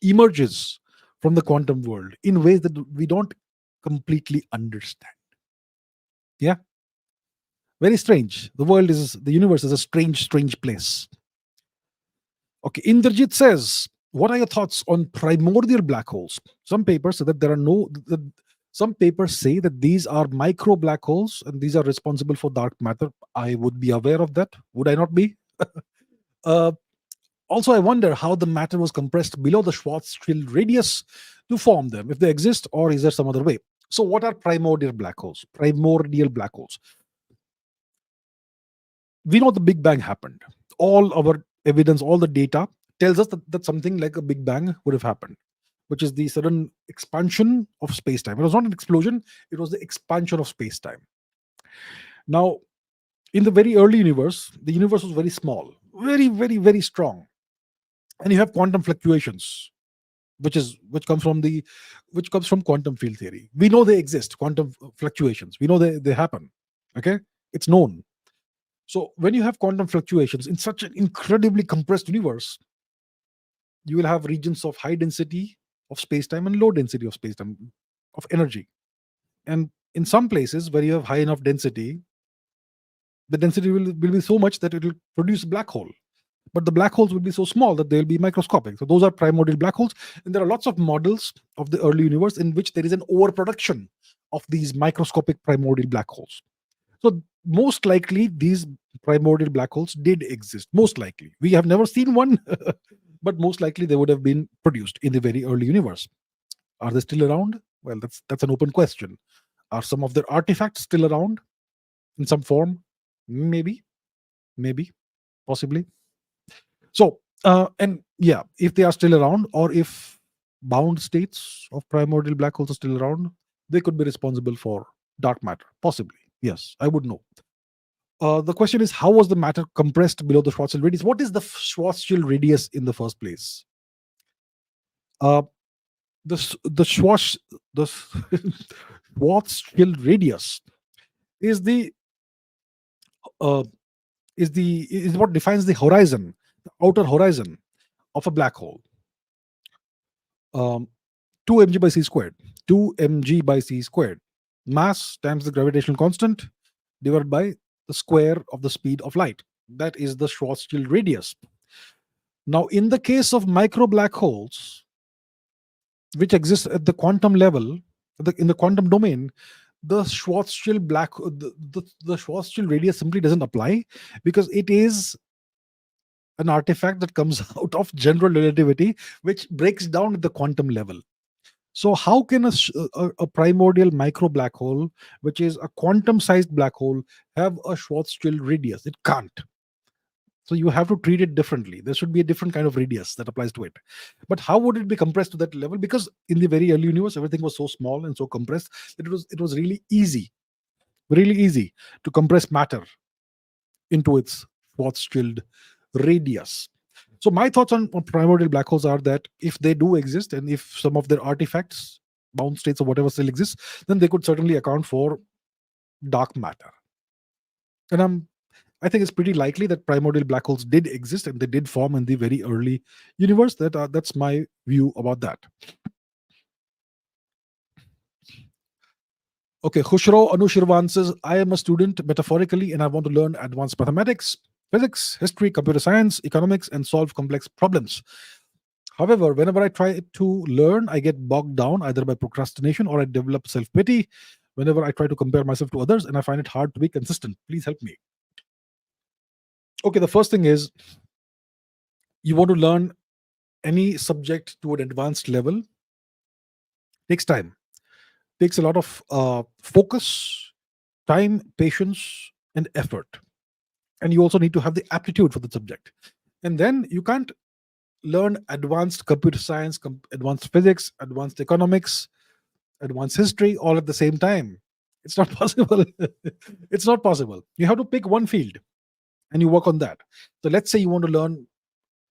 emerges from the quantum world in ways that we don't completely understand. Yeah, very strange. The universe is a strange place. Okay, Indrajit says, what are your thoughts on primordial black holes? Some papers say that some papers say that these are micro black holes and these are responsible for dark matter. I would be aware of that. Would I not be? uh, Also, I wonder how the matter was compressed below the Schwarzschild radius to form them, if they exist, or is there some other way? So, what are primordial black holes? Primordial black holes. We know the Big Bang happened. All our evidence, all the data tells us that something like a Big Bang would have happened, which is the sudden expansion of space time. It was not an explosion, it was the expansion of space time. Now, in the very early universe, the universe was very small, very strong. And you have quantum fluctuations, which comes from quantum field theory. We know they exist, quantum fluctuations. We know they happen. Okay, it's known. So when you have quantum fluctuations in such an incredibly compressed universe, you will have regions of high density of space-time and low density of space-time of energy. And in some places where you have high enough density, the density will be so much that it will produce a black hole. But the black holes will be so small that they'll be microscopic. So those are primordial black holes. And there are lots of models of the early universe in which there is an overproduction of these microscopic primordial black holes. So most likely these primordial black holes did exist. Most likely. We have never seen one, but most likely they would have been produced in the very early universe. Are they still around? Well, that's an open question. Are some of their artifacts still around in some form? Maybe, possibly. So, and yeah, if they are still around, or if bound states of primordial black holes are still around, they could be responsible for dark matter. Possibly, yes, I would know. The question is, how was the matter compressed below the Schwarzschild radius? What is the Schwarzschild radius in the first place? Uh, the Schwarzschild radius is the uh, is what defines the horizon, the outer horizon of a black hole. 2 mg by c squared. 2 mg by c squared. Mass times the gravitational constant divided by the square of the speed of light. That is the Schwarzschild radius. Now, in the case of micro black holes, which exist at the quantum level, in the quantum domain, the Schwarzschild the Schwarzschild radius simply doesn't apply, because it is an artifact that comes out of general relativity, which breaks down at the quantum level. So how can a primordial micro black hole, which is a quantum sized black hole, have a Schwarzschild radius? It can't. So you have to treat it differently. There should be a different kind of radius that applies to it. But how would it be compressed to that level? Because in the very early universe, everything was so small and so compressed that it was really easy to compress matter into its Schwarzschild radius. So my thoughts on primordial black holes are that if they do exist, and if some of their artifacts, bound states or whatever still exists, then they could certainly account for dark matter. And I think it's pretty likely that primordial black holes did exist and they did form in the very early universe. That's my view about that. Okay, Khushro Anushirvan says, I am a student metaphorically and I want to learn advanced mathematics, physics, history, computer science, economics, and solve complex problems. However, whenever I try to learn, I get bogged down either by procrastination or I develop self pity whenever I try to compare myself to others, and I find it hard to be consistent. Please help me. Okay, the first thing is, you want to learn any subject to an advanced level, takes time, takes a lot of focus, time, patience, and effort. and you also need to have the aptitude for the subject. And then you can't learn advanced computer science, advanced physics, advanced economics, advanced history all at the same time. It's not possible. It's not possible. You have to pick one field and you work on that. So let's say you want to learn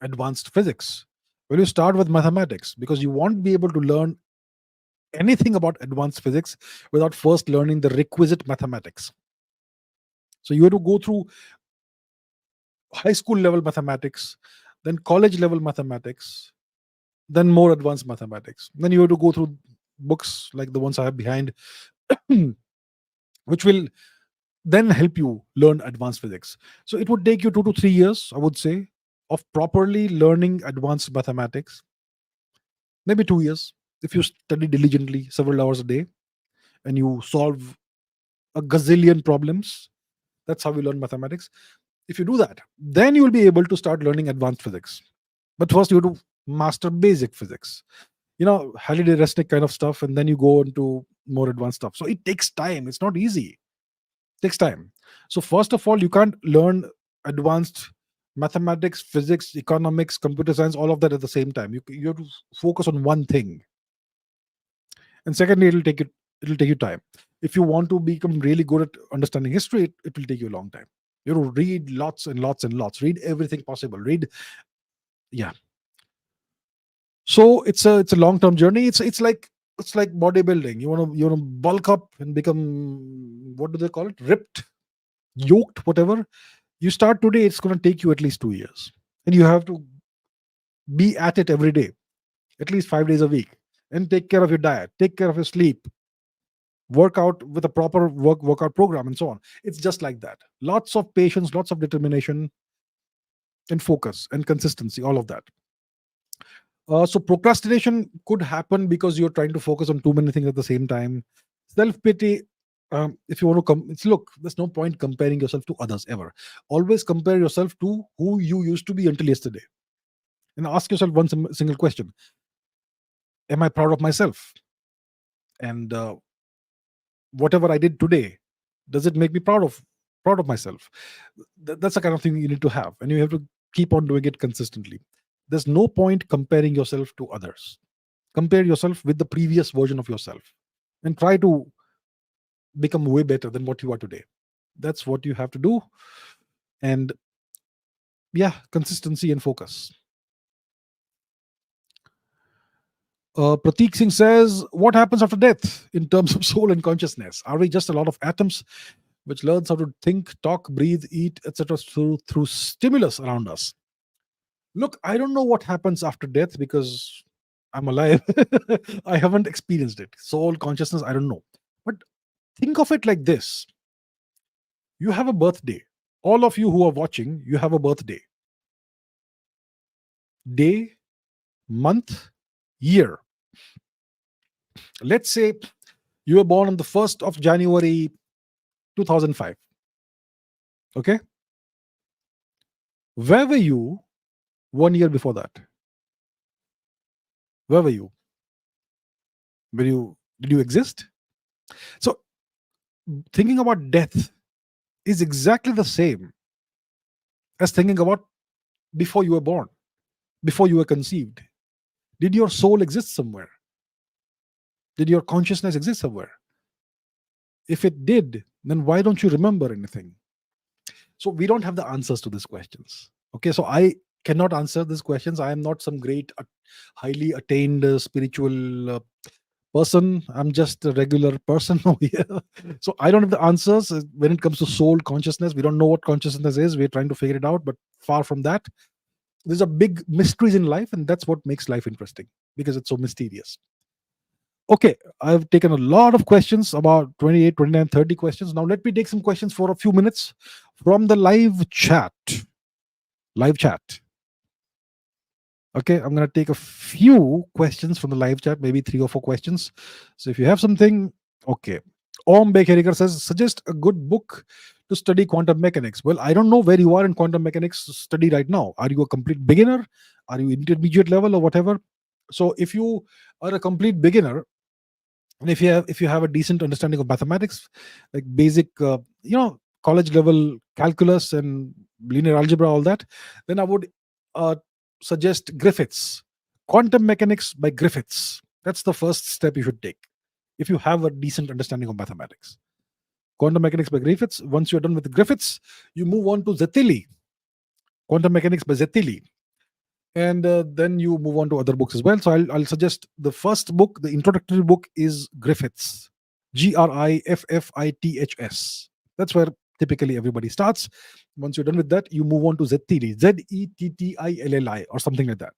advanced physics. Well, you start with mathematics, because you won't be able to learn anything about advanced physics without first learning the requisite mathematics. So you have to go through high school level mathematics, then college level mathematics, then more advanced mathematics. Then you have to go through books like the ones I have behind, which will then help you learn advanced physics. So it would take you 2 to 3 years, I would say, of properly learning advanced mathematics. Maybe 2 years if you study diligently several hours a day and you solve a gazillion problems. That's how we learn mathematics. If you do that, then you will be able to start learning advanced physics. But first, you have to master basic physics, Halliday Resnick kind of stuff, and then you go into more advanced stuff. So it takes time. It's not easy. It takes time. So first of all, you can't learn advanced mathematics, physics, economics, computer science, all of that at the same time. You have to focus on one thing. And secondly, it'll take you time. If you want to become really good at understanding history, it will take you a long time. You have to read lots and lots and lots. Read everything possible. Yeah. So it's a long term journey. It's like bodybuilding. You want to bulk up and become, what do they call it? Ripped, yoked, whatever. You start today. It's going to take you at least 2 years, and you have to be at it every day, at least 5 days a week, and take care of your diet, take care of your sleep, work out with a proper workout program, and so on. It's just like that. Lots of patience, lots of determination, and focus and consistency. All of that. So procrastination could happen because you're trying to focus on too many things at the same time. Self pity. If you want to look, there's no point comparing yourself to others ever. Always compare yourself to who you used to be until yesterday, and ask yourself one single question: am I proud of myself? And whatever I did today, does it make me proud of myself? That's the kind of thing you need to have, and you have to keep on doing it consistently. There's no point comparing yourself to others. Compare yourself with the previous version of yourself and try to become way better than what you are today. That's what you have to do. And yeah, consistency and focus. Pratik Singh says, what happens after death in terms of soul and consciousness? Are we just a lot of atoms which learns how to think, talk, breathe, eat, etc. through stimulus around us? Look, I don't know what happens after death because I'm alive. I haven't experienced it. Soul, consciousness, I don't know. But think of it like this: you have a birthday. All of you who are watching, you have a birthday. Day, month, year. Let's say you were born on the 1st of January 2005. Okay? Where were you 1 year before that? Where were you? Did you exist? So thinking about death is exactly the same as thinking about before you were born, before you were conceived. Did your soul exist somewhere? Did your consciousness exist somewhere? If it did, then why don't you remember anything? So we don't have the answers to these questions. Okay, so I cannot answer these questions. I am not some great, highly attained spiritual person. I'm just a regular person over here. So I don't have the answers when it comes to soul, consciousness. We don't know what consciousness is. We're trying to figure it out, but far from that. There's a big mysteries in life, and that's what makes life interesting, because it's so mysterious. Okay, I've taken a lot of questions, about 28, 29, 30 questions. Now let me take some questions for a few minutes from the live chat. Live chat. Okay, I'm going to take a few questions from the live chat, maybe 3 or 4 questions. So if you have something, okay. Om Bekherikar says, suggest a good book to study quantum mechanics. Well, I don't know where you are in quantum mechanics study right now. Are you a complete beginner? Are you intermediate level or whatever? So if you are a complete beginner, and if you have a decent understanding of mathematics, like basic, college level calculus and linear algebra, all that, then I would uh, suggest Griffiths. Quantum Mechanics by Griffiths. That's the first step you should take if you have a decent understanding of mathematics. Quantum Mechanics by Griffiths. Once you're done with Griffiths, you move on to Zetili. Quantum Mechanics by Zetili. And then you move on to other books as well. So I'll suggest the first book, the introductory book, is Griffiths. Griffiths. That's where typically everybody starts. Once you're done with that, you move on to Zetili, Zettilli, or something like that.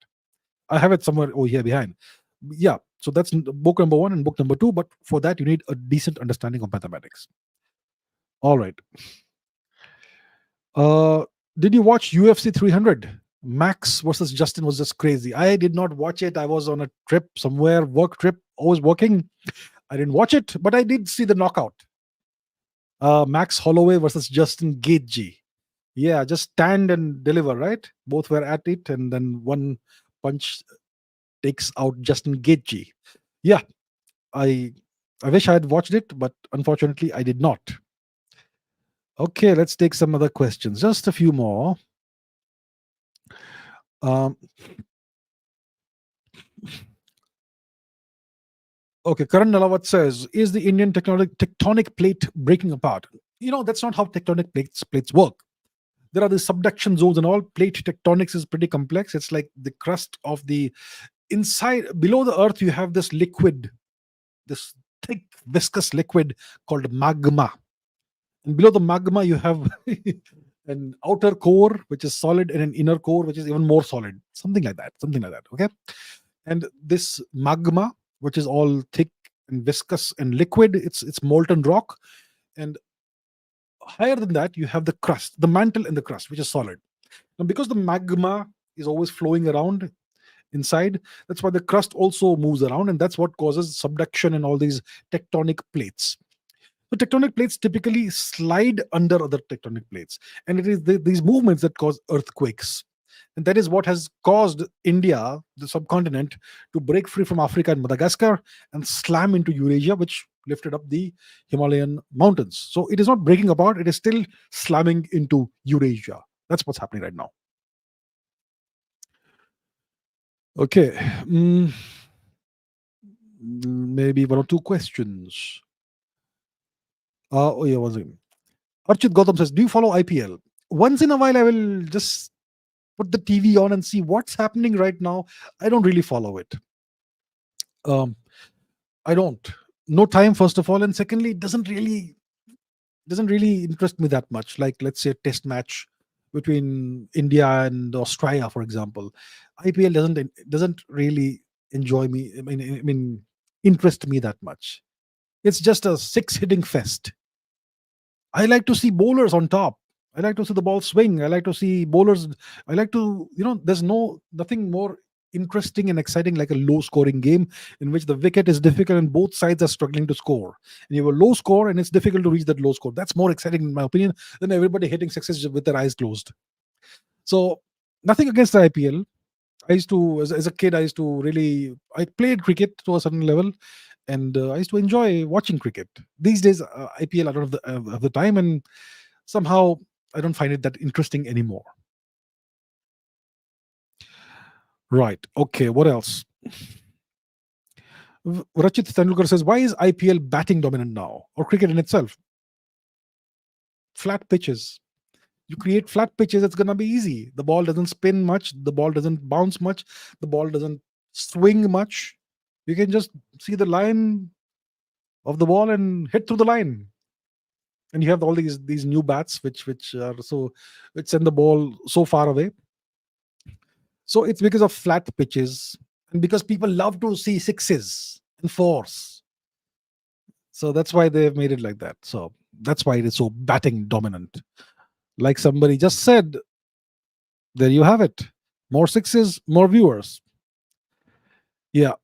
I have it somewhere over here behind. Yeah, so that's book number 1 and book number 2. But for that, you need a decent understanding of mathematics. All right. Did you watch UFC 300? Max versus Justin was just crazy. I did not watch it. I was on a trip somewhere, work trip. I was working. I didn't watch it, but I did see the knockout. Max Holloway versus Justin Gaethje. Yeah, just stand and deliver, right? Both were at it, and then one punch takes out Justin Gaethje. Yeah, I wish I had watched it, but unfortunately, I did not. Okay, let's take some other questions. Just a few more. Okay, Karan Nalawat says, is the Indian tectonic plate breaking apart? That's not how tectonic plates work. There are the subduction zones and all. Plate tectonics is pretty complex. It's like the crust of the inside, below the earth, you have this liquid, this thick, viscous liquid called magma. And below the magma, you have an outer core, which is solid, and an inner core, which is even more solid. Something like that. Okay. And this magma, which is all thick and viscous and liquid, it's molten rock. And higher than that, you have the crust, the mantle and the crust, which is solid. Now, because the magma is always flowing around inside, that's why the crust also moves around, and that's what causes subduction and all these tectonic plates. So tectonic plates typically slide under other tectonic plates, and it is these movements that cause earthquakes. And that is what has caused India, the subcontinent, to break free from Africa and Madagascar and slam into Eurasia, which lifted up the Himalayan mountains. So it is not breaking apart, it is still slamming into Eurasia. That's what's happening right now. Okay. Maybe one or two questions. Oh, yeah, one second. Archit Gautam says, do you follow IPL? Once in a while, I will just put the TV on and see what's happening right now. I don't really follow it. I don't. No time, first of all, and secondly, it doesn't really interest me that much. Like, let's say a test match between India and Australia, for example. IPL doesn't really enjoy me. I mean, interest me that much. It's just a six-hitting fest. I like to see bowlers on top. I like to see the ball swing. I like to see bowlers. I like to, there's nothing more interesting and exciting like a low scoring game in which the wicket is difficult and both sides are struggling to score. And you have a low score and it's difficult to reach that low score. That's more exciting, in my opinion, than everybody hitting sixes with their eyes closed. So, nothing against the IPL. I used to, as a kid, I played cricket to a certain level, and I used to enjoy watching cricket. These days, IPL, I don't have the time, and somehow I don't find it that interesting anymore. Right. Okay. What else? Rachit Tendulkar says, why is IPL batting dominant now, or cricket in itself? Flat pitches. You create flat pitches, it's going to be easy. The ball doesn't spin much. The ball doesn't bounce much. The ball doesn't swing much. You can just see the line of the ball and hit through the line. And you have all these new bats which send the ball so far away. So it's because of flat pitches and because people love to see sixes and fours. So that's why they've made it like that. So that's why it is so batting dominant. Like somebody just said, there you have it. More sixes, more viewers. Yeah.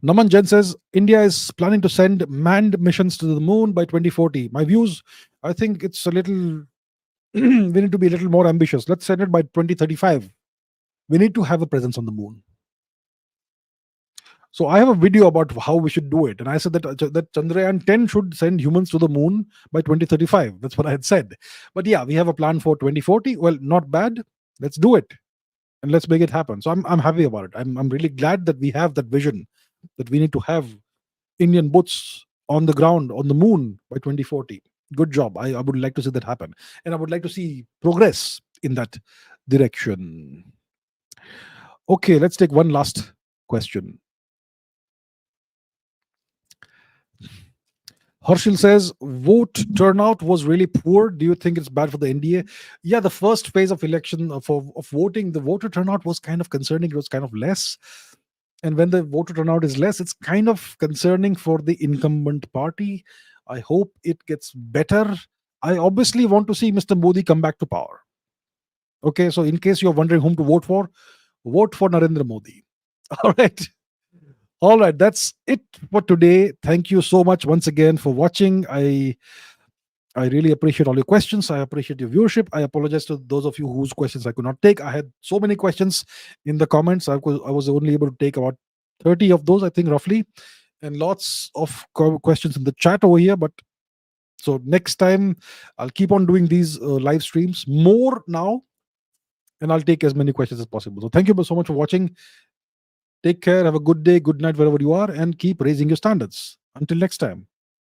Naman Jen says, India is planning to send manned missions to the moon by 2040. My views, I think it's a little, we need to be a little more ambitious. Let's send it by 2035. We need to have a presence on the moon. So I have a video about how we should do it, and I said that Chandrayaan 10 should send humans to the moon by 2035. That's what I had said. But yeah, we have a plan for 2040. Well, not bad. Let's do it and let's make it happen. So I'm happy about it. I'm really glad that we have that vision, that we need to have Indian boots on the ground on the moon by 2040. Good job. I would like to see that happen, and I would like to see progress in that direction. Okay, let's take one last question. Harshil says, vote turnout was really poor. Do you think it's bad for the NDA? Yeah, the first phase of election of voting, the voter turnout was kind of concerning. It was kind of less. And when the voter turnout is less, it's kind of concerning for the incumbent party. I hope it gets better. I obviously want to see Mr. Modi come back to power. Okay, so in case you're wondering whom to vote for Narendra Modi. All right. All right, that's it for today. Thank you so much once again for watching. I really appreciate all your questions. I appreciate your viewership. I apologize to those of you whose questions I could not take. I had so many questions in the comments. I was only able to take about 30 of those, I think, roughly, and lots of questions in the chat over here. But so next time, I'll keep on doing these live streams more now, and I'll take as many questions as possible. So thank you so much for watching. Take care. Have a good day, good night, wherever you are, and keep raising your standards. Until next time.